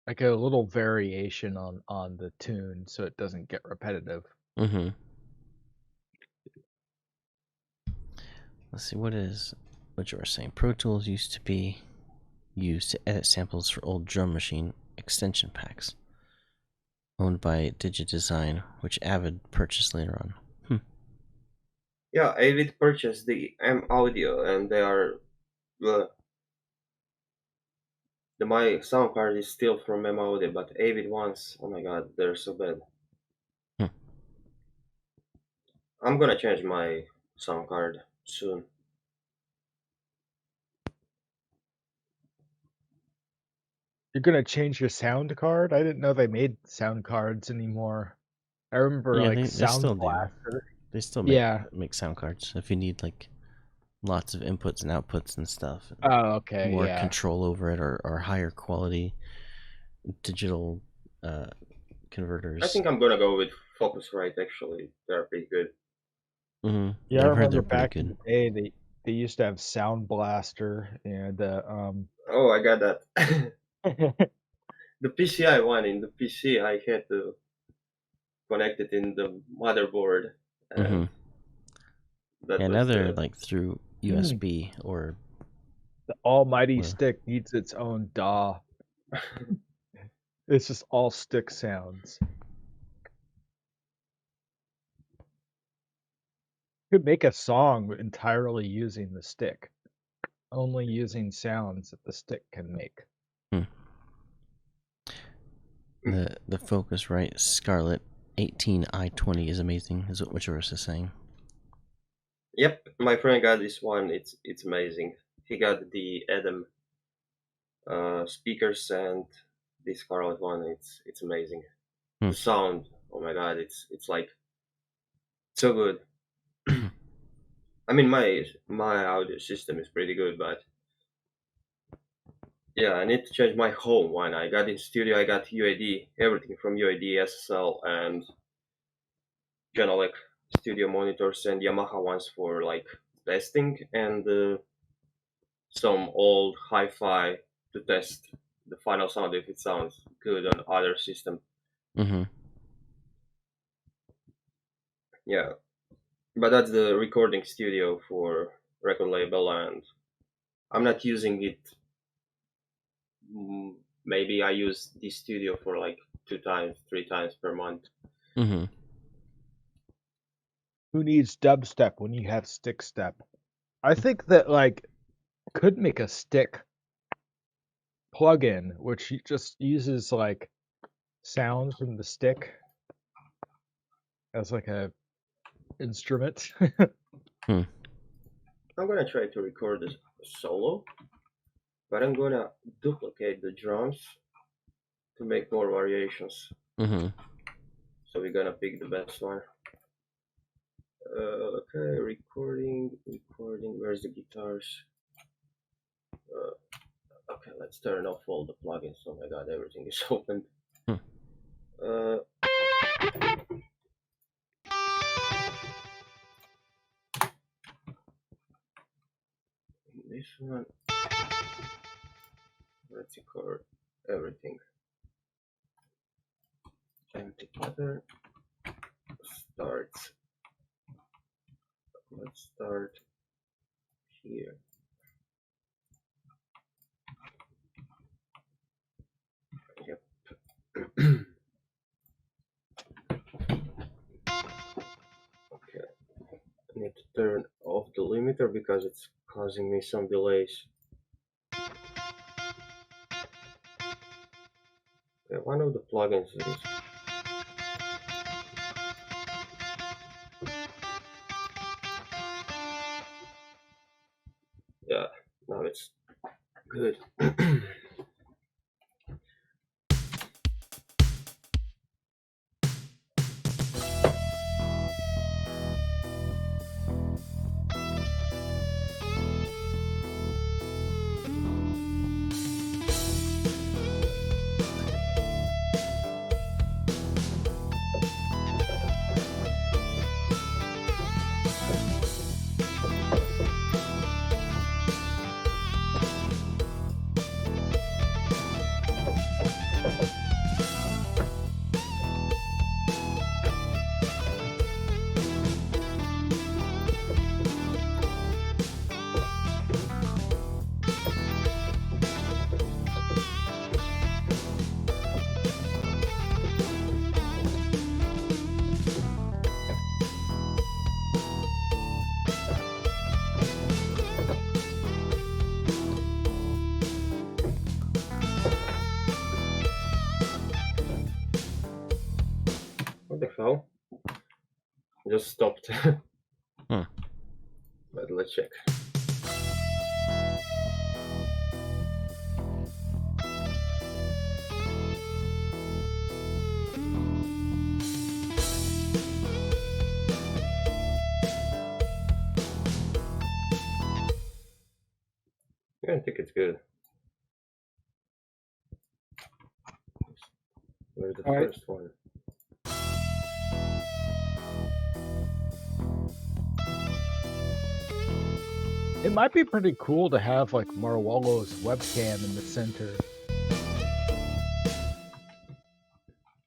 Like a little variation on the tune so it doesn't get repetitive. Mm-hmm. Let's see, what you were saying? Pro Tools used to be used to edit samples for old drum machine extension packs owned by Digidesign, which Avid purchased later on. Yeah, Avid purchased the M Audio, and they are my sound card is still from M Audio, but Avid ones, oh my god, they're so bad. I'm gonna change my sound card soon. You're gonna change your sound card? I didn't know they made sound cards anymore. I remember Yeah, like they Sound still do. Blaster. They still Yeah. make sound cards if you need like lots of inputs and outputs and stuff. Oh, okay, more yeah. control over it or higher quality digital converters. I think I'm gonna go with Focusrite. Actually, they're pretty good. Mm-hmm. Yeah, I I've heard remember they're pretty back in good. the day they used to have Sound Blaster and Oh, I got that. The PCI one in the PC, I had to connect it in the motherboard, Mm-hmm. and that And was now they're the like through Mm. USB or the almighty Well. stick needs its own DAW. It's just all stick sounds. You could make a song entirely using the stick, only using sounds that the stick can make. the Focusrite Scarlett 18i20 is amazing. Is what Joris is saying. Yep, my friend got this one. It's amazing. He got the Adam speakers and the Scarlett one. It's amazing. The sound, oh my god, it's like so good. I mean, my audio system is pretty good, but yeah, I need to change my home one. I got in studio, I got UAD, everything from UAD, SSL, and Genelec studio monitors and Yamaha ones for like testing, and some old hi-fi to test the final sound if it sounds good on other system. Mm-hmm. Yeah, but that's the recording studio for record label, and I'm not using it. Maybe I use this studio for like 2 times, 3 times per month. Mm-hmm. Who needs dubstep when you have stick step? I think that like could make a stick plugin which just uses like sound from the stick as like a instrument. I'm gonna try to record a solo, but I'm gonna duplicate the drums to make more variations. Mm-hmm. So we're gonna pick the best one. Okay, recording. Where's the guitars? Okay, let's turn off all the plugins. Oh my god, everything is open. Uh, this one. Let's record everything. Empty clutter. Start. Let's start here. Yep. Okay. I need to turn off the limiter because it's causing me some delays. Okay, one of the plugins is yeah, now it's good. What the hell? Just stopped. But let's check. Yeah, I think it's good. Where's the All right. first one? It might be pretty cool to have like Marwollo's webcam in the center.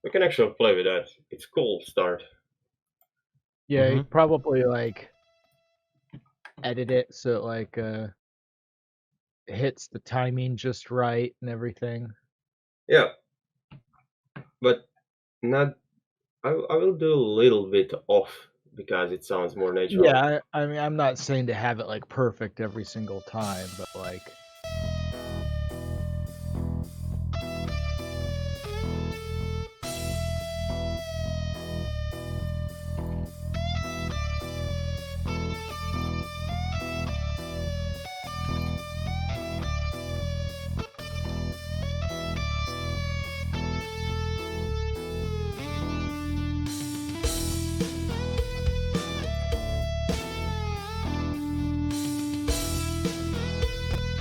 We can actually play with that. It's cool start. Yeah, Mhm. you'd probably like edit it so it like hits the timing just right and everything. Yeah, but not. I will do a little bit off because it sounds more natural. Yeah, I mean, I'm not saying to have it like perfect every single time, but like.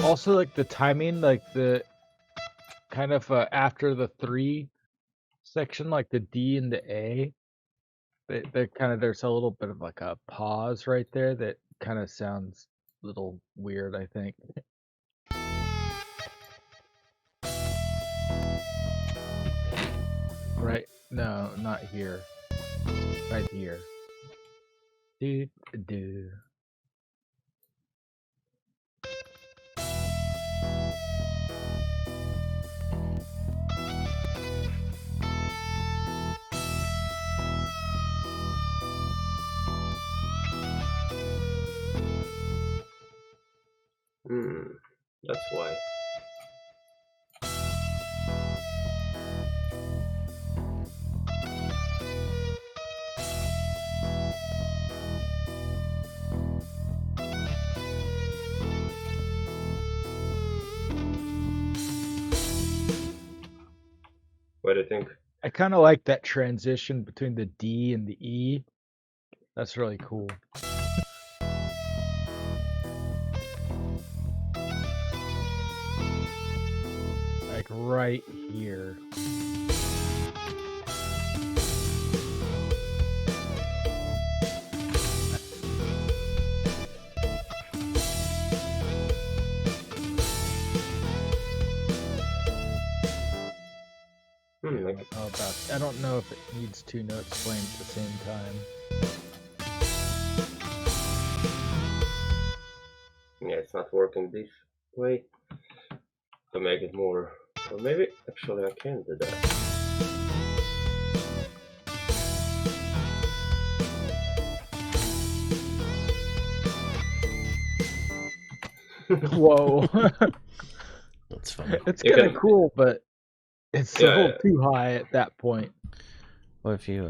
Also, like the timing, like the kind of after the 3 section, like the D and the A, they're kind of, there's a little bit of like a pause right there that kind of sounds a little weird, I think. Right? No, not here. Right here. Do do. That's why. What do you think? I kind of like that transition between the D and the E. That's really cool. Like right here. I don't know if it needs 2 notes playing at the same time. Yeah, it's not working this way to make it more. Or maybe actually I can do that. Whoa. That's funny. It's You kind of can- cool, but it's a Yeah, little yeah. too high at that point. What if you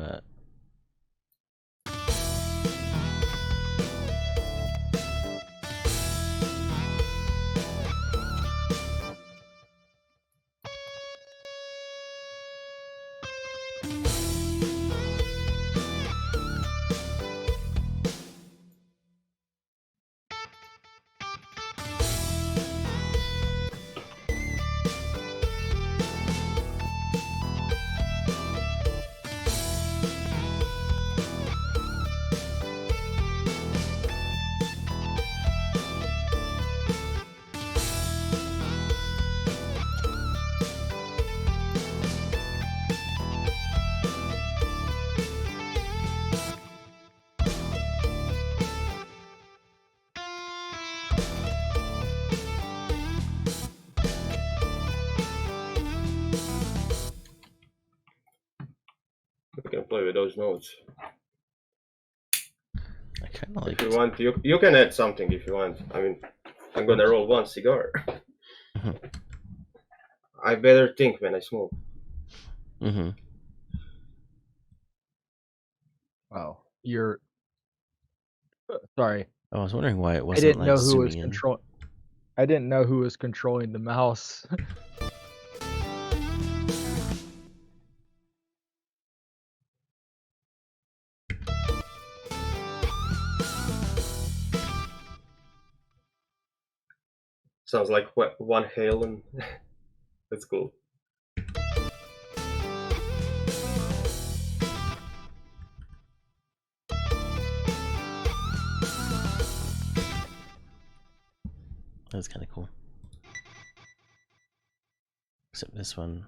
We can play with those notes. I kind of like If you want, you can add something if you want. I mean, I'm gonna roll one cigar. Mhm. I better think when I smoke. Mhm. Oh, you're sorry. I was wondering why it I wasn't didn't like know who zooming was in. I didn't know who was controlling the mouse. Sounds like Van Halen. That's cool. That's kind of cool. Except this one.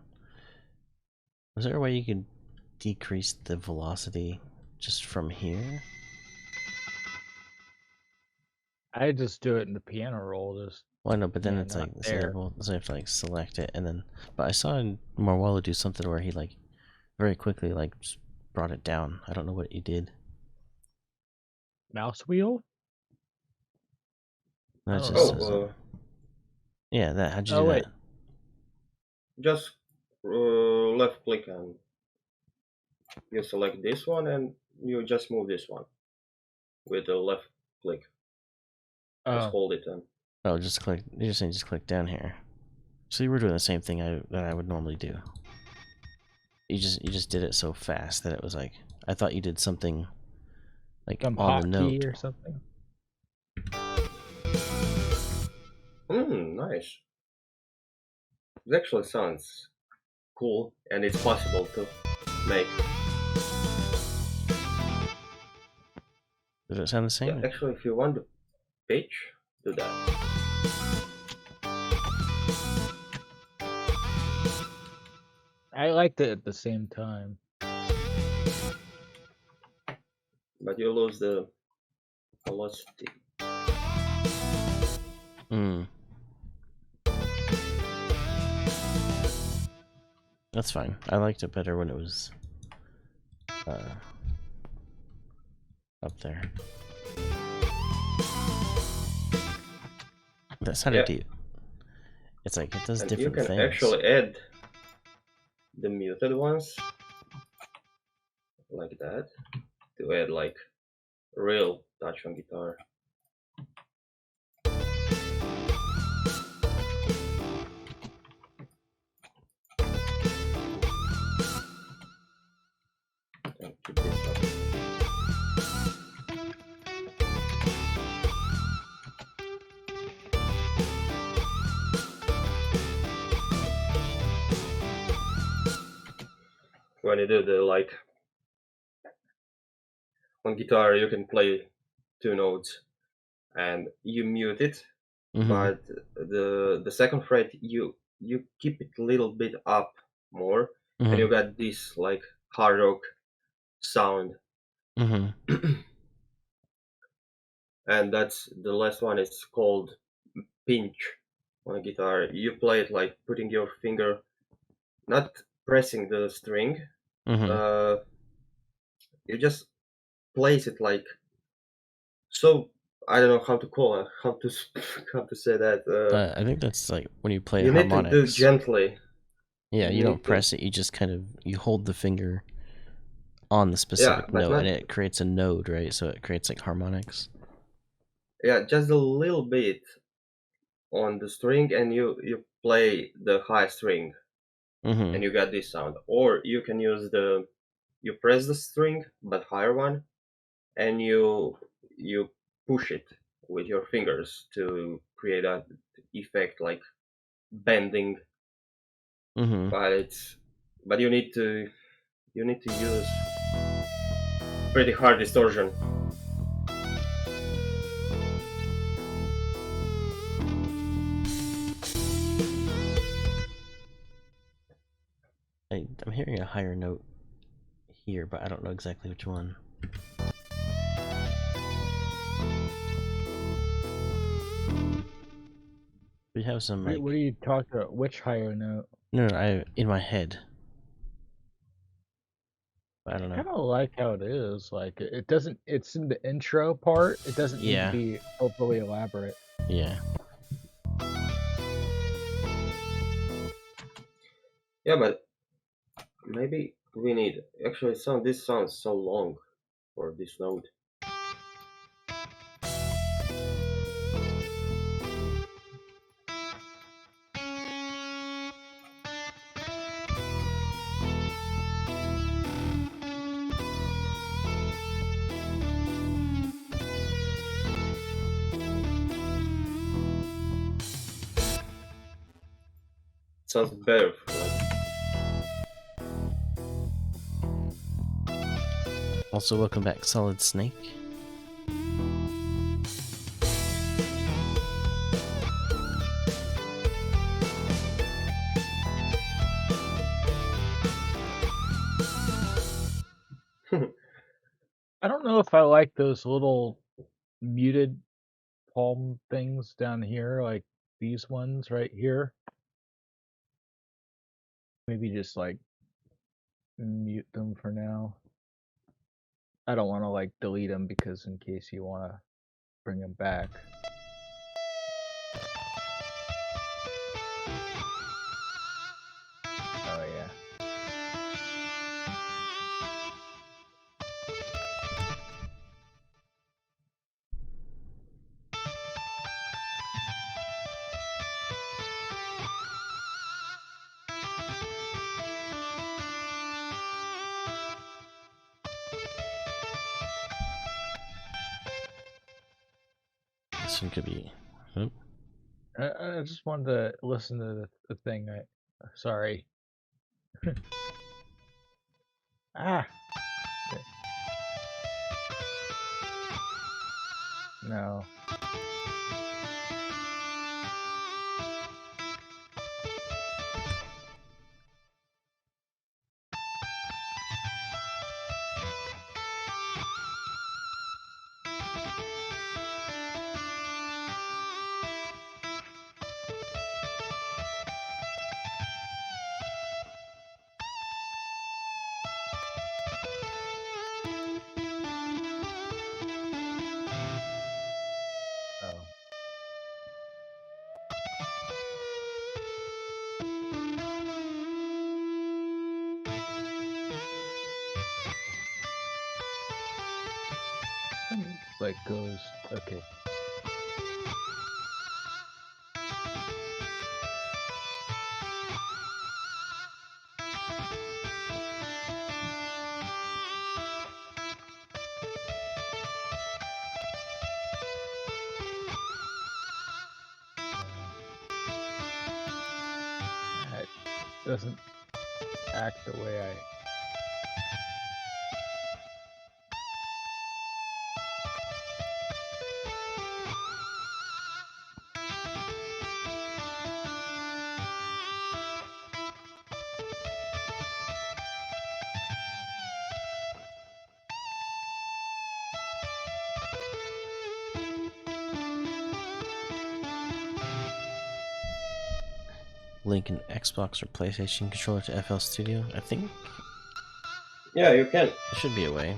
Was there a way you could decrease the velocity just from here? I just do it in the piano roll. Just Well, no, but then yeah, it's not like there. disable, so I have to like select it and then. But I saw Marwollo do something where he like very quickly like just brought it down. I don't know what he did. Mouse wheel? No, I it don't just know. says, yeah, that. How'd you Oh do wait, that? Just left click and you select this one and you just move this one with the left click. Just oh, hold it and Oh, just click. You're just saying just click down here. So you were doing the same thing that I would normally do. You just did it so fast that it was like I thought you did something like some on the hotkey note. or something. nice. It actually sounds cool and it's possible to make. Does it sound the Yeah, same? actually, if you want the pitch, do that. I liked it at the same time. But you lose the velocity. Hmm. That's fine. I liked it better when it was up there. That sounded deep. It's like it does And different you can things. actually add the muted ones like that to add like real touch on guitar. And keep this up. When you do the like on guitar, you can play 2 notes and you mute it, but the second fret you keep it a little bit up more, and you got this like hard rock sound. And that's the last one. It's called pinch on a guitar. You play it like putting your finger, not pressing the string. You just place it like so. I don't know how to call it, how to how to say that. I think that's like when you play You need to do harmonics. gently. Yeah, you don't press it. You just kind of you hold the finger on the specific note, and it creates a node, right? So it creates like harmonics. Yeah, just a little bit on the string, and you play the high string, and you got this sound. Or you can use you press the string but higher one, and you push it with your fingers to create that effect like bending. But you need to use pretty hard distortion. I'm hearing a higher note here, but I don't know exactly which one. We have some like. What are you talking about? Which higher note? No, I in my head. I don't know. I kind of like how it is. Like it doesn't. It's in the intro part. It doesn't need to be overly elaborate. Yeah. Yeah, but maybe we need actually this sounds so long for this note. Sounds better. Also, welcome back, Solid Snake. I don't know if I like those little muted palm things down here, like these ones right here. Maybe just like mute them for now. I don't want to like delete them because in case you want to bring them back. Oh yeah. This one could be. Oh, I just wanted to listen to the thing. Sorry. Ah. Okay. No. Oh. It's like goes. Okay. It doesn't act the way I. link an Xbox or PlayStation controller to FL Studio. I think Yeah, you can. there should be a way.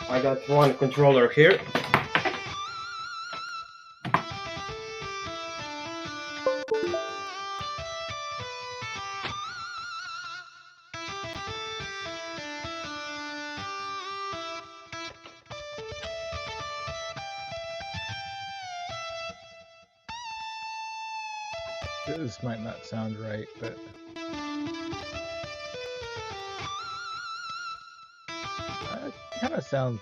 I got one controller here. This might not sound right, but it kind of sounds.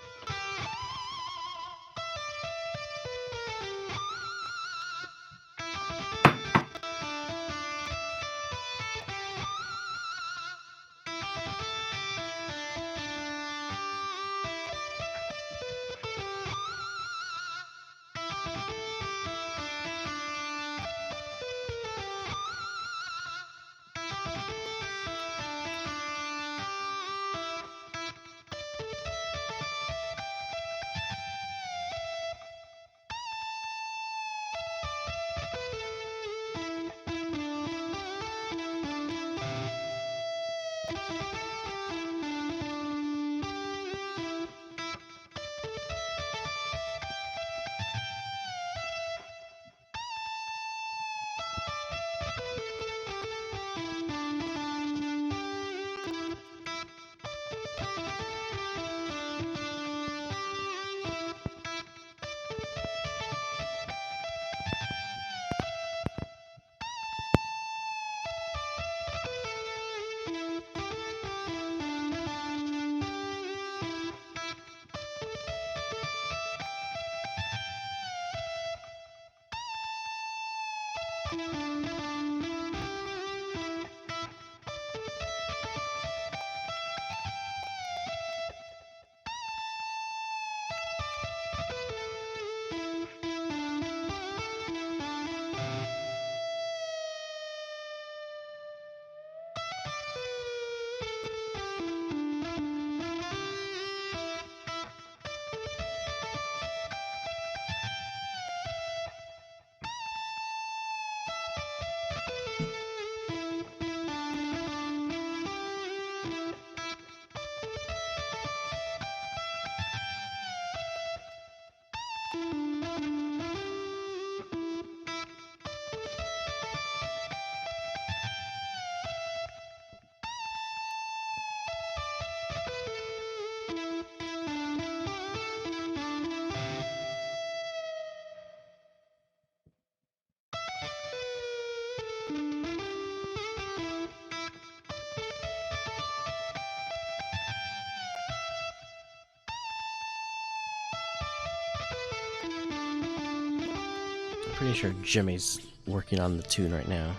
Pretty sure Jimmy's working on the tune right now.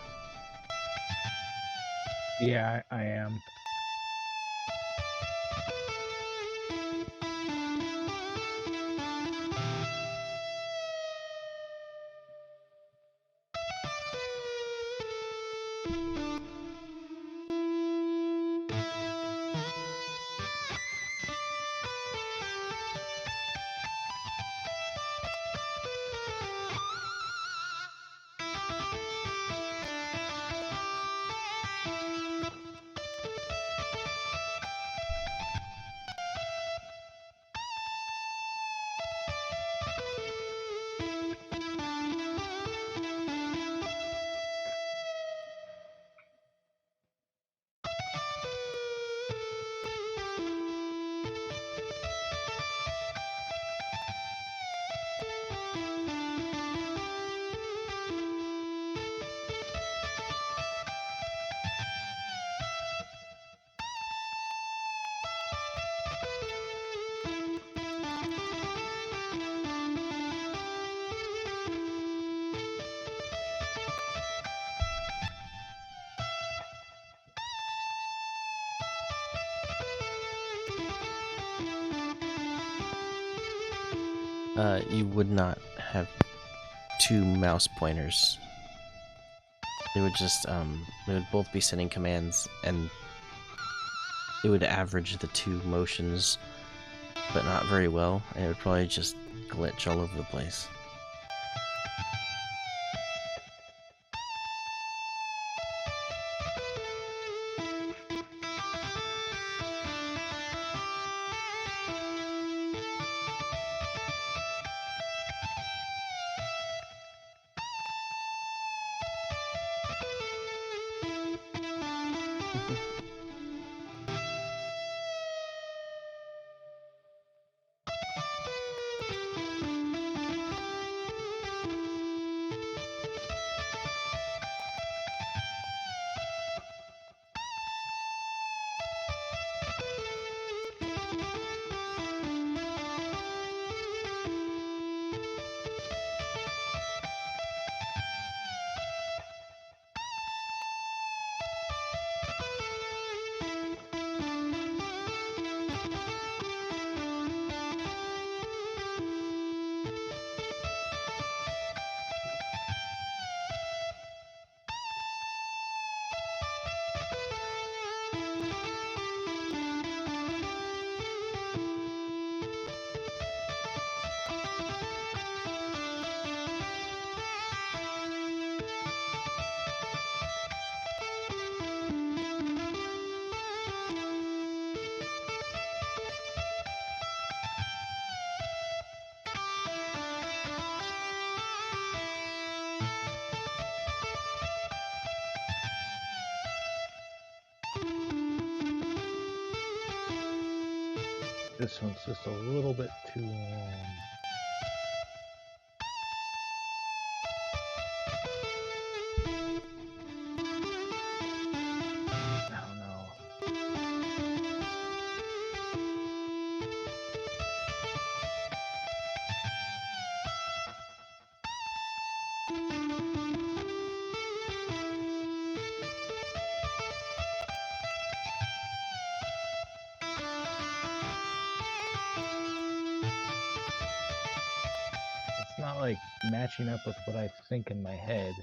Yeah, I am. You would not have two mouse pointers. They would just, they would both be sending commands, and it would average the two motions, but not very well, and it would probably just glitch all over the place. This one's just a little bit too long. I don't know. It's not like matching up with what I think in my head.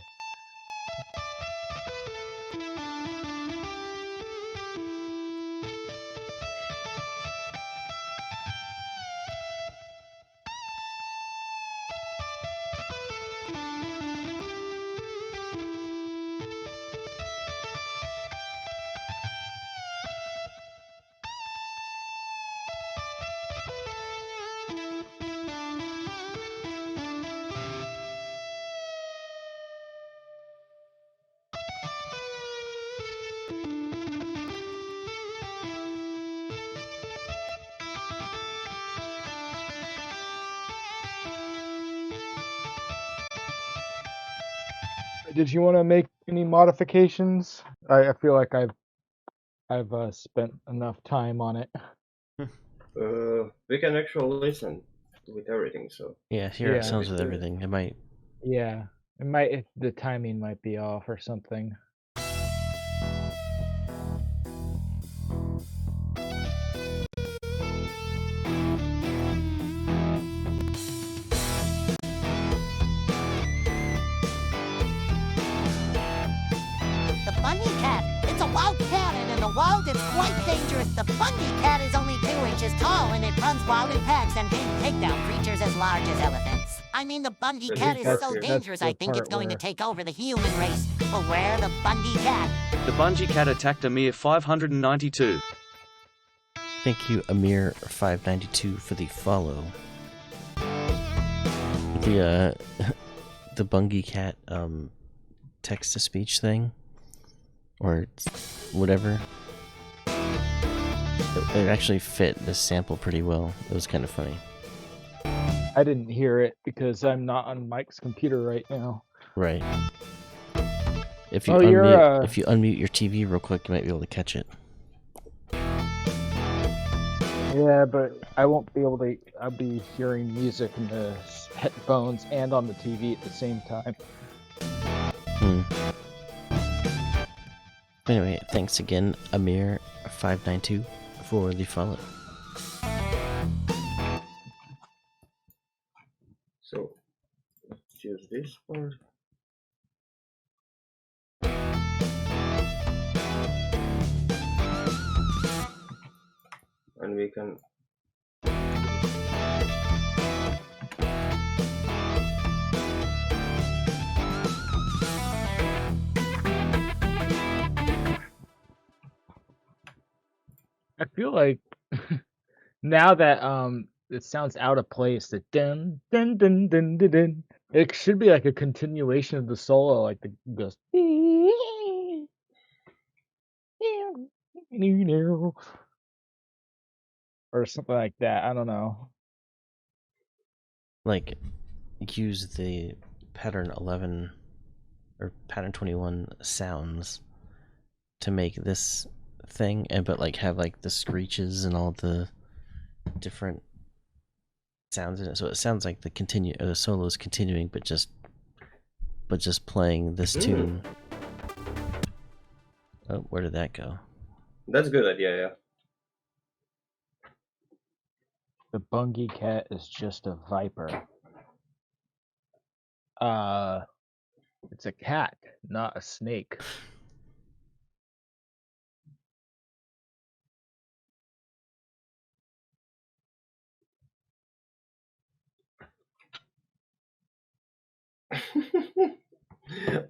Did you want to make any modifications? I feel like I've spent enough time on it. We can actually listen with everything, so. Yeah, hear how it Yeah. sounds with everything. It might Yeah, the timing might be off or something. The bunny cat. It's a wild cat, and in the wild it's quite dangerous. The bunny cat is only 2 inches tall, and it runs wild in packs and can take down creatures as large as elephants. I mean, the bunny But cat this is part so here- dangerous, the I think it's part going to where- take over the human race. Beware the bunny cat. The bungee cat attacked a mere 592. Thank you, Amir592, for the follow. The the Bungie Cat text to speech thing, or whatever. It actually fit the sample pretty well. It was kind of funny. I didn't hear it because I'm not on Mike's computer right now. Right. If you Oh, you're, if you unmute your TV real quick, you might be able to catch it. Yeah, but I won't be able to. I'll be hearing music in the headphones and on the TV at the same time. Anyway, thanks again, Amir592, for the follow. So let's choose this part. And we can I feel like now that it sounds out of place. The dun dun dun dun dun dun. It should be like a continuation of the solo, like the goes or something like that. I don't know. Like, use the pattern 11 or pattern 21 sounds to make this thing, and but like have like the screeches and all the different sounds in it, so it sounds like the solo is continuing, but just playing this tune. Oh, where did that go? That's a good idea, yeah. The Bungie cat is just a viper. It's a cat, not a snake.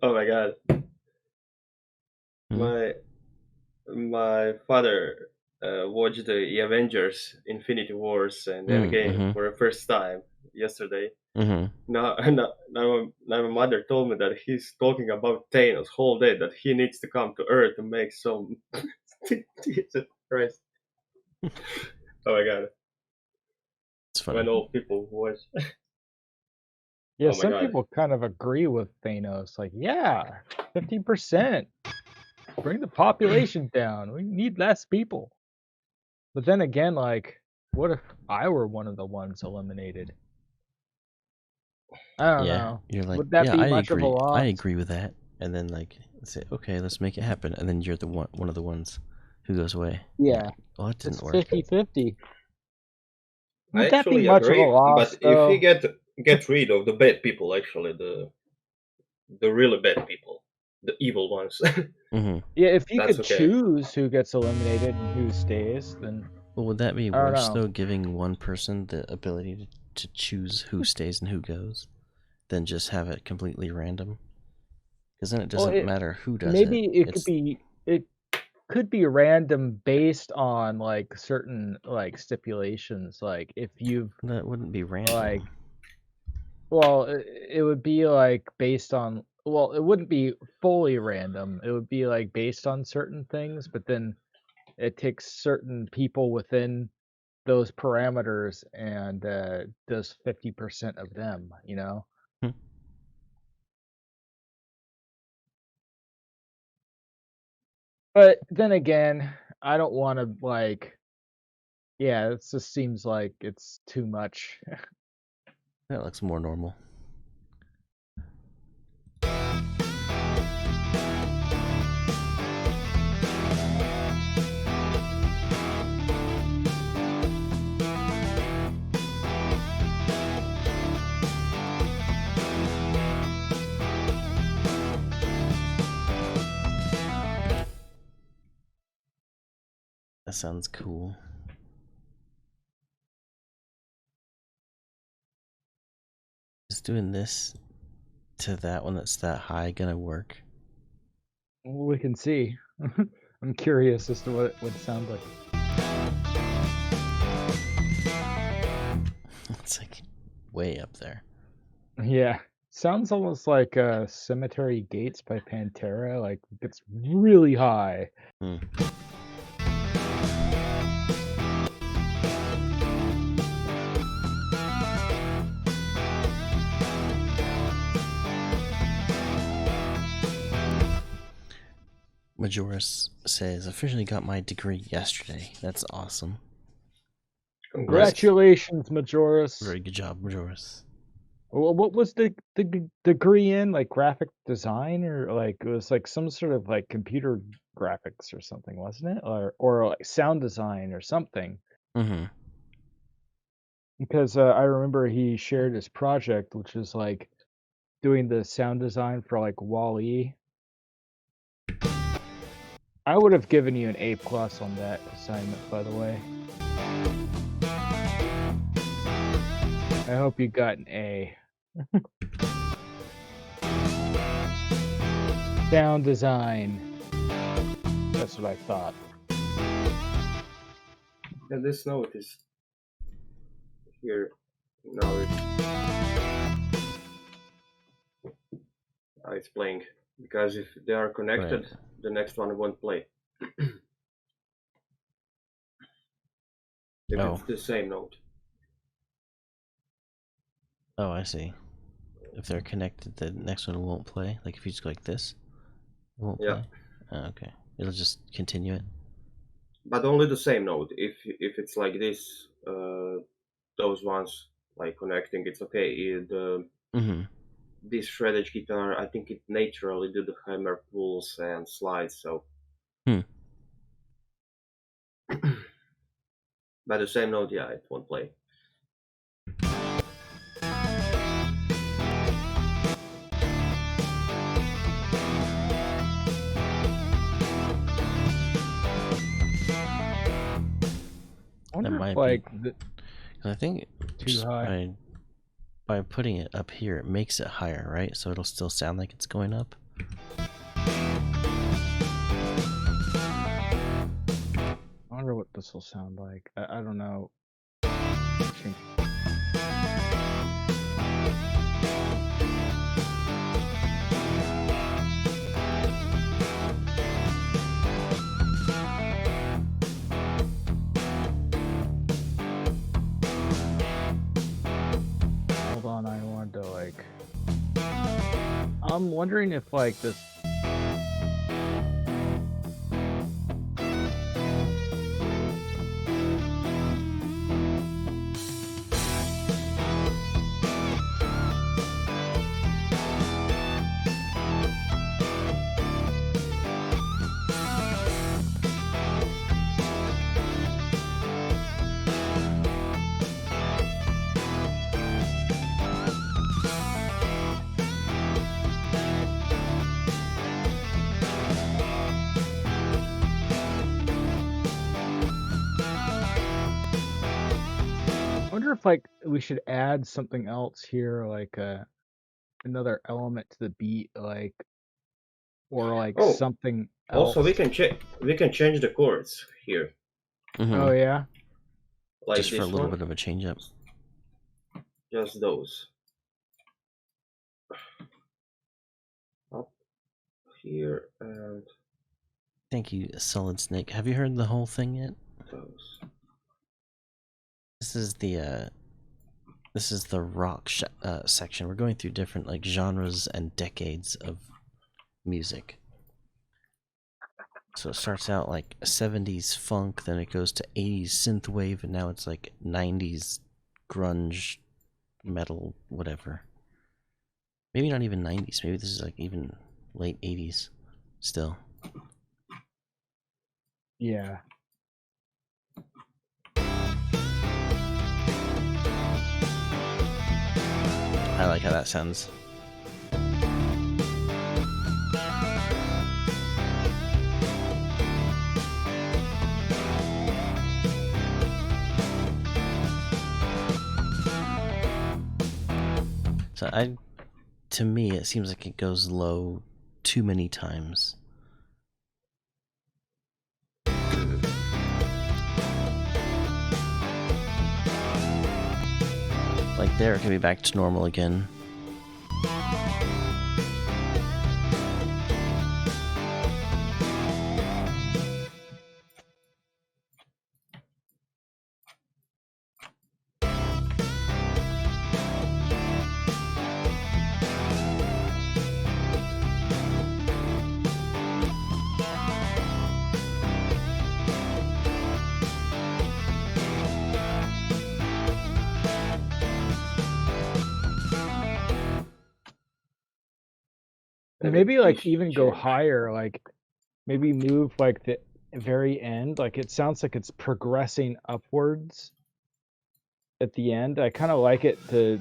Oh my god. My father watched the Avengers Infinity Wars and Endgame for the first time yesterday. Now my mother told me that he's talking about Thanos whole day, that he needs to come to Earth to make some Jesus Christ. Oh my god. It's funny. When old people watch. Yeah, Oh my some God. people kind of agree with Thanos. Like, yeah, 50%. Bring the population down. We need less people. But then again, like, what if I were one of the ones eliminated? I don't know. You're like, Would that be I much agree. of a loss? I agree with that. And then like say, okay, let's make it happen. And then you're the one of the ones who goes away. Yeah. Oh, it didn't It's work. 50-50. I Would that be actually much agree, of a loss, but though? if he get rid of the bad people, actually the really bad people, the evil ones. Yeah, if you That's could okay. choose who gets eliminated and who stays, then Well, would that be I don't worse know. though, giving one person the ability to choose who stays and who goes, than just have it completely random? Because then it Well, doesn't matter who does maybe it. it could be random based on like certain like stipulations. Like if you've That wouldn't be random. like, well, it would be like based on. Well, it wouldn't be fully random. It would be like based on certain things, but then it takes certain people within those parameters and does 50% of them. You know. But then again, I don't want to like. Yeah, it just seems like it's too much. That looks more normal. That sounds cool. Is doing this to that one that's that high gonna work? Well, we can see. I'm curious as to what it would sound like. It's like way up there. Yeah. Sounds almost like Cemetery Gates by Pantera. Like, it's really high. Hmm. Majoris says, officially got my degree yesterday. That's awesome. Congratulations, Majoris. Very good job, Majoris. Well, what was the degree in? Like graphic design, or like it was like some sort of like computer graphics or something, wasn't it? Or like sound design or something. Mm-hmm. Because I remember he shared his project, which is like doing the sound design for like Wall-E. I would have given you an A+ on that assignment, by the way. I hope you got an A. Sound design. That's what I thought. And this note is here. Now it's playing. Because if they are connected, the next one won't play. If it's the same note. Oh, I see. If they're connected, the next one won't play. Like if you just go like this, it won't play. Oh, okay, it'll just continue it. But only the same note. If it's like this, those ones like connecting, it's okay. This shredded guitar, I think it naturally do the hammer pulls and slides. So. By the same note, yeah, it won't play. That might be. I think too high. By putting it up here, it makes it higher, right? So it'll still sound like it's going up. I wonder what this will sound like. I don't know. Hold on, I wanted to like... I'm wondering if like this... I wonder if like we should add something else here, like another element to the beat, like, or like something else. Also, we can change the chords here. Oh yeah, like just for a little bit of a change up. Just those. Up here and. Thank you, Solid Snake. Have you heard the whole thing yet? Those. This is the rock section. We're going through different like genres and decades of music. So it starts out like 70s funk, then it goes to 80s synthwave, and now it's like 90s grunge, metal, whatever. Maybe not even 90s. Maybe this is like even late 80s still. Yeah. I like how that sounds. So to me, it seems like it goes low too many times. Like there, it can be back to normal again. Maybe like even go higher, like maybe move like the very end, like it sounds like it's progressing upwards at the end. I kind of like it to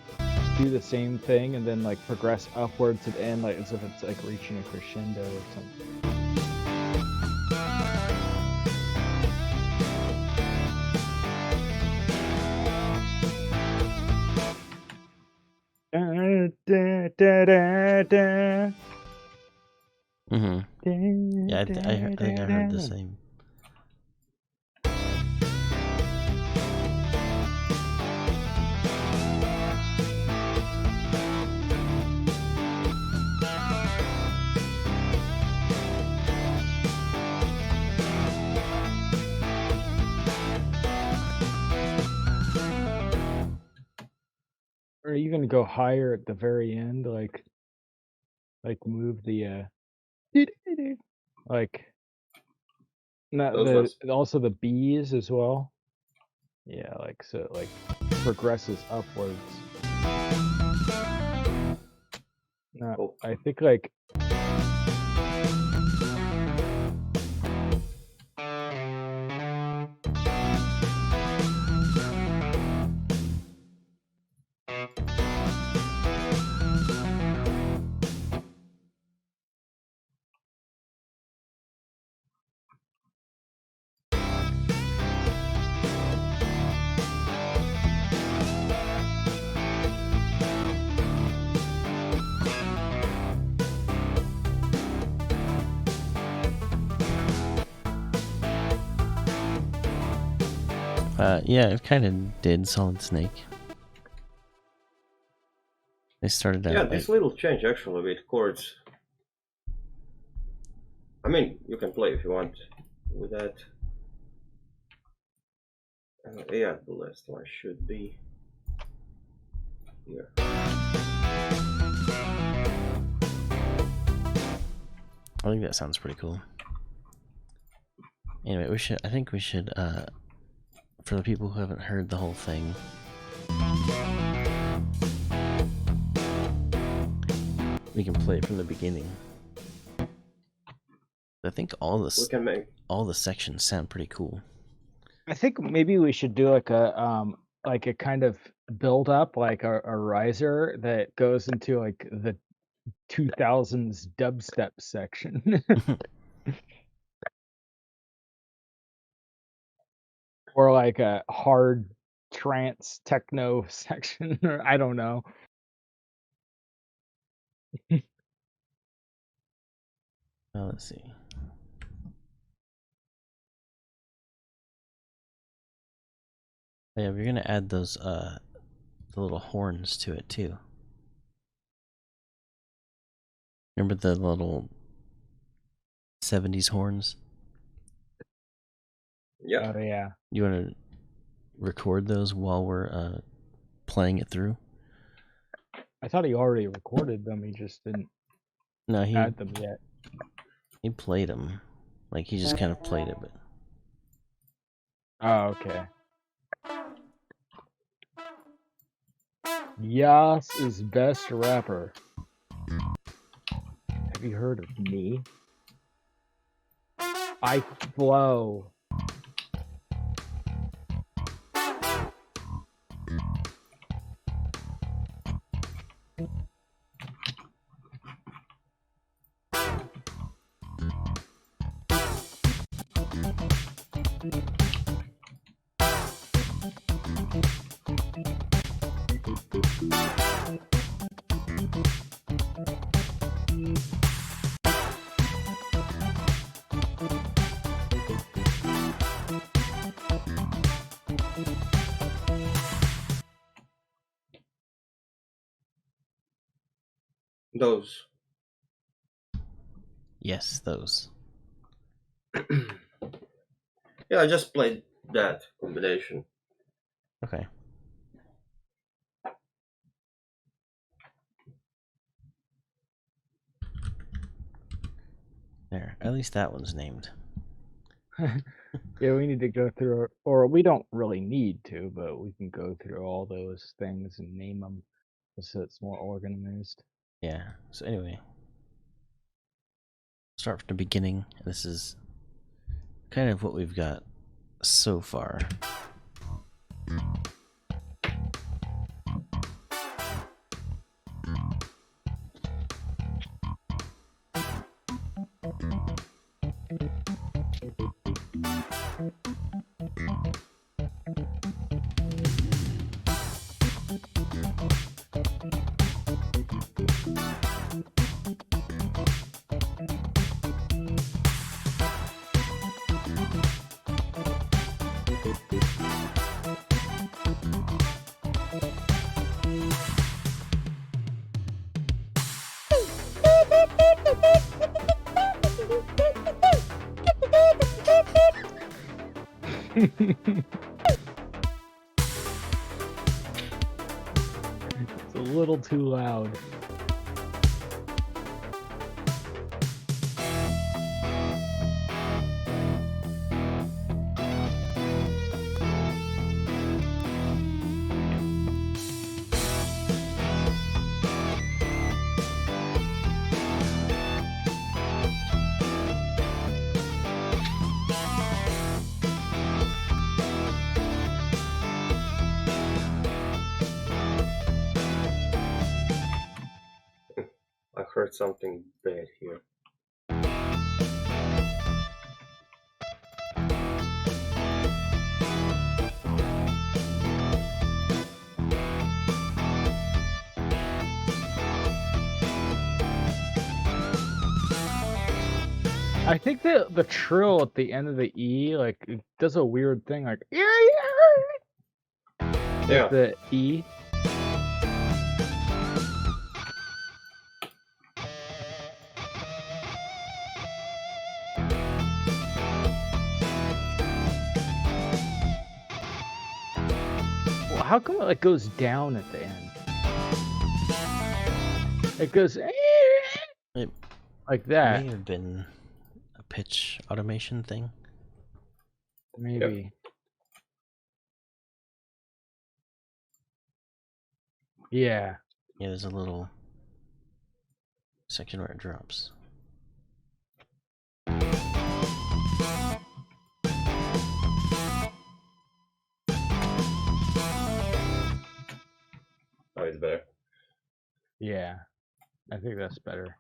do the same thing and then like progress upwards at the end, like as if it's like reaching a crescendo or something. Yeah, I think I heard the same. Or even go higher at the very end, like move the like not Those the also the B's as well. Yeah, like so it like progresses upwards. No, I think like Yeah, it kind of did Solid Snake. They started out. Yeah, this little change actually with chords. I mean, you can play if you want with that. Yeah, the last one should be here. I think that sounds pretty cool. Anyway, I think we should, for the people who haven't heard the whole thing, we can play it from the beginning. I think all the sections sound pretty cool. I think maybe we should do like a kind of build up, like a riser that goes into like the 2000s dubstep section. Or like a hard trance techno section, or I don't know. Let's see. Yeah, we're gonna add those the little horns to it too. Remember the little 70s horns? Yeah. Oh yeah. You want to record those while we're playing it through? I thought he already recorded them. He just didn't add them yet. He played them. Like, he just kind of played it, but... Oh, okay. Yas is best rapper. Have you heard of me? I flow. Those. Yes, those. Yeah, I just played that combination. Okay. There. At least that one's named. Yeah, we need to go through, or we don't really need to, but we can go through all those things and name them so it's more organized. Yeah. So anyway, start from the beginning. This is kind of what we've got so far. It's a little too loud. I heard something bad here. I think the trill at the end of the E, like, it does a weird thing, like, Yeah. with the E. Well, how come it like goes down at the end? It goes It like that. may have been a pitch automation thing. Maybe. Yeah. Yeah, there's a little section where it drops. Oh, it's better. Yeah. I think that's better.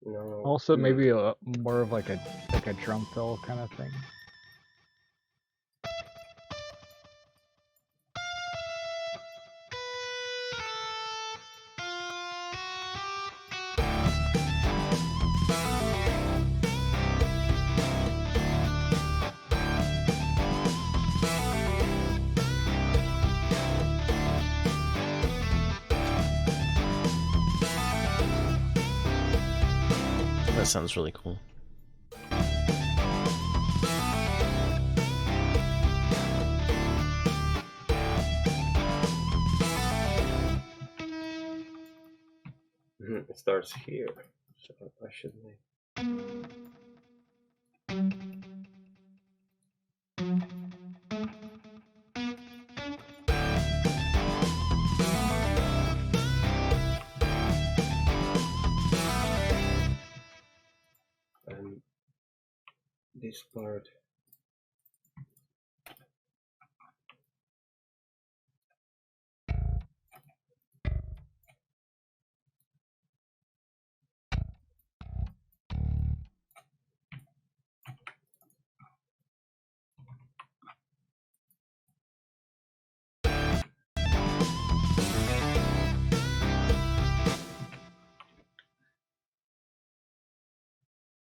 No. Also, maybe more of like a drum fill kind of thing. That sounds really cool. It starts here, so I should make. And this part.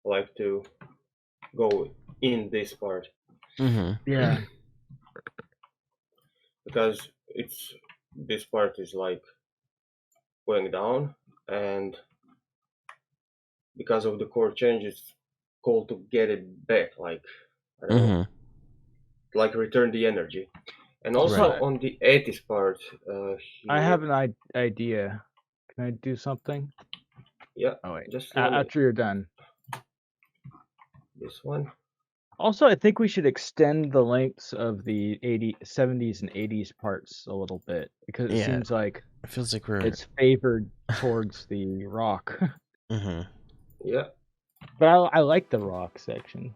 I like to go in this part. Yeah. Because this part is like going down, and because of the chord change, it's cool to get it back, like I don't know, like return the energy. And also Right. on the 80s part, I here, have an idea. Can I do something? yeah, Oh wait. just let me After you're done. this one. Also, I think we should extend the lengths of the 70s and 80s parts a little bit because it Yeah, seems like it feels like we're. it's favored towards the rock. Yeah. But I like the rock section.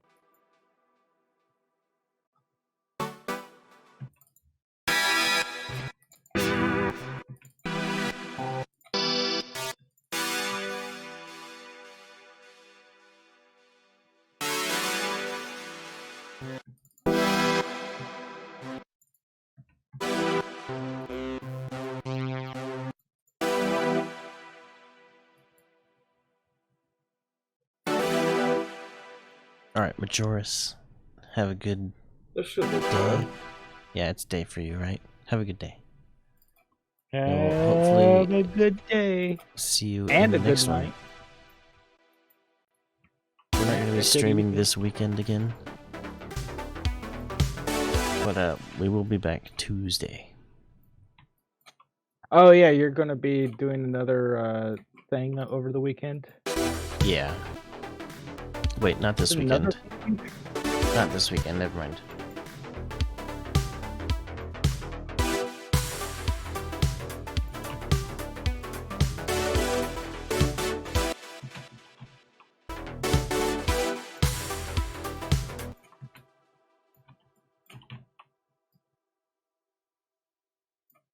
Alright, Majoris. Have a good This should be day. fun. Yeah, it's day for you, right? Have a good day. And Have we'll hopefully a good day. see you And in a the next good one. night. We're not going to be Good streaming evening. this weekend again. But we will be back Tuesday. Oh yeah, you're gonna be doing another thing over the weekend. Yeah. Wait, not this Another weekend. Not this weekend, never mind.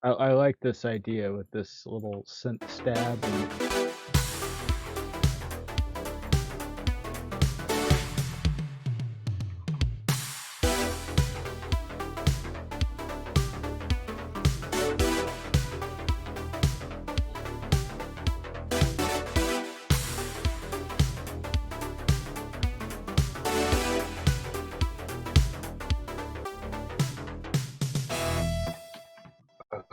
I like this idea with this little synth stab and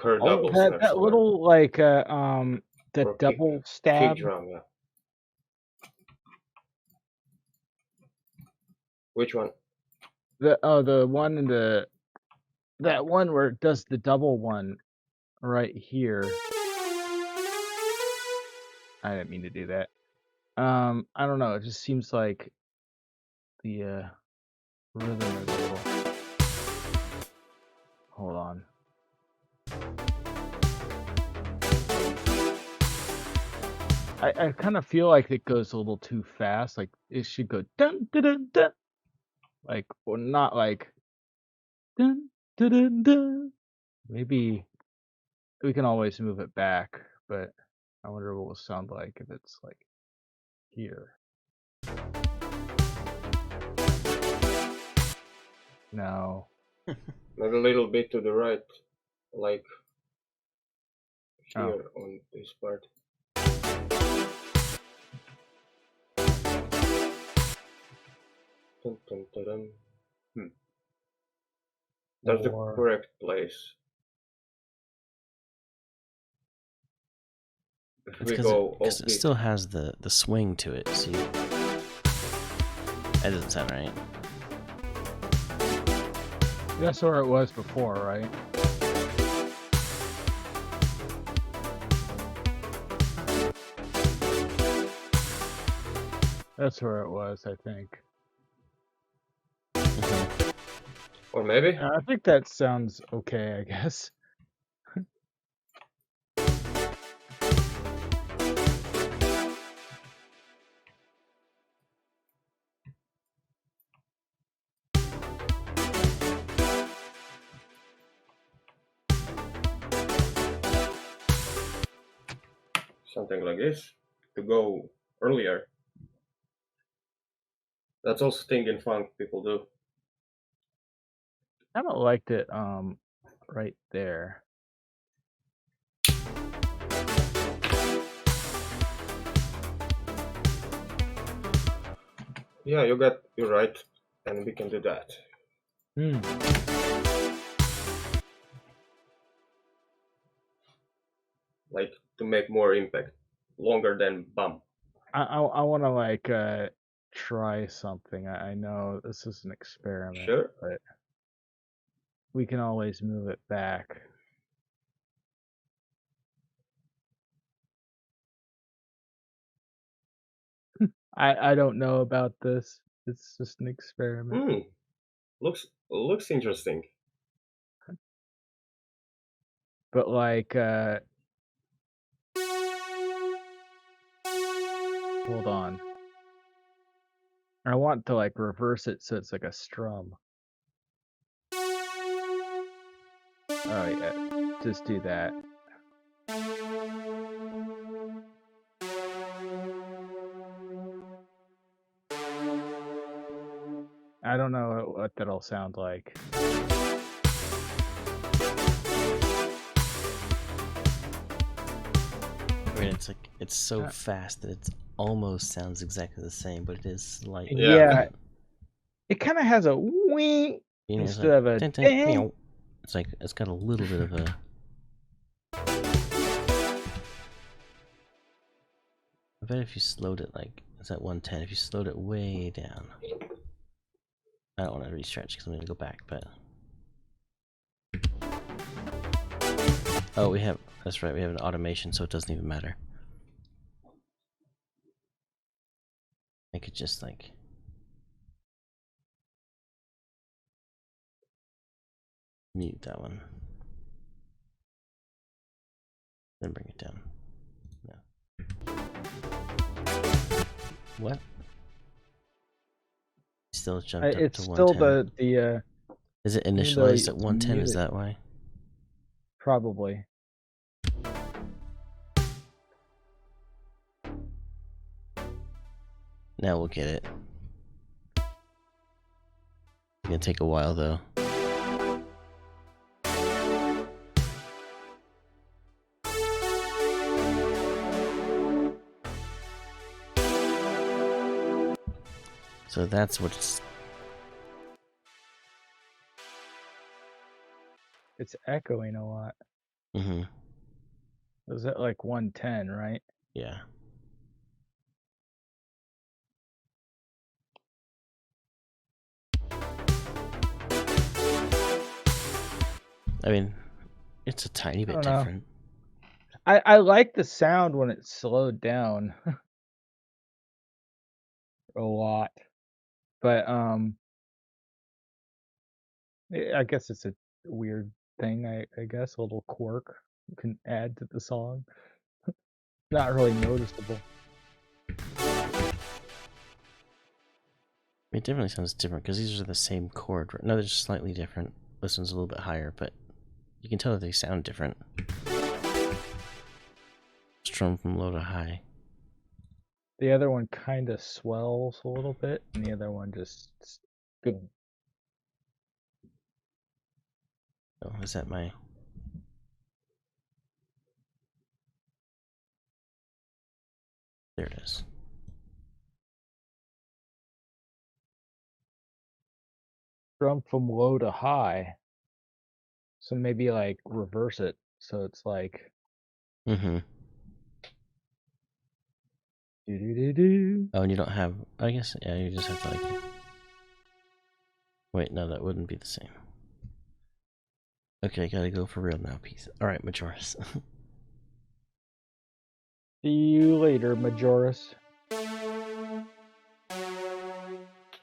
Double snare that somewhere. little like the Or double kick stab. drum, yeah. Which one? The one in that one where it does the double one right here. I didn't mean to do that. I don't know. It just seems like the rhythm is a little. Hold on. I kind of feel like it goes a little too fast. Like it should go dun dun dun dun. Like, or not like dun dun dun dun. Maybe we can always move it back, but I wonder what it will sound like if it's like here. No. Maybe a little bit to the right, like Oh. here on this part. Dun, dun, dun, dun. That's the correct place. If we go Because it still has the swing to it, see? That doesn't sound right. That's where it was before, right? That's where it was, I think. Or maybe? I think that sounds okay, I guess. Something like this to go earlier. That's also thing in funk people do. I don't liked it right there. Yeah, you're right. and we can do that. Like to make more impact, longer than bump. I want to like try something. I know this is an experiment, Sure. but we can always move it back. I don't know about this. It's just an experiment. Looks interesting. But like hold on. I want to like reverse it so it's like a strum. Oh yeah, just do that. I don't know what that'll sound like. I mean, it's like it's so fast that it almost sounds exactly the same, but it is slightly. Yeah. It kind of has a wee instead of a ding. It's like it's got a little bit of a. I bet if you slowed it like it's at 110. If you slowed it way down, I don't want to restretch because I'm gonna go back. But oh, that's right. We have an automation, so it doesn't even matter. I could just like. Mute that one. Then bring it down. No. What? Still jumped up It's to still 110. Is it initialized at 110? Is that why? Probably. Now we'll get it. It's gonna take a while though. So that's what it's echoing a lot. Mm-hmm. Was it like 110, right? Yeah. I mean, it's a tiny bit different. I like the sound when it's slowed down a lot, but I guess it's a weird thing. I guess a little quirk you can add to the song. Not really noticeable. It definitely sounds different because these are the same chord. No, they're just slightly different. This one's a little bit higher, but you can tell that they sound different. Strum from low to high. The other one kind of swells a little bit, and the other one just good. Oh, is that my? There it is. Strum from low to high. So maybe like reverse it so it's like. Mm-hmm. Oh, and you don't have. I guess yeah. You just have to like. Wait, no, that wouldn't be the same. Okay, gotta go for real now, peace. Alright, Majoris. See you later, Majoris.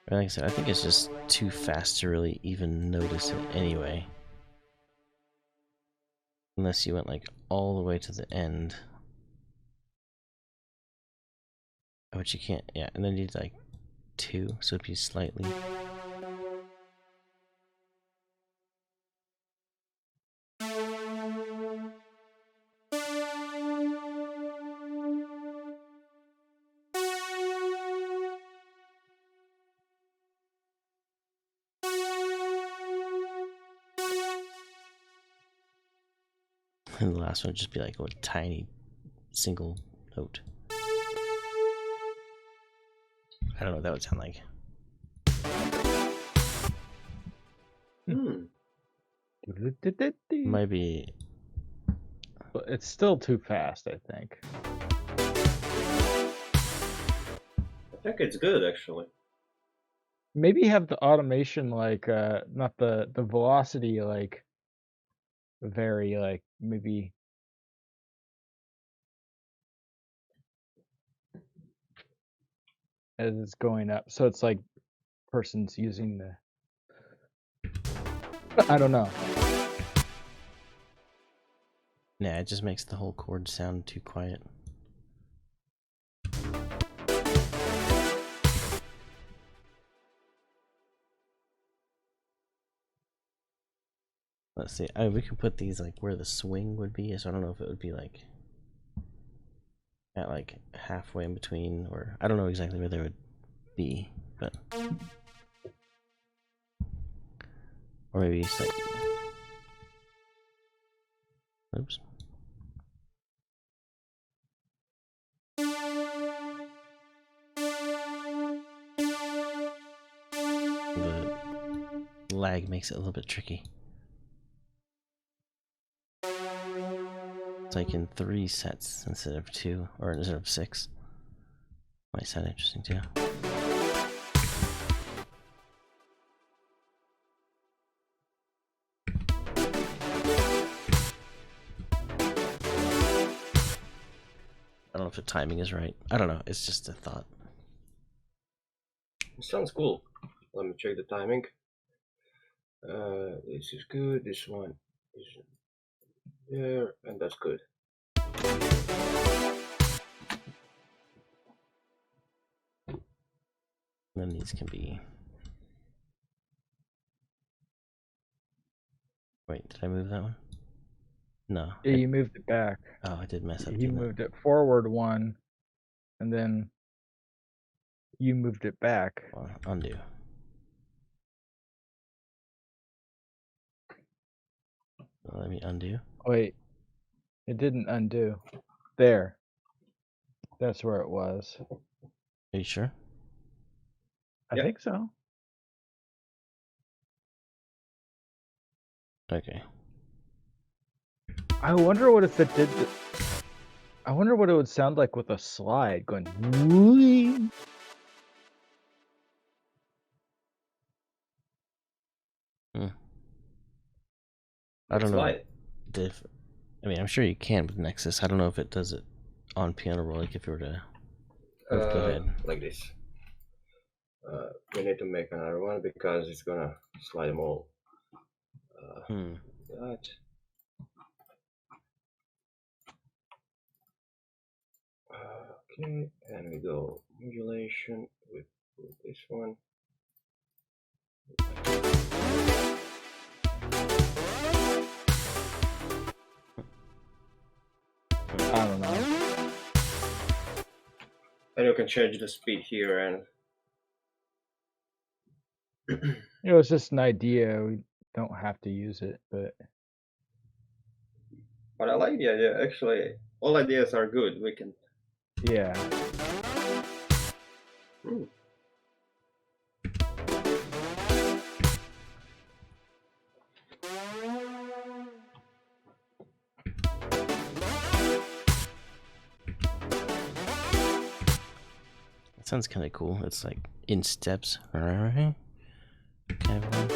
Like I said, I think it's just too fast to really even notice it anyway. Unless you went like all the way to the end. Which you can't, yeah, and then you need like 2, so it'd be slightly. And the last one would just be like a tiny single note. I don't know what that would sound like. Might be. But it's still too fast, I think. I think it's good actually. Maybe have the automation like not the velocity like vary like maybe as it's going up. So it's like person's using the I don't know. Nah, it just makes the whole chord sound too quiet. Let's see. We could put these like where the swing would be, so I don't know if it would be like at like halfway in between, or I don't know exactly where they would be, but or maybe it's like, oops. The lag makes it a little bit tricky. It's like in 3 sets instead of 2, or instead of 6. Might sound interesting too. I don't know if the timing is right. I don't know. It's just a thought. It sounds cool. Let me check the timing. This is good. This one is there, and that's good. And then these can be. Wait, did I move that one? No. Yeah, you moved it back. Oh, I did mess up. You moved it forward 1, and then you moved it back. Well, undo. Let me undo. Wait, it didn't undo. There. That's where it was. Are you sure? I think so. Okay. I wonder what if it did. I wonder what it would sound like with a slide going. Whee! I don't know. Slide. I mean, I'm sure you can with Nexus. I don't know if it does it on Piano Roll. Like if you were to. Go ahead. Like this. We need to make another one because it's gonna slide them all. That. Okay, and we go modulation with this one. I don't know. And you can change the speed here and. It was just an idea. We don't have to use it, but. But I like the idea. Actually, all ideas are good. We can. Yeah. That sounds kind of cool. It's like in steps. Kind of one.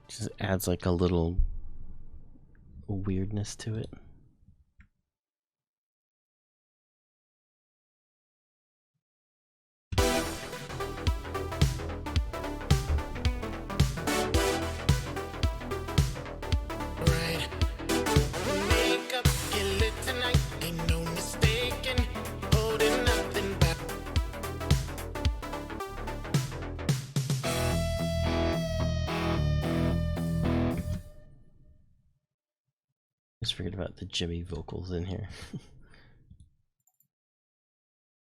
Just adds like a little weirdness to it. Just forget about the Jimmy vocals in here.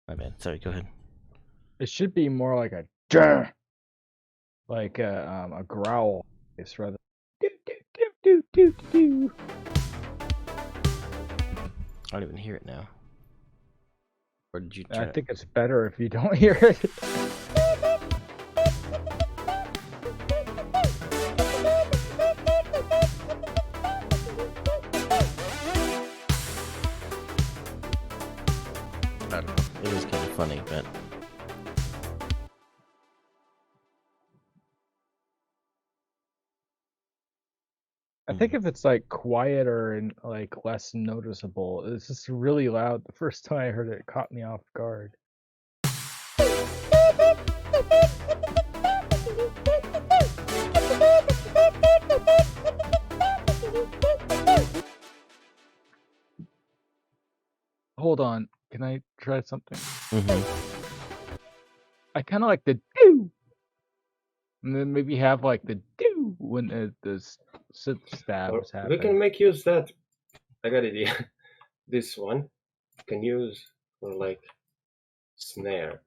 My bad. Sorry, go ahead. It should be more like a "Durr," like a growl. It's rather. Do, do, do, do, do, do. I don't even hear it now. Or did you try I think it's better if you don't hear it. It is kind of funny, but I think if it's like quieter and like less noticeable, it's just really loud. The first time I heard it, it caught me off guard. Hold on, can I try something? I kind of like the do, and then maybe have like the do when the synth stabs We can happen. make use that. I got idea. This one can use for like snare.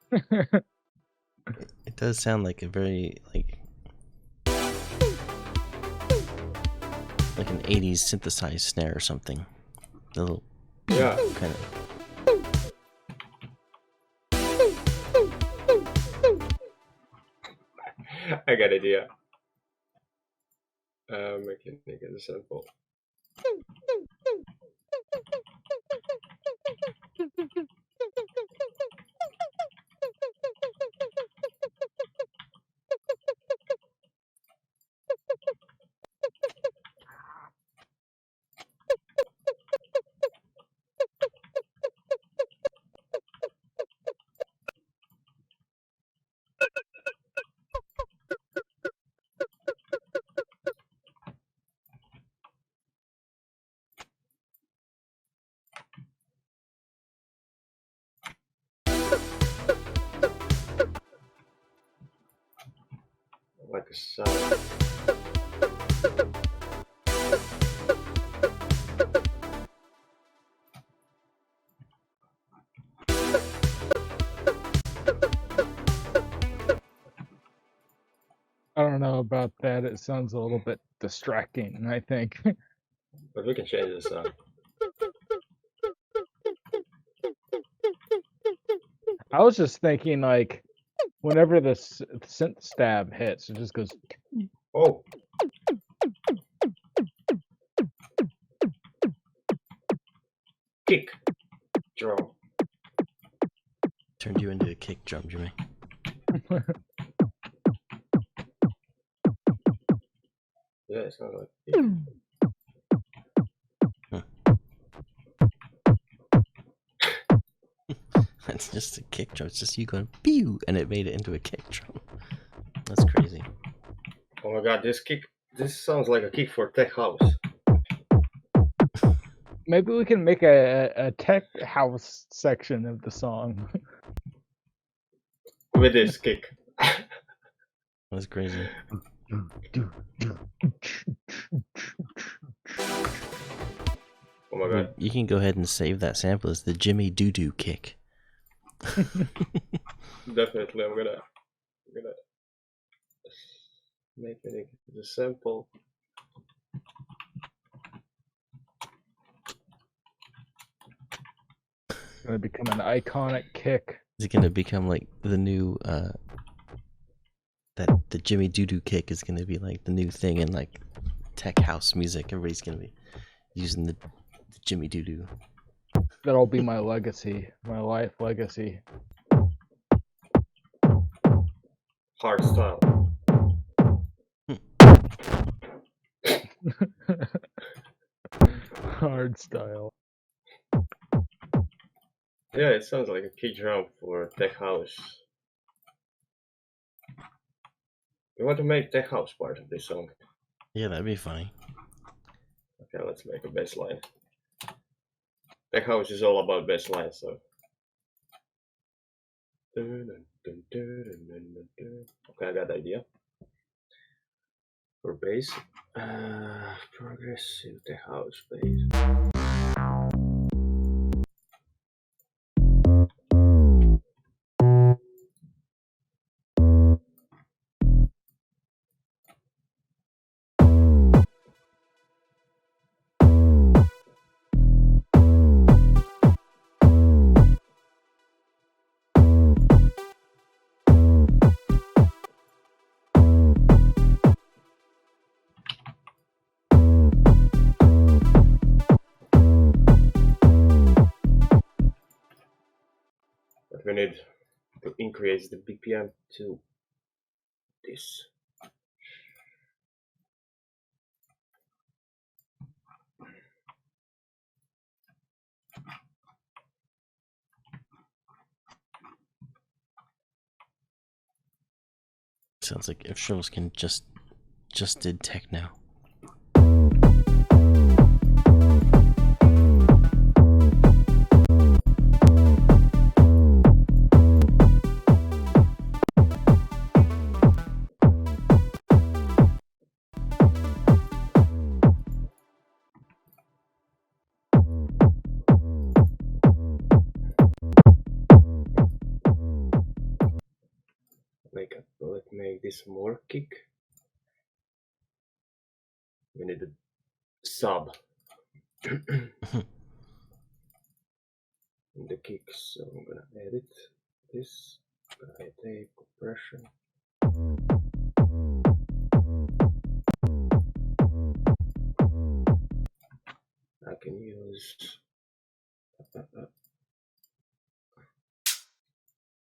it does sound like a very like an 80s synthesized snare or something. A little Yeah. kind of. I got idea. I can make it a sample. Like a sound. I don't know about that. It sounds a little bit distracting, I think. But we can change the sound. I was just thinking, like, whenever the synth stab hits, it just goes. Oh. Kick. Drum. Turned you into a kick drum, Jimmy. Yeah, it sounds like kick. That's just a kick drum. It's just you going pew, and it made it into a kick drum. That's crazy. Oh my god, this kick. This sounds like a kick for tech house. Maybe we can make a tech house section of the song. With this kick. That's crazy. Oh my god. You can go ahead and save that sample as the Jimmy Doo Doo kick. Definitely, I'm gonna make it the sample. It's gonna become an iconic kick. Is it gonna become like the new that the Jimmy Doo Doo kick is gonna be like the new thing in like tech house music? Everybody's gonna be using the Jimmy Doo Doo. That'll be my legacy, my life legacy. Hard style. Hard style. Yeah, it sounds like a kick drum for tech house. We want to make tech house part of this song. Yeah, that'd be funny. Okay, let's make a bass line. Tech house is all about bass line, so. Okay, I got the idea. For bass, progressive tech house bass. we need to increase the BPM to this. Sounds like if shows can just did techno. Let's make this more kick. We need a sub in the kick, so I'm gonna edit this. I take compression. I can use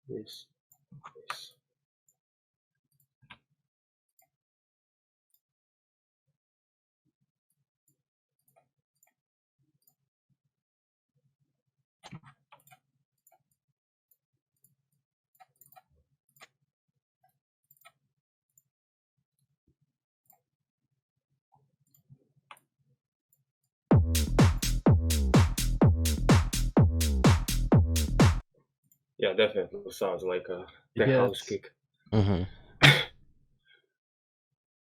this. Yeah, definitely sounds like a tech house kick. Mm-hmm.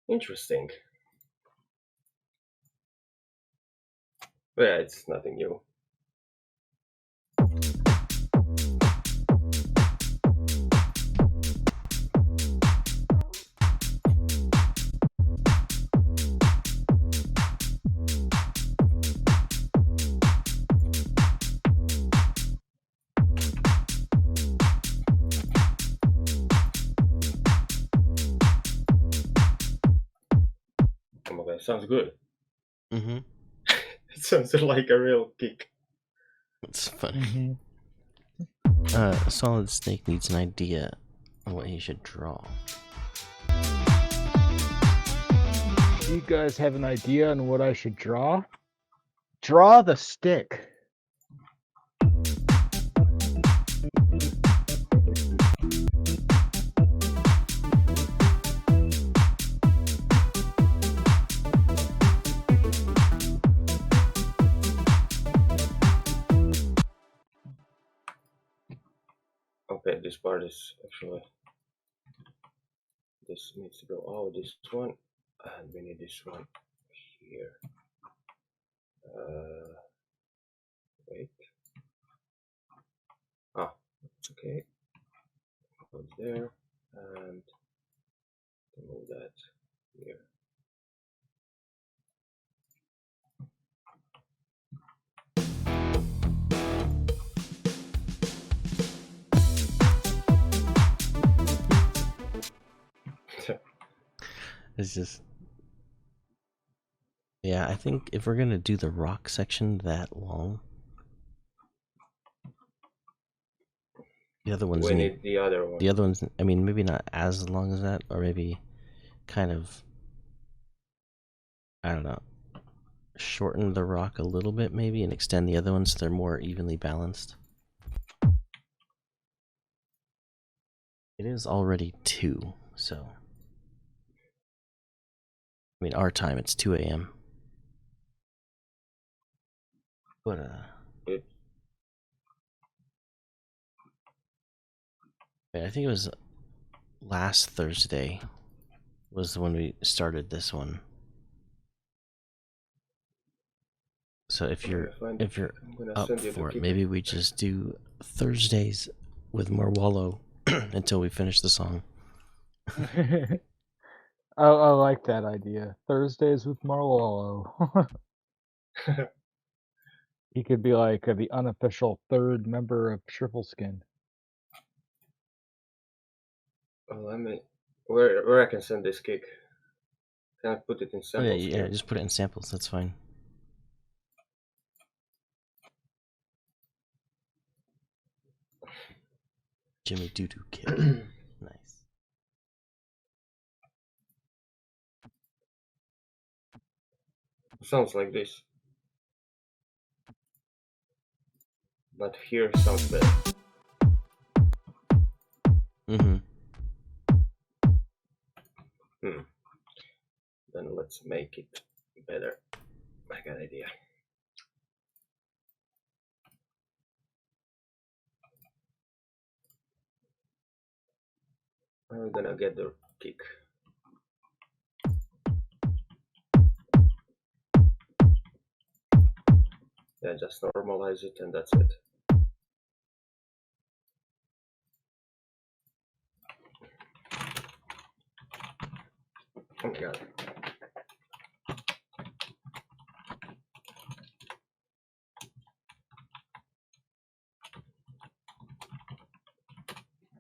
Interesting. But yeah, it's nothing new. Okay, sounds good. Mm-hmm. It sounds like a real kick. It's funny. Solid Snake needs an idea on what he should draw. Do you guys have an idea on what I should draw? Draw the stick. Okay, this part is actually, this needs to go out, this one, and we need this one here. Wait. Ah, it's okay. Goes there, and move that here. It's just, yeah, I think if we're gonna do the rock section that long, the other ones we need the other one. The other ones, I mean, maybe not as long as that, or maybe kind of, I don't know, shorten the rock a little bit maybe and extend the other ones so they're more evenly balanced. It is already 2, so I mean, our time, it's 2 a.m. But, I think it was last Thursday was when we started this one. So if you're up for it, maybe we just do Thursdays with Marwollo until we finish the song. I like that idea. Thursdays with Marwollo. He could be like the unofficial third member of Triple Skin. Oh, let me. Where I can send this kick? Can I put it in samples? Oh, yeah, just put it in samples. That's fine. Jimmy Doo Doo Kid. Nice. Sounds like this. But here sounds better. Mm-hmm. Then let's make it better. I got an idea. I'm gonna get the kick. Yeah, just normalize it and that's it. Oh my god.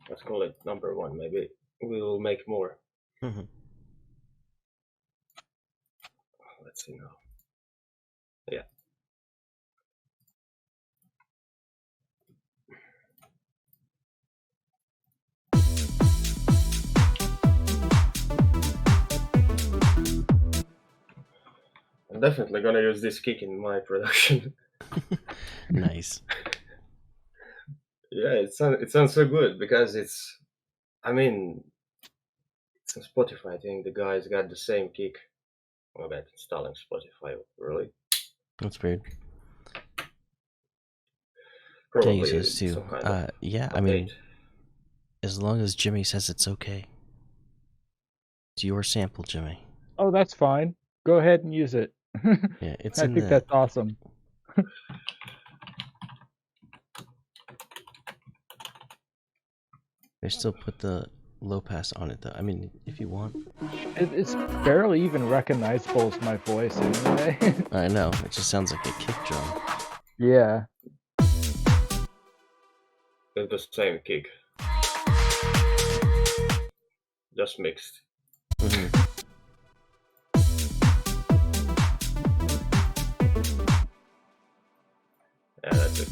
Let's call it number 1. Maybe we will make more. Mm-hmm. Let's see now. Yeah. I'm definitely gonna use this kick in my production. Nice. Yeah, it sounds so good because it's a Spotify thing. The guys got the same kick. Oh, about installing Spotify, really? That's weird. Probably Yeah, he says too. some kind of yeah, I update. mean, as long as Jimmy says it's okay. It's your sample, Jimmy. Oh, that's fine. Go ahead and use it. Yeah, it's I in think the. that's awesome. They still put the low pass on it though. I mean, if you want. It's barely even recognizable as my voice anyway. I know. It just sounds like a kick drum. Yeah. It's the same kick. Just mixed. Mm-hmm. Yeah, that's it.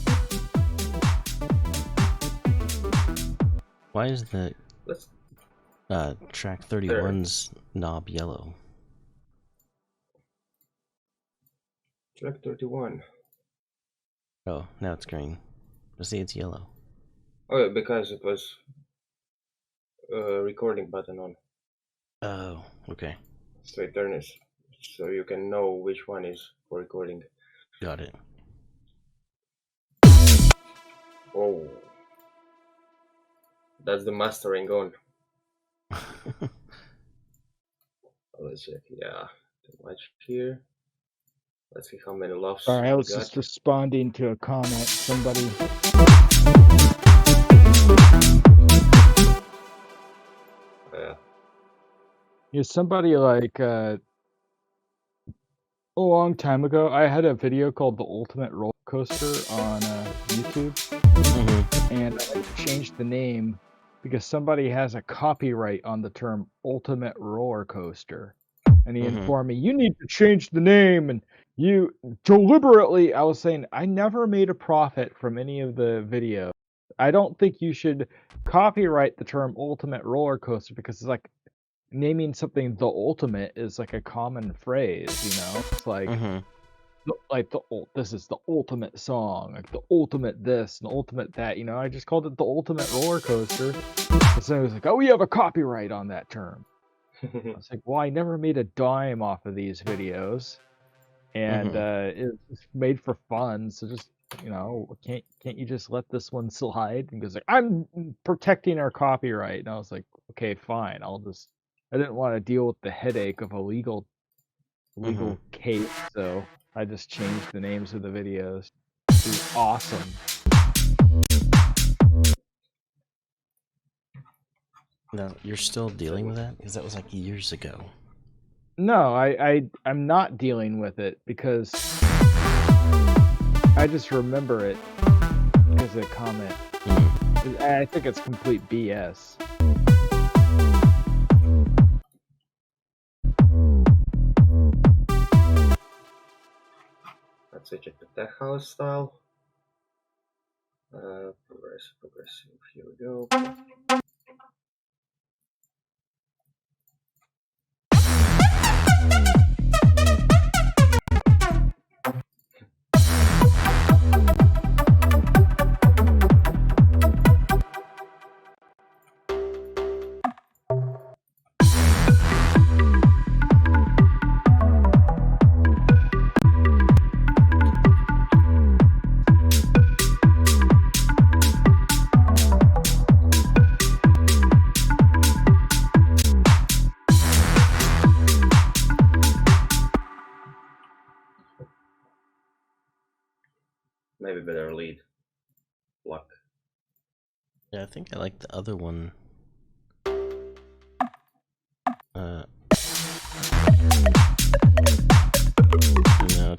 Why is the Let's track 31's knob yellow? track 31. Oh, now it's green. See, it's yellow. Oh, because it was recording button on. Oh, okay. So it turns so you can know which one is for recording. Got it. Oh, that's the mastering on. Let's check. Yeah, too much here. Let's see how many laughs. Sorry, I was we got. just responding to a comment. Somebody. Yeah. Yeah, somebody like a long time ago, I had a video called "The Ultimate Roller Coaster" on YouTube, and I changed the name because somebody has a copyright on the term "Ultimate Roller Coaster," and he informed me, "You need to change the name." And you deliberately, I was saying, I never made a profit from any of the videos. I don't think you should copyright the term "Ultimate Roller Coaster" because it's like naming something the ultimate is like a common phrase, you know? It's like, this is the ultimate song, like the ultimate this and the ultimate that, you know? I just called it the ultimate roller coaster. And so it was like, oh, we have a copyright on that term. I was like, well, I never made a dime off of these videos, and it's made for fun. So just, you know, can't you just let this one slide? And he goes like, I'm protecting our copyright. And I was like, okay, fine. I didn't want to deal with the headache of a legal case, so I just changed the names of the videos. It was awesome. No, you're still dealing with that? Because that was like years ago. No, I'm not dealing with it because I just remember it because of the comment. I think it's complete BS. Let's check the tech house style. Progressive. Here we go. Maybe better lead. Luck. Yeah, I think I like the other one. No,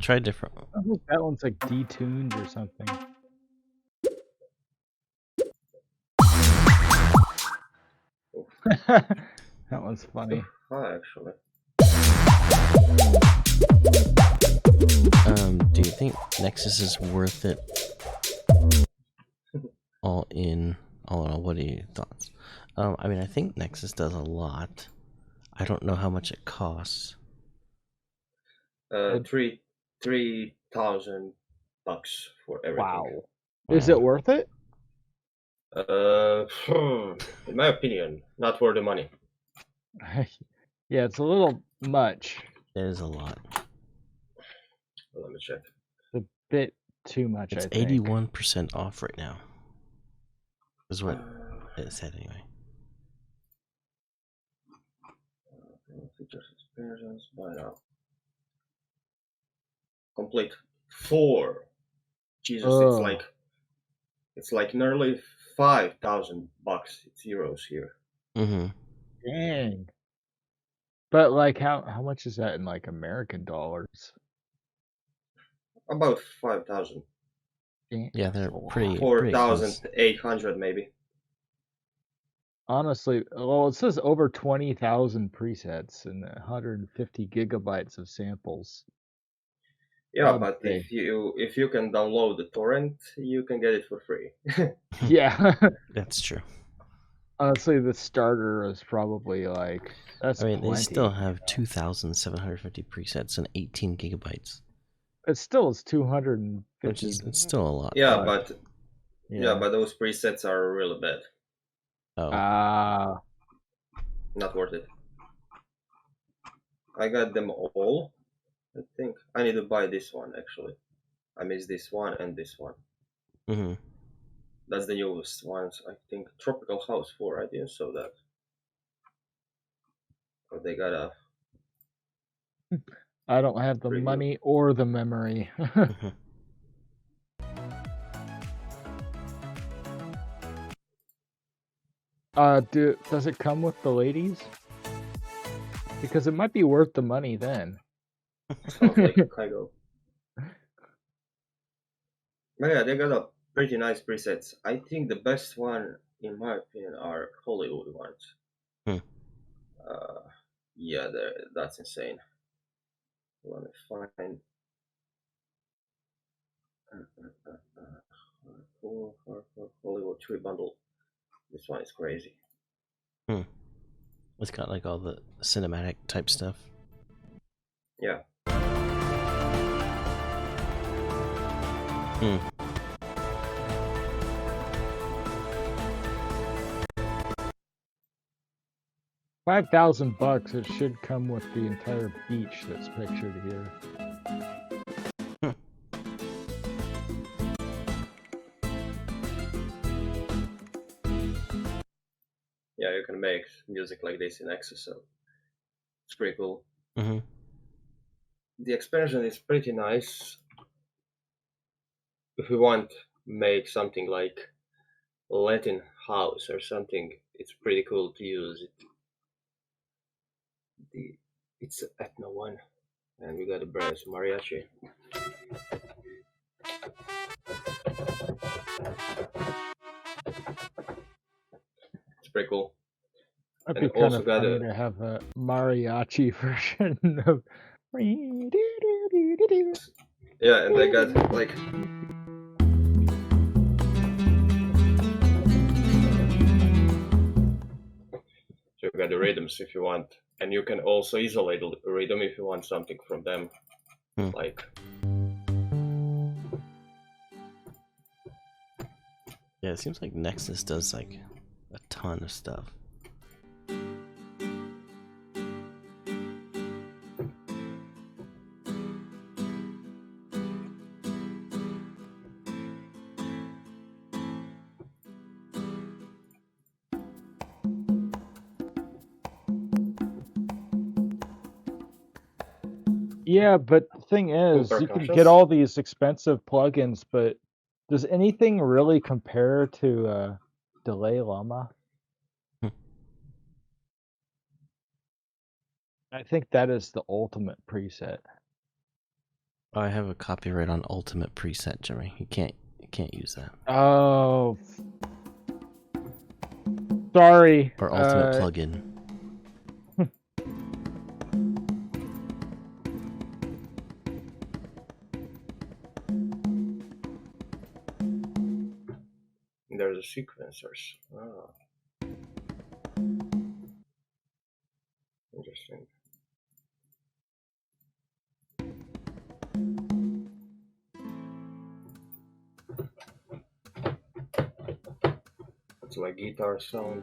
try a different one. I think that one's like detuned or something. That one's funny. Actually. Do you think Nexus is worth it? All in all, what are your thoughts? I mean, I think Nexus does a lot. I don't know how much it costs. $3,000 for everything. Wow. Is it worth it? In my opinion, not for the money. Yeah, it's a little much. It is a lot. Let me check. A bit too much, It's I think. 81% off right now. Is what it said anyway. Features, experience, buy now. Complete 4. Jesus, Oh. it's like nearly $5,000. It's euros here. Mm-hmm. Dang. But like, how much is that in like American dollars? About 5,000. Yeah, they're pretty. 4,800 maybe. Honestly, well, it says over 20,000 presets and 150 gigabytes of samples. Yeah, but if you can download the torrent, you can get it for free. Yeah. That's true. Honestly, the starter is probably like that's. I mean, plenty. they still have 2,750 presets and 18 gigabytes. It still is 250. Which is it's still a lot. Yeah, but those presets are really bad. Oh. Not worth it. I got them all. I think I need to buy this one actually. I missed this one and this one. Mm-hmm. That's the newest ones. I think Tropical House 4. I didn't saw that. But they got a. I don't have the money or the memory. Does it come with the ladies? Because it might be worth the money then. Sounds like Kygo. But yeah, they got a pretty nice presets. I think the best one, in my opinion, are Hollywood ones. Yeah, that's insane. Let me find. Hollywood 3 bundle. This one is crazy. It's got like all the cinematic type stuff. Yeah. $5,000. It should come with the entire beach that's pictured here. Yeah, you can make music like this in Nexus, so it's pretty cool. Mm-hmm. The expansion is pretty nice. If you want to make something like Latin house or something, it's pretty cool to use it. It's an ethno one, and we got a brass mariachi. It's pretty cool. It'd be kind of funny to have a mariachi version of. Yeah, and they got like So you got the rhythms if you want, and you can also isolate the rhythm if you want something from them, like. Yeah, it seems like Nexus does like a ton of stuff. Yeah, but the thing is, you can get percussions. all these expensive plugins, but does anything really compare to Delay Llama? I think that is the ultimate preset. Oh, I have a copyright on Ultimate Preset, Jimmy. You can't use that. Oh, sorry. Or Ultimate Plugin. There's a sequencers. Ah. Interesting. That's my guitar sound.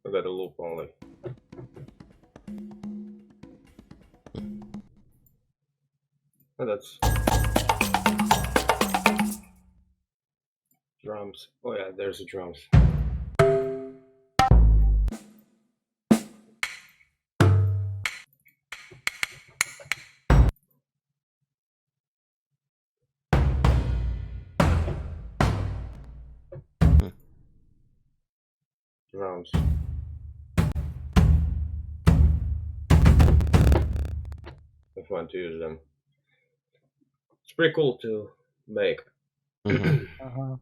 I got a loop only. Oh, that's drums. Oh yeah, there's the drums. Drums. If you want to use them. It's pretty cool to make. Uh-huh.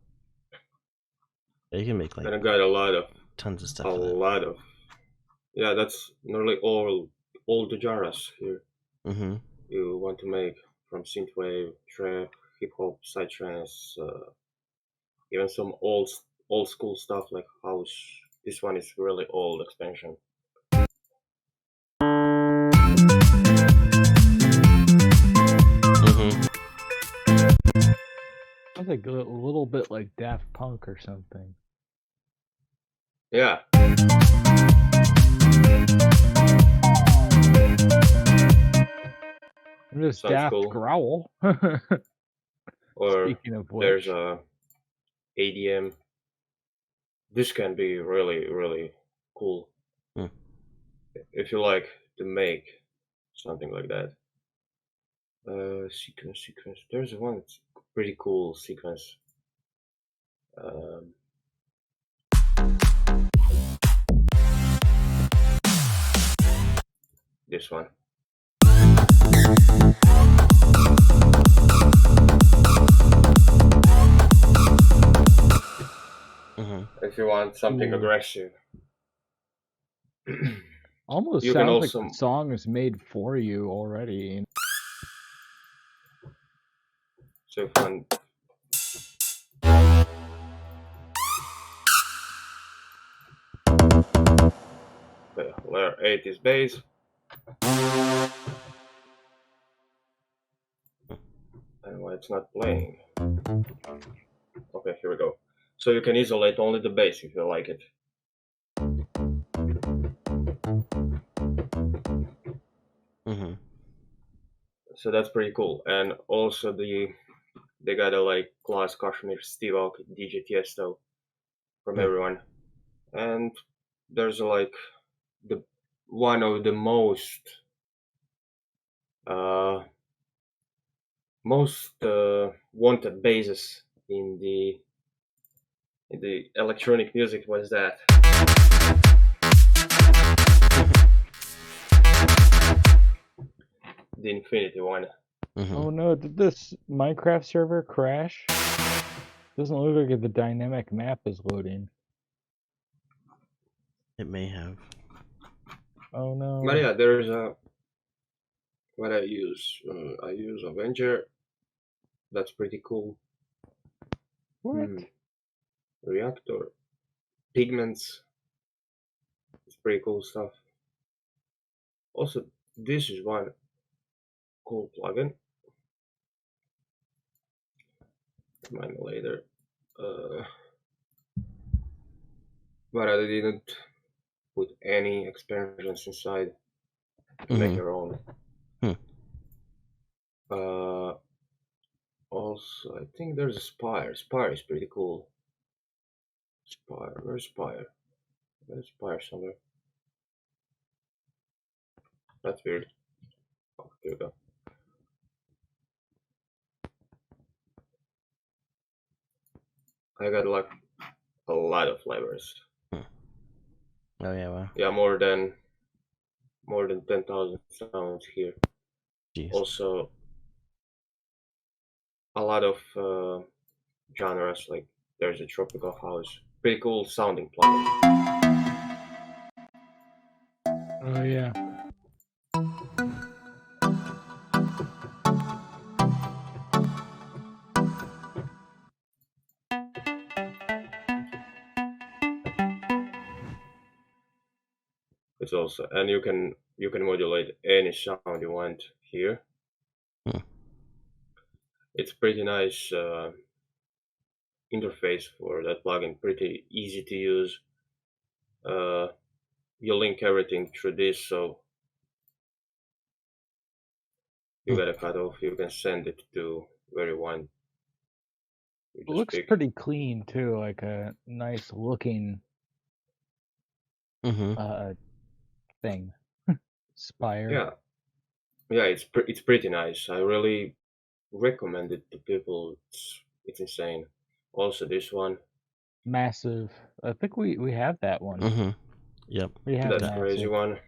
Yeah, you can make like And I got a lot of tons of stuff. A lot of. Yeah, that's nearly all the genres here. You want to make from synthwave, trap, hip hop, psytrance, even some old school stuff like house. This one is really old expansion. Sounds like a little bit like Daft Punk or something. Yeah. There's Sounds Daft cool. Growl. Or Speaking of which, there's a ADM. This can be really, really cool. If you like to make something like that. Sequence. There's one that's pretty cool sequence. This one. If you want something aggressive. Almost you sounds can like also the song is made for you already. so fun. Okay, layer 8 is bass. And why it's not playing? Okay, here we go. So you can isolate only the bass if you like it. So that's pretty cool. And also they got a like Klaus Kashmir, Steve Aoki, DJ Tiesto from everyone. And there's like the one of the most wanted basses in the electronic music was that. The Infinity one. Oh no, did this Minecraft server crash? Doesn't look like the dynamic map is loading. It may have. Oh no. But yeah, there's a What I use Avenger. That's pretty cool. What? Reactor. Pigments. It's pretty cool stuff. Also, this is one cool plugin. Mine later. But I didn't put any expansions inside to make your own. Also, I think there's a Spire. Spire is pretty cool. Spire, where's Spire? There's Spire somewhere. That's weird. Oh, here we go. I got like a lot of flavors. Oh yeah, wow. Yeah, more than 10,000 sounds here. Jeez. Also, a lot of genres. Like there's a tropical house, pretty cool sounding plugin. Oh yeah. It's also, and you can modulate any sound you want here. It's pretty nice interface for that plugin. Pretty easy to use. You link everything through this, so you got a cutoff. You can send it to where you want. It looks pretty clean too, like a nice looking thing. Spire. Yeah, it's pretty nice. I really recommend it to people. It's insane. Also, this one. Massive. I think we have that one. Yep. We have That's Massive. crazy one.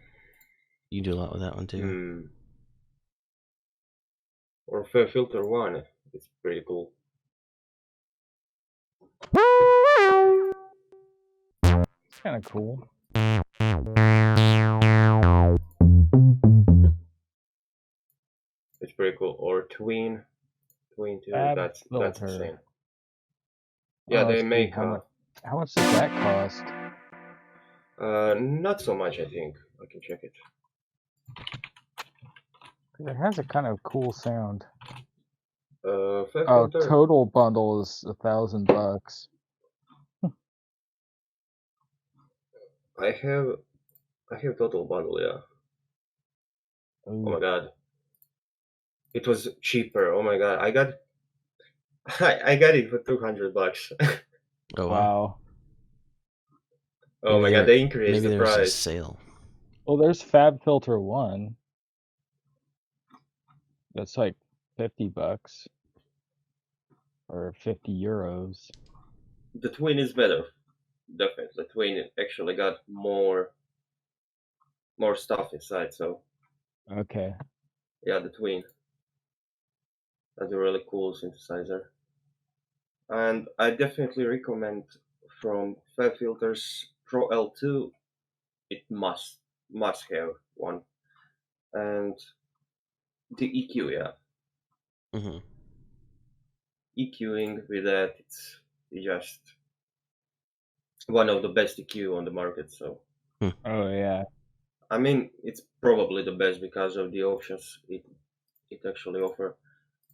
You do a lot with that one too. Or Fair Filter one. It's pretty cool. It's kind of cool. It's pretty cool. Or Tween too. That's insane. Yeah, they make. How much does that cost? Not so much. I think I can check it. It has a kind of cool sound. Fair Oh, Filter. total bundle is $1,000. I have total bundle. Yeah. Ooh. Oh my god. It was cheaper. Oh my god. I got it for $200. Oh wow. Oh my god, they increased maybe the there was price. a sale. Well, there's Fab Filter 1. That's like $50 or €50. The Twin is better. Definitely. The Twin actually got more stuff inside, so Okay. yeah, the Twin. That's a really cool synthesizer. And I definitely recommend from Fab Filters Pro L2. It must have one. And the EQ, yeah. EQing with that, it's just one of the best EQ on the market. So. Oh yeah. I mean, it's probably the best because of the options it actually offer.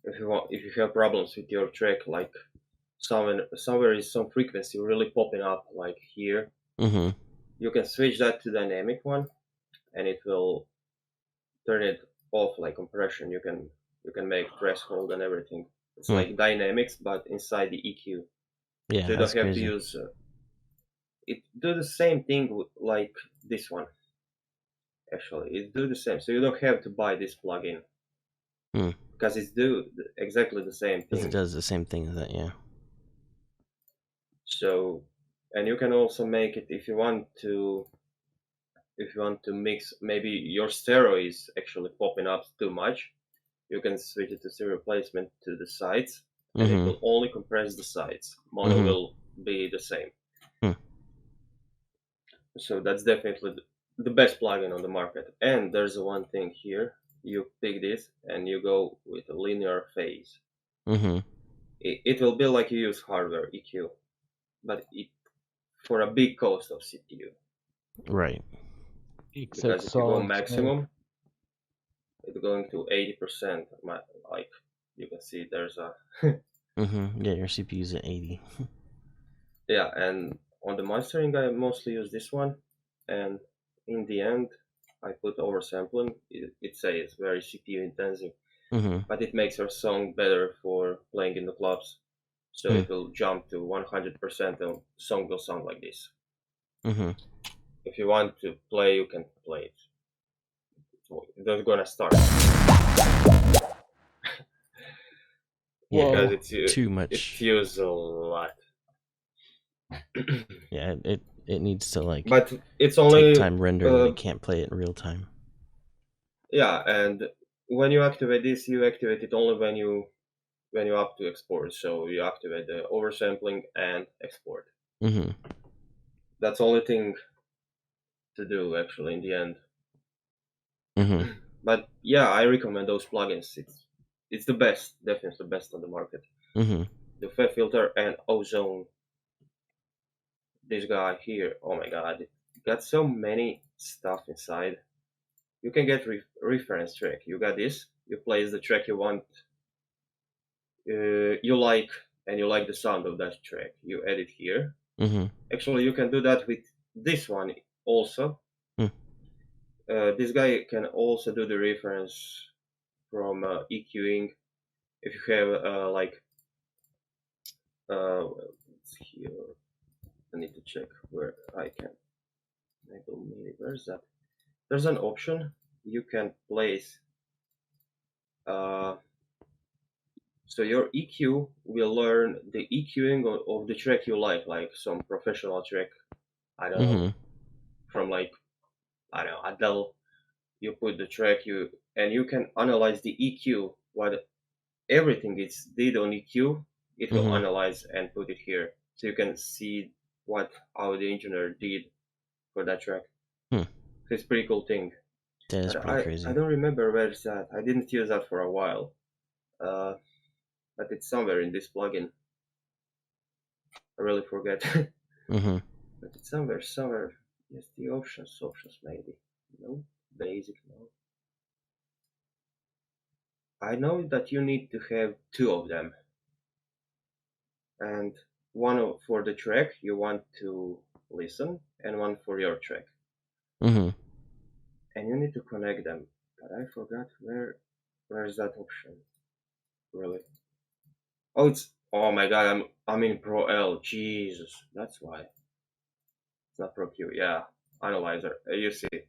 If you have problems with your track, like somewhere is some frequency really popping up, like here, you can switch that to dynamic one, and it will turn it off like compression. You can make threshold and everything. It's like dynamics, but inside the EQ. Yeah, so you that's don't have crazy. to use. It do the same thing like this one. Actually, it do the same. So you don't have to buy this plugin. Because it's do exactly the same thing. Because it does the same thing as that, yeah. So, and you can also make it if you want to mix. Maybe your stereo is actually popping up too much. You can switch it to stereo placement to the sides, and it will only compress the sides. Mono will be the same. So that's definitely the best plugin on the market. And there's one thing here. you pick this and you go with a linear phase. Mm-hmm. It will be like you use hardware EQ, but it for a big cost of CPU. Right. Because if you go maximum, it's going to 80%. Like you can see, there's a Mm-hmm. Yeah, your CPU's at 80. yeah, and on the mastering, I mostly use this one, and in the end, I put oversampling. It says very CPU intensive, Mm-hmm. but it makes your song better for playing in the clubs. So it will jump to 100%, and the song will sound like this. Mm-hmm. If you want to play, you can play it. It's gonna start. Yeah, because it's too much. It's used a lot. Yeah, it needs to like. But it's only take time rendering. It can't play it in real time. Yeah, and when you activate this, you activate it only when you up to export. So you activate the oversampling and export. Mm-hmm. That's the only thing to do actually in the end. Mm-hmm. But yeah, I recommend those plugins. It's the best, definitely the best on the market. Mm-hmm. The FET filter and Ozone. This guy here, oh my god, it got so many stuff inside. You can get reference track. You got this. You place the track you want. You like, and you like the sound of that track. You edit here. Mm-hmm. Actually, you can do that with this one also. This guy can also do the reference from EQing. If you have like here, I need to check where I can enable MIDI. Where's that? There's an option you can place. So your EQ will learn the EQing of the track you like some professional track. I don't know, from like I don't know Adele. You put the track and you can analyze the EQ. What everything is did on EQ, it will analyze and put it here, so you can see what our the engineer did for that track. It's a pretty cool thing. That is pretty crazy. I don't remember where it's at. I didn't use that for a while, but it's somewhere in this plugin. I really forget. But it's somewhere. Yes, the options maybe. No, basic, no. I know that you need to have two of them. And one for the track you want to listen, and one for your track. And you need to connect them. But I forgot where's that option? Really? Oh my god, I'm in Pro L. Jesus, that's why. It's not Pro Q. Yeah, analyzer. You see.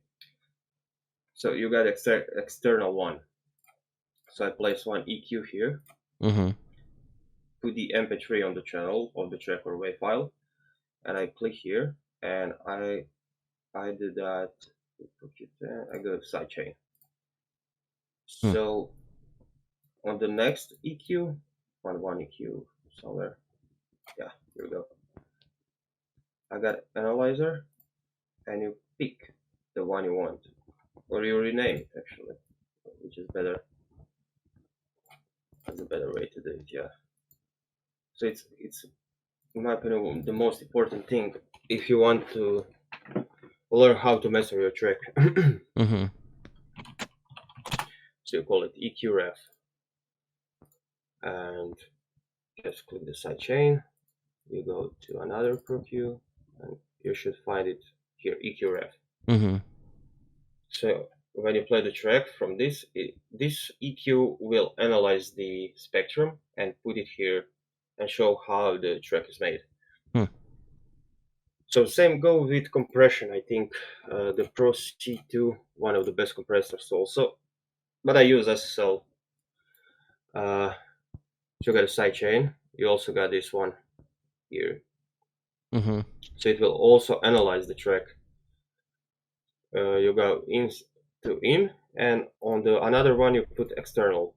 So you got external one. So I place one EQ here. Put the MP3 on the channel of the track or WAV file, and I click here, and I did that. I go sidechain. So on the next EQ, on one EQ somewhere, yeah, here we go. I got analyzer, and you pick the one you want, or you rename it actually, which is better. That's a better way to do it, yeah. So it's in my opinion the most important thing if you want to learn how to master your track. So you call it EQ ref, and just click the sidechain. You go to another ProQ, and you should find it here, EQ ref. So when you play the track from this EQ will analyze the spectrum and put it here and show how the track is made. So same go with compression. I think the Pro C2, one of the best compressors also, but I use SSL. So you got a sidechain. You also got this one here. So it will also analyze the track. You go in, and on the another one you put external,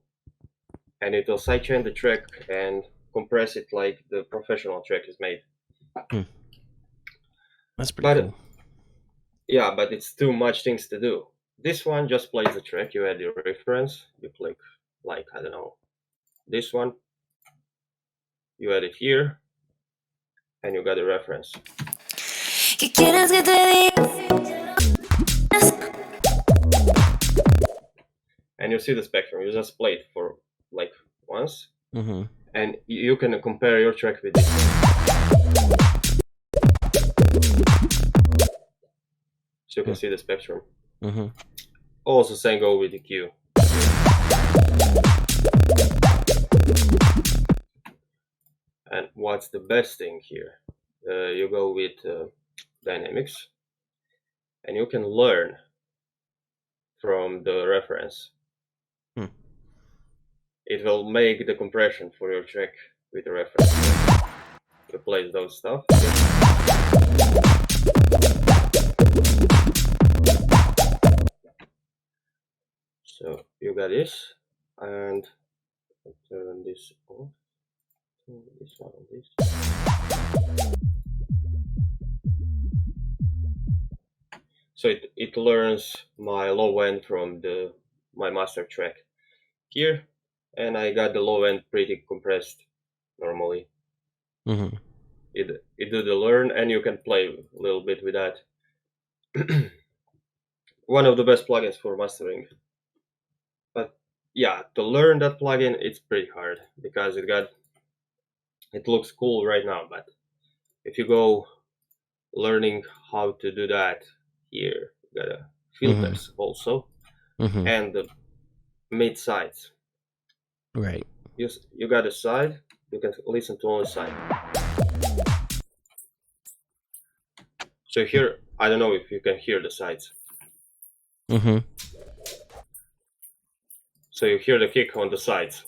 and it will sidechain the track and compress it like the professional track is made. That's pretty cool. Yeah, but it's too much things to do. This one just plays the track. You add your reference. You click, like, I don't know, this one. You add it here, and you got a reference. And you see the spectrum. You just play it for like once, and you can compare your track with this one. So you can see the spectrum. Also, same go with EQ. And what's the best thing here? You go with dynamics, and you can learn from the reference. It will make the compression for your track with the reference. You play those stuff. So you got this, and I'll turn this off. This one on this. So it learns my low end from my master track here, and I got the low end pretty compressed normally. It do the learn, and you can play a little bit with that. One of the best plugins for mastering. But yeah, to learn that plugin, it's pretty hard because it looks cool right now, but if you go learning how to do that here, you got filters also, and the mid sides. Right. You got a side, you can listen to only side. So here, I don't know if you can hear the sides. So you hear the kick on the sides.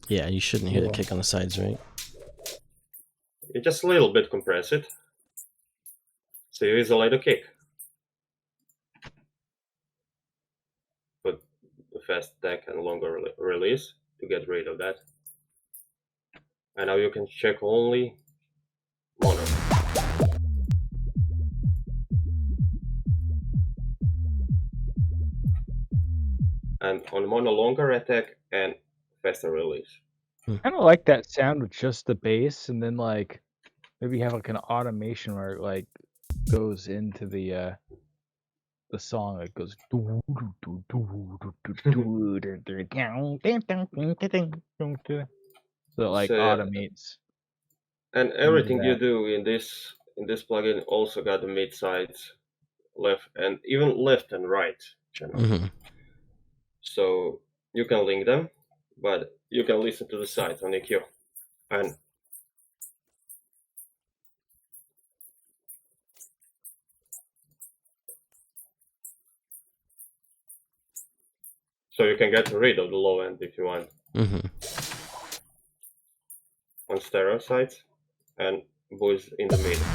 Yeah, you shouldn't hear the kick on the sides, right? You just a little bit compress it. So you isolate the kick. Put the fast attack and longer release to get rid of that. And now you can check only mono. And on mono, longer attack and faster release. I kind of like that sound with just the bass, and then like maybe have like an automation where it like goes into the song. It goes. So it like automates. And everything you do in this plugin also got the mid sides, left and even left and right channel. So you can link them, but you can listen to the sides on EQ. And so you can get rid of the low end if you want. On stereo sides and boost in the middle.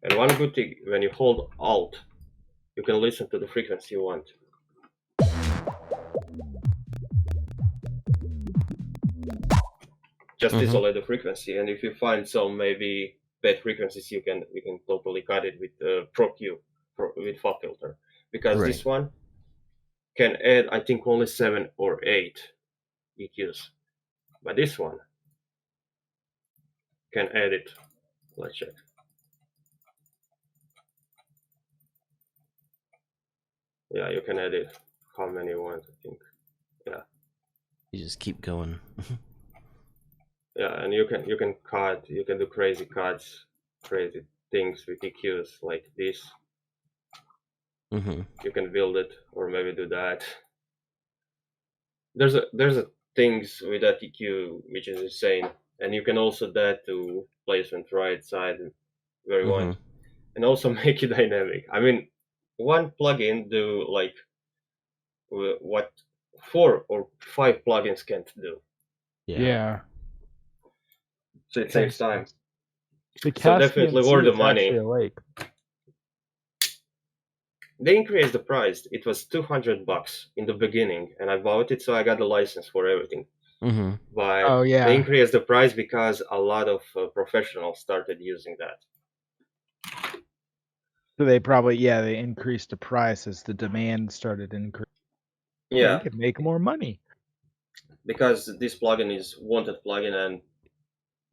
And one good thing, when you hold Alt, you can listen to the frequency you want. Just isolate the frequency, and if you find some maybe bad frequencies, you can totally cut it with Pro Q, with FA filter, because this one can add, I think, only 7 or 8 EQs, but this one can add it. Let's check. Yeah, you can add it how many you want, I think. Yeah. You just keep going. Yeah, and you can cut, you can do crazy cuts, crazy things with EQs like this. You can build it or maybe do that. There's a things with that EQ which is insane, and you can also do that to placement right side where you want, and also make it dynamic. I mean, one plugin do like what 4 or 5 plugins can't do. Yeah. So it saves time. The so definitely worth the money. Like... They increased the price. It was $200 in the beginning, and I bought it, so I got the license for everything. Mm-hmm. But Oh yeah. they increased the price because a lot of professionals started using that. So they probably they increased the price as the demand started increasing. Yeah, You can make more money. because this plugin is wanted plugin and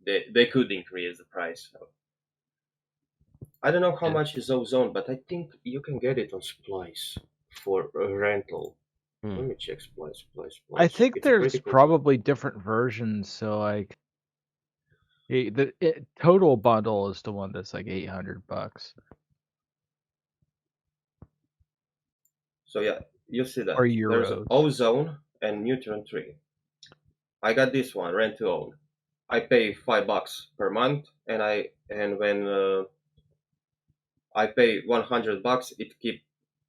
they could increase the price. I don't know how much is Ozone, but I think you can get it on Splice for a rental. Let me check Splice. I think It's a there's pretty cool. probably different versions. So like, the total bundle is the one that's like $800. So yeah, you see that Or there's euros. Ozone and Neutron 3. I got this one rent to own. I pay $5 per month, and when I pay $100,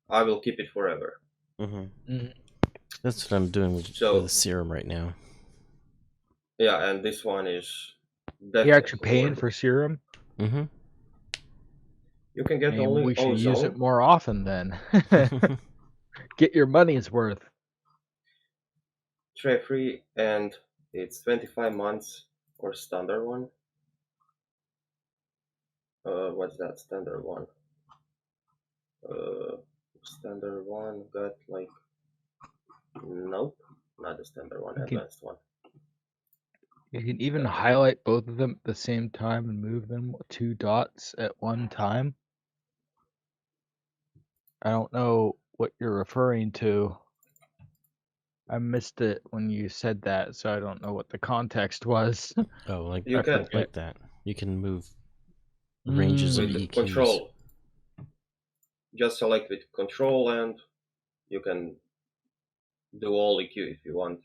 I will keep it forever. Mm-hmm. That's what I'm doing with So the serum right now. yeah, and this one is You're definitely actually paying worth for it. serum? Mm-hmm. You can get Maybe only we should use it Ozone. more often then. Get your money's worth. Tray free, and it's 25 months or standard one. What's that standard one? Standard one got like, nope, not the standard one, advanced one. You can even highlight both of them at the same time and move them 2 dots at one time. I don't know what you're referring to. I missed it when you said that, so I don't know what the context was. Oh, like You can like that. You can move ranges of with EQs. control. Just select with control, and you can do all EQ if you want.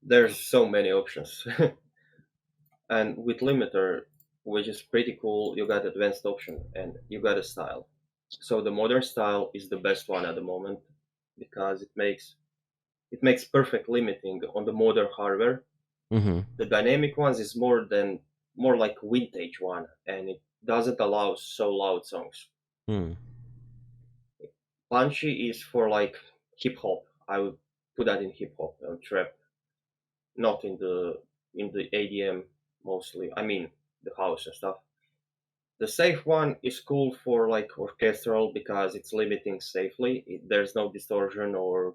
There's so many options. And with limiter, which is pretty cool, you got advanced option and you got a style. So the modern style is the best one at the moment because it makes perfect limiting on the modern hardware. Mm-hmm. The dynamic ones is more like vintage one, and it doesn't allow so loud songs. Hmm. Punchy is for like hip hop. I would put that in hip hop and trap, not in the ADM mostly. I mean the house and stuff. The safe one is cool for like orchestral because it's limiting safely. There's no distortion or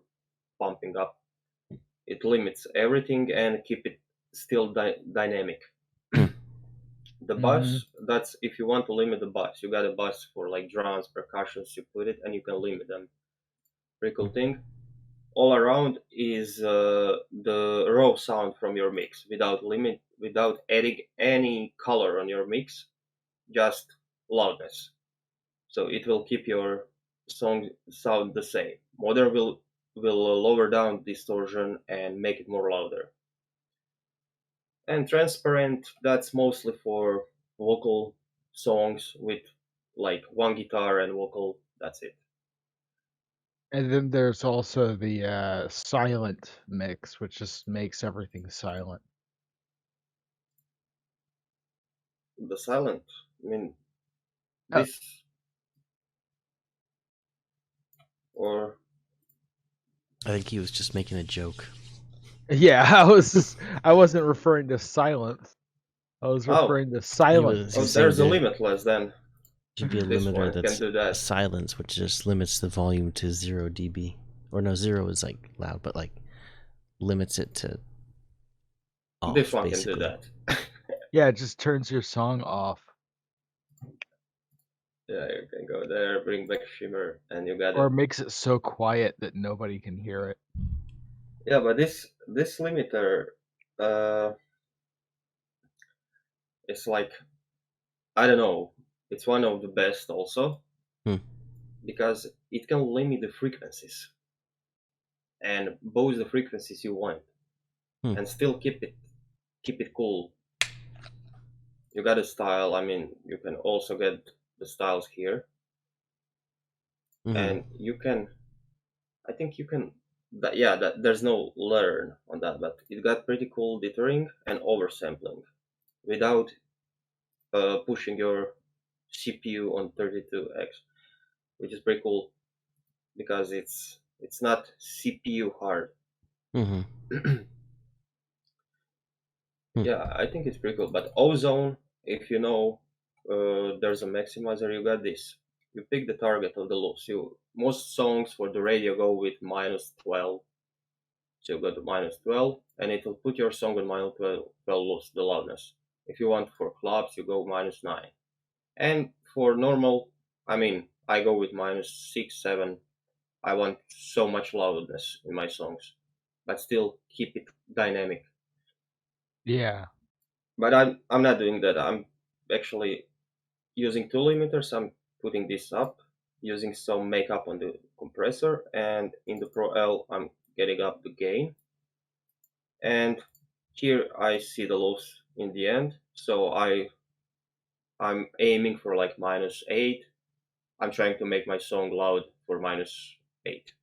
pumping up. It limits everything and keep it still dynamic. The bus, that's if you want to limit the bus. You got a bus for like drums, percussions, you put it and you can limit them. Pretty cool thing. All around is the raw sound from your mix without adding any color on your mix, just loudness. So it will keep your song sound the same. Modern will lower down distortion and make it more louder. And transparent, that's mostly for vocal songs with like one guitar and vocal. That's it. And then there's also the silent mix, which just makes everything silent. The silent, I mean, Oh. this or I think he was just making a joke. Yeah, I wasn't referring to silence. I was referring to silent. There's a limitless then. Should be a This limiter one that's can do that. silence, which just limits the volume to 0 dB. Or no, 0 is like loud, but like limits it to off. This one basically. can do that. Yeah, it just turns your song off. Yeah, you can go there, bring back shimmer, and you got Or it. makes it so quiet that nobody can hear it. Yeah, but this limiter, it's like, I don't know. It's one of the best also, because it can limit the frequencies and both the frequencies you want, and still keep it cool. You got a style. I mean, you can also get the styles here, and you can. I think you can. That there's no learn on that, but it got pretty cool dithering and oversampling without pushing your CPU on 32x, which is pretty cool because it's not CPU hard. Mm-hmm. Yeah, I think it's pretty cool. But Ozone, if you know, there's a maximizer. You got this. You pick the target of the loss. You most songs for the radio go with -12. So you go to -12, and it will put your song on -12 loss, the loudness. If you want for clubs, you go -9. And for normal, I mean, I go with -6, 7. I want so much loudness in my songs, but still keep it dynamic. Yeah. But I'm not doing that. I'm actually using two limiters. I'm putting this up, using some makeup on the compressor, and in the Pro L, I'm getting up the gain. And here I see the lows in the end, so I'm aiming for like -8. I'm trying to make my song loud for -8,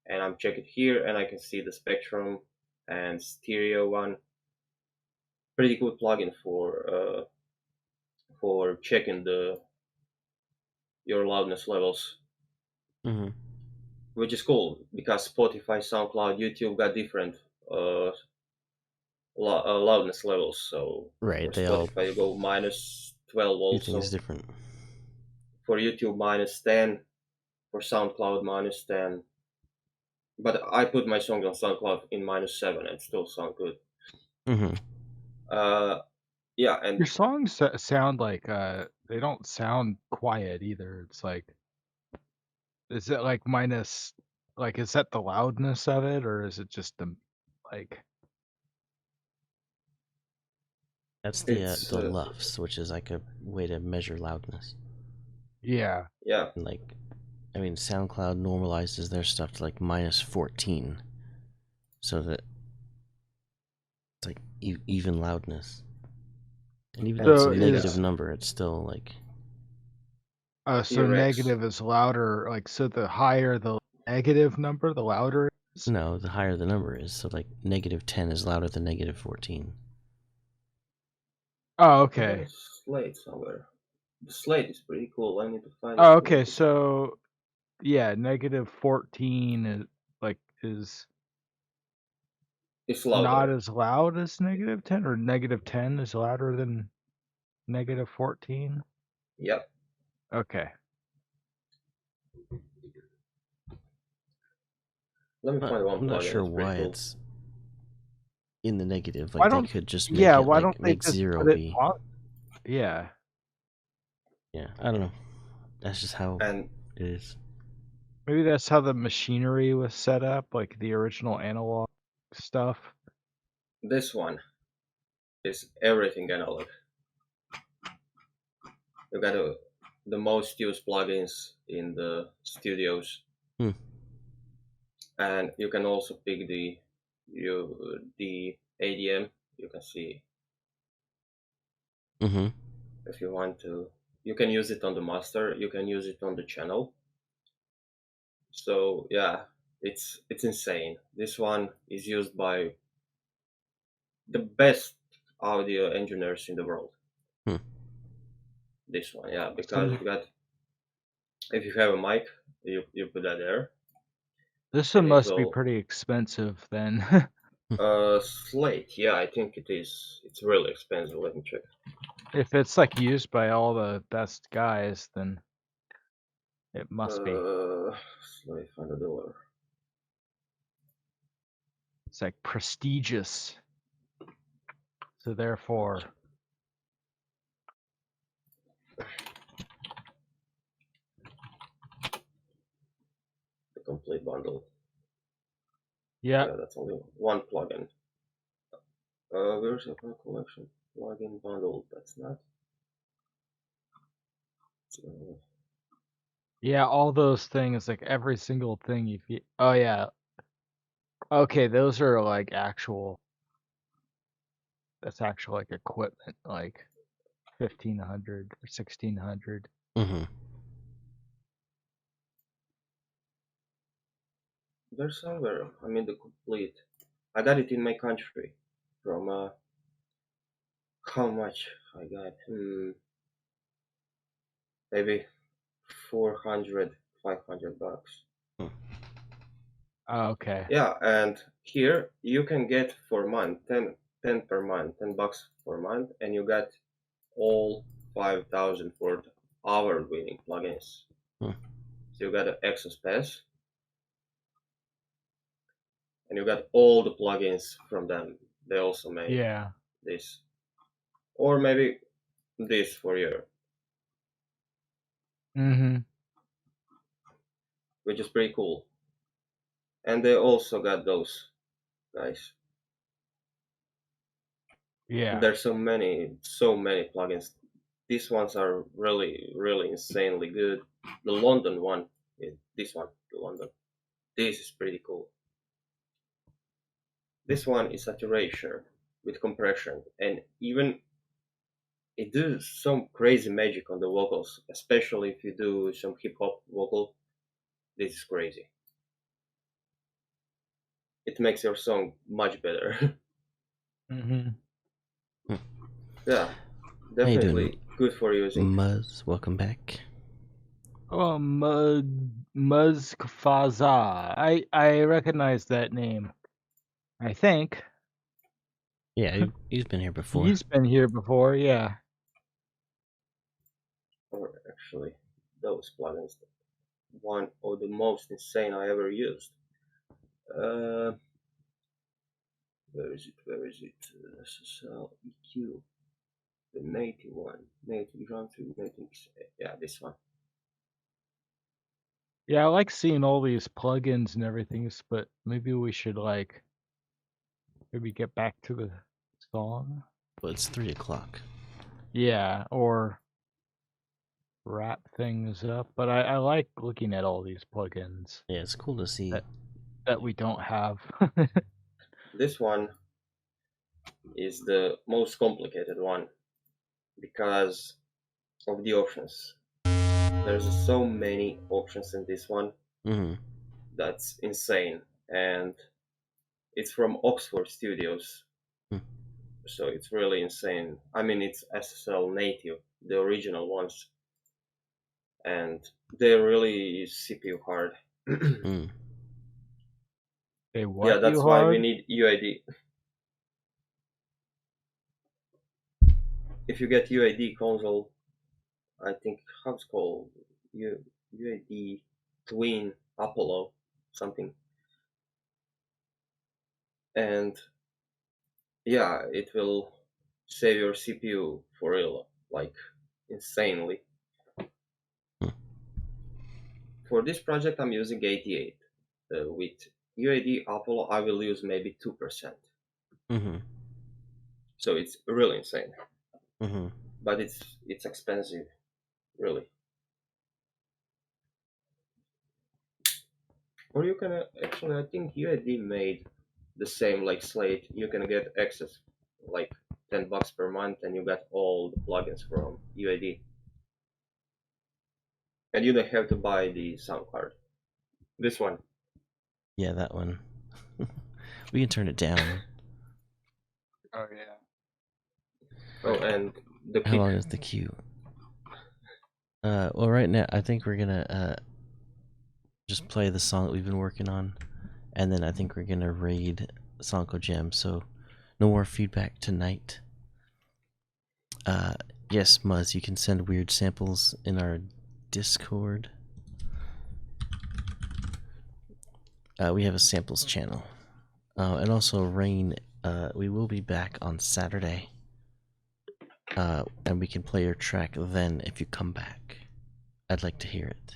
and I'm checking here, and I can see the spectrum and stereo one. Pretty good plugin for checking your loudness levels, Mm-hmm. which is cool because Spotify, SoundCloud, YouTube got different uh, loudness levels. So for Right. They all Spotify, you go -12 everything is also. different. For YouTube, -10. For SoundCloud, -10. But I put my song on SoundCloud in -7 and still sound good. Mm-hmm. Yeah, and Your songs sound like they don't sound quiet either. It's like, is it like minus, like, is that the loudness of it, or is it just the like? That's it's the LUFS, which is like a way to measure loudness. Yeah. yeah, And like, I mean, SoundCloud normalizes their stuff to like -14, so that it's like even loudness. And even though it's a So negative is number, it's still like so TRX. negative is louder. Like, so the higher the negative number, the louder it is. no, the higher the number is. So like -10 is louder than -14. Oh, I got a okay. slate somewhere. The slate is pretty cool. I need to find it. Oh, okay. So yeah, -14 is like is It's not louder. as loud as -10, or -10 is louder than -14. Yep. Okay. Let me find one I'm not plugin. sure It's pretty why cool. it's in the negative. Why Like they don't? could just make Yeah. it Why don't they make just 0 put it be. on? Yeah. Yeah, I don't know. That's just how And it is. Maybe that's how the machinery was set up, like the original analog stuff. this one is everything analog. You got the most used plugins in the studios, Hmm. and you can also pick the ADM. You can see Mm-hmm. if you want to. You can use it on the master. You can use it on the channel. So yeah, it's insane. This one is used by the best audio engineers in the world. Hmm. This one, yeah, because So you got if you have a mic, you put that there, this one and it must be will pretty expensive then. slate. Yeah, I think it is. It's really expensive. Let me check. If it's like used by all the best guys, then it must be. Let me find $1. It's like prestigious. So therefore, The complete bundle. yeah. Yeah, that's only one plugin. Where's your collection? Plugin bundle. That's not. Uh, Yeah, all those things, like every single thing oh yeah. Okay, those are like actual, that's actual like equipment, like 1500 or 1600. Mm-hmm. There's somewhere. I mean the complete. I got it in my country from how much I got? Maybe 400, $500. Okay. Yeah, and here you can get for month 10 per month, $10 per month, and you got all 5,000 for award-winning plugins. Hmm. So you got an Access Pass, and you got all the plugins from them. They also made Yeah. this, or maybe this for you, Mm-hmm. which is pretty cool. And they also got those guys. Yeah. There's so many plugins. These ones are really, really insanely good. The London one, this one, the London. This is pretty cool. This one is at erasure with compression, and even it does some crazy magic on the vocals, especially if you do some hip hop vocal. This is crazy. It makes your song much better. Mm-hmm. Yeah, How you definitely doing, good for using. Muzz? Welcome back. Oh, Muzkafaza. I recognize that name. I think Yeah, he's been here before. he's been here before. Yeah. Or actually, those plugins, one of the most insane I ever used. Where is it? SSL EQ, the native one, native run through native. Yeah, this one. Yeah, I like seeing all these plugins and everything, but maybe we should maybe get back to the song. Well, it's 3 o'clock. Yeah, or wrap things up. But I like looking at all these plugins Yeah, it's cool to see. that we don't have. This one is the most complicated one because of the options. There's so many options in this one. Mm-hmm. That's insane, and it's from Oxford Studios. So it's really insane. I mean, it's SSL native, the original ones, and they're really CPU hard. They what? Yeah, that's you why hard? we need UID. If you get UID console, I think how it's called, UID Twin Apollo something, and yeah, it will save your CPU for real, like insanely. For this project, I'm using 88. With UAD Apollo, I will use maybe 2%. Mm-hmm. So it's really insane. Mm-hmm. But it's expensive, really. Or you can actually, I think UAD made the same like Slate. You can get access like $10 per month, and you get all the plugins from UAD. And you don't have to buy the sound card. This one. Yeah, that one. We can turn it down. Oh yeah. Oh, and the How long is the queue? Well, right now I think we're gonna just play the song that we've been working on, and then I think we're gonna raid Sonko Jam. So no more feedback tonight. Yes, Muzz, you can send weird samples in our Discord. We have a samples channel, and also Rain. We will be back on Saturday, and we can play your track then if you come back. I'd like to hear it,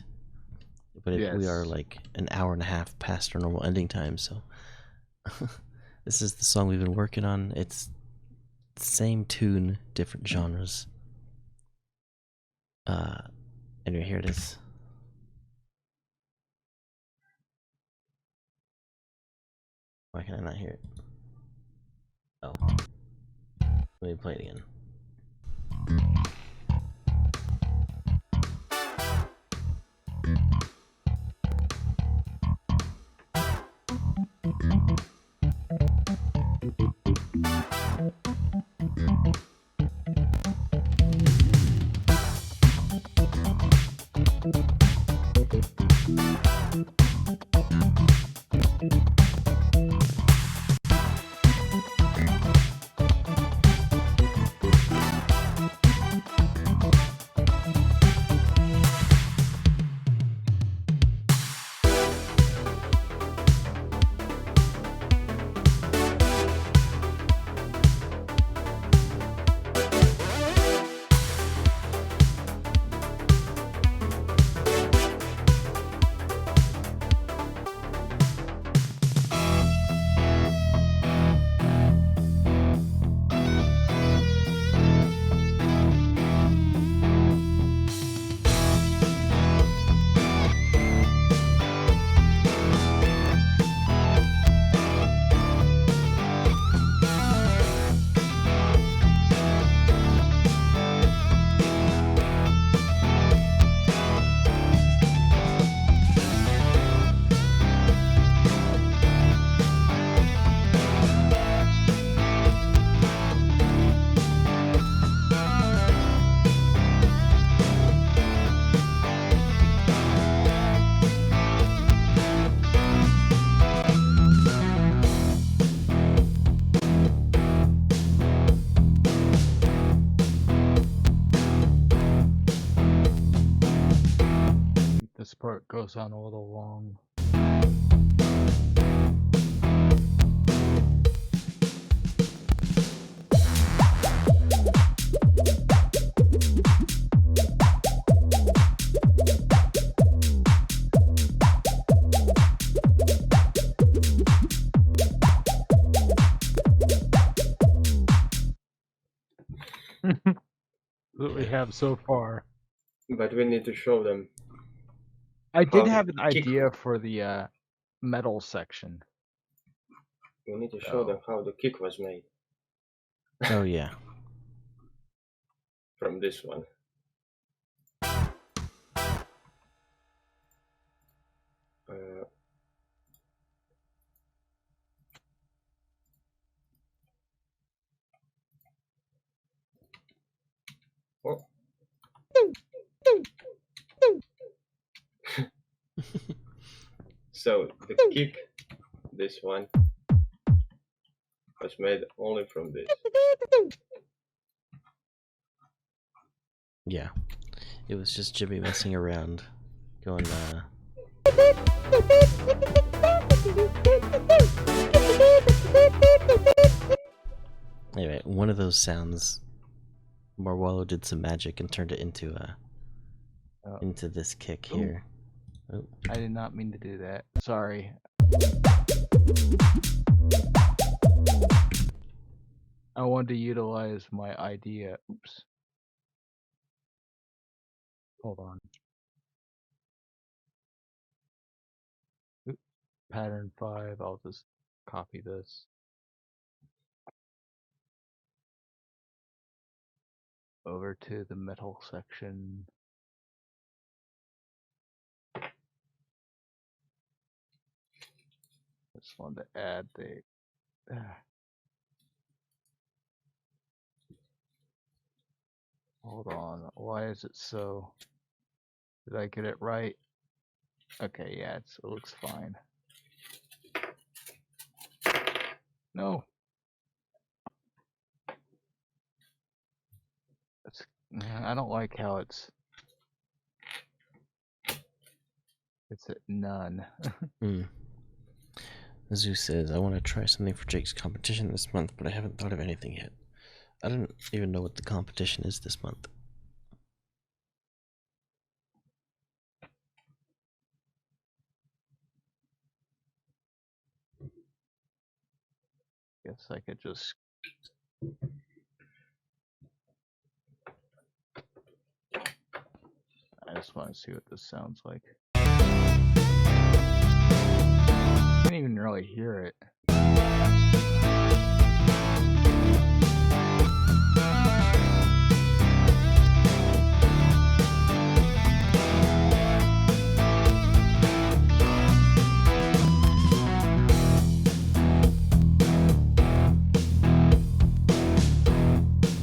but we are like an hour and a half past our normal ending time, so this is the song we've been working on. It's the same tune, different genres. Anyway, here it is. Why can I not hear it? Oh. Let me play it again. part goes on a little long. That we have so far. But we need to show them. I did how have the an kick- idea for the metal section. We need to show them how the kick was made Oh yeah. from this one. Oh. So the kick, this one, was made only from this. Yeah. It was just Jimmy messing around, going, Anyway, one of those sounds, Marwollo did some magic and turned it into into this kick here. Oh. I did not mean to do that. Sorry. I wanted to utilize my idea. Oops. Hold on. Oop. Pattern 5. I'll just copy this. Over to the metal section. Just wanted to add the. Hold on. Why is it so? Did I get it right? Okay, yeah, it looks fine. No. I don't like how it's at none. Zeus says, I want to try something for Jake's competition this month, but I haven't thought of anything yet. I don't even know what the competition is this month. Guess I could just. I just want to see what this sounds like. I can't even really hear it.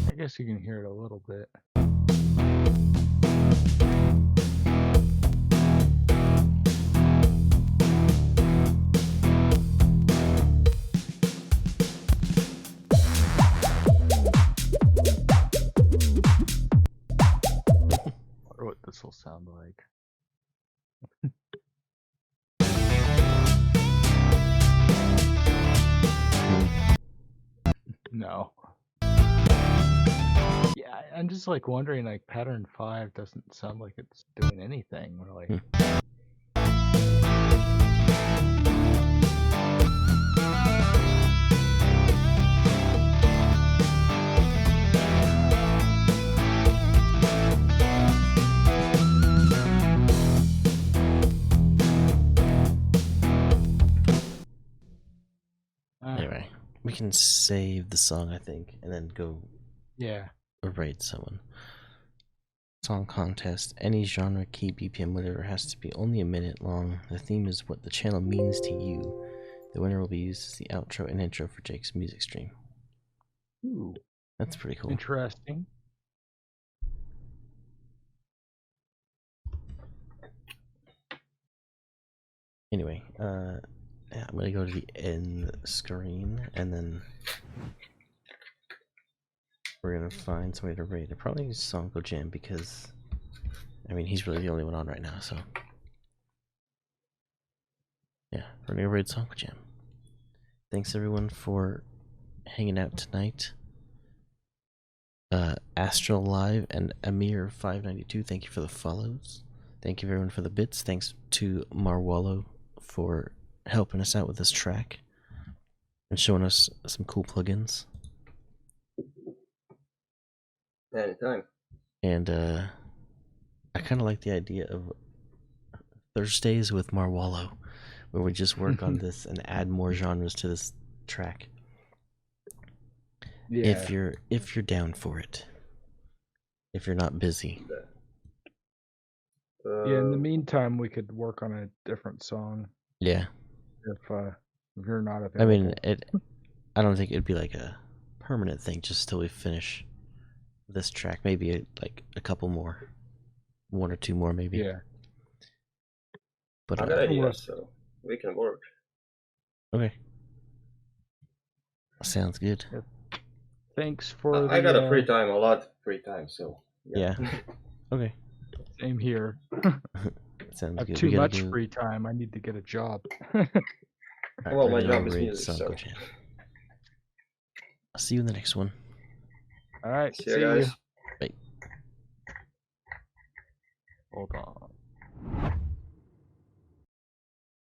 I guess you can hear it a little bit. Or what this will sound like. No. Yeah, I'm just like wondering, like pattern 5 doesn't sound like it's doing anything really. Anyway, we can save the song, I think, and then go Yeah. raid someone. Song contest. Any genre, key, BPM, whatever, has to be only a minute long. The theme is what the channel means to you. The winner will be used as the outro and intro for Jake's music stream. Ooh. That's pretty cool. Interesting. Anyway, yeah, I'm gonna go to the end screen and then we're gonna find somebody to raid. I probably use Sonko Jam because I mean he's really the only one on right now, so Yeah, Running Raid Song Jam. Thanks everyone for hanging out tonight. Astral Live and Amir592, thank you for the follows. Thank you everyone for the bits. Thanks to Marwollo for helping us out with this track and showing us some cool plugins. Anytime. And I kind of like the idea of Thursdays with Marwollo, where we just work on this and add more genres to this track. Yeah. If you're down for it. If you're not busy. Yeah, in the meantime, we could work on a different song. Yeah. If you're not available. I mean, I don't think it'd be like a permanent thing just till we finish this track. Maybe like a couple more. One or two more, maybe. Yeah. But I got ideas, so we can work. Okay. Sounds good. Thanks for I got a free time, a lot of free time, so yeah. Okay. Same here. Sounds I have good. too much free time. I need to get a job. Well, my job is music, so. I'll see you in the next one. All right. See you guys. Bye. Hold on.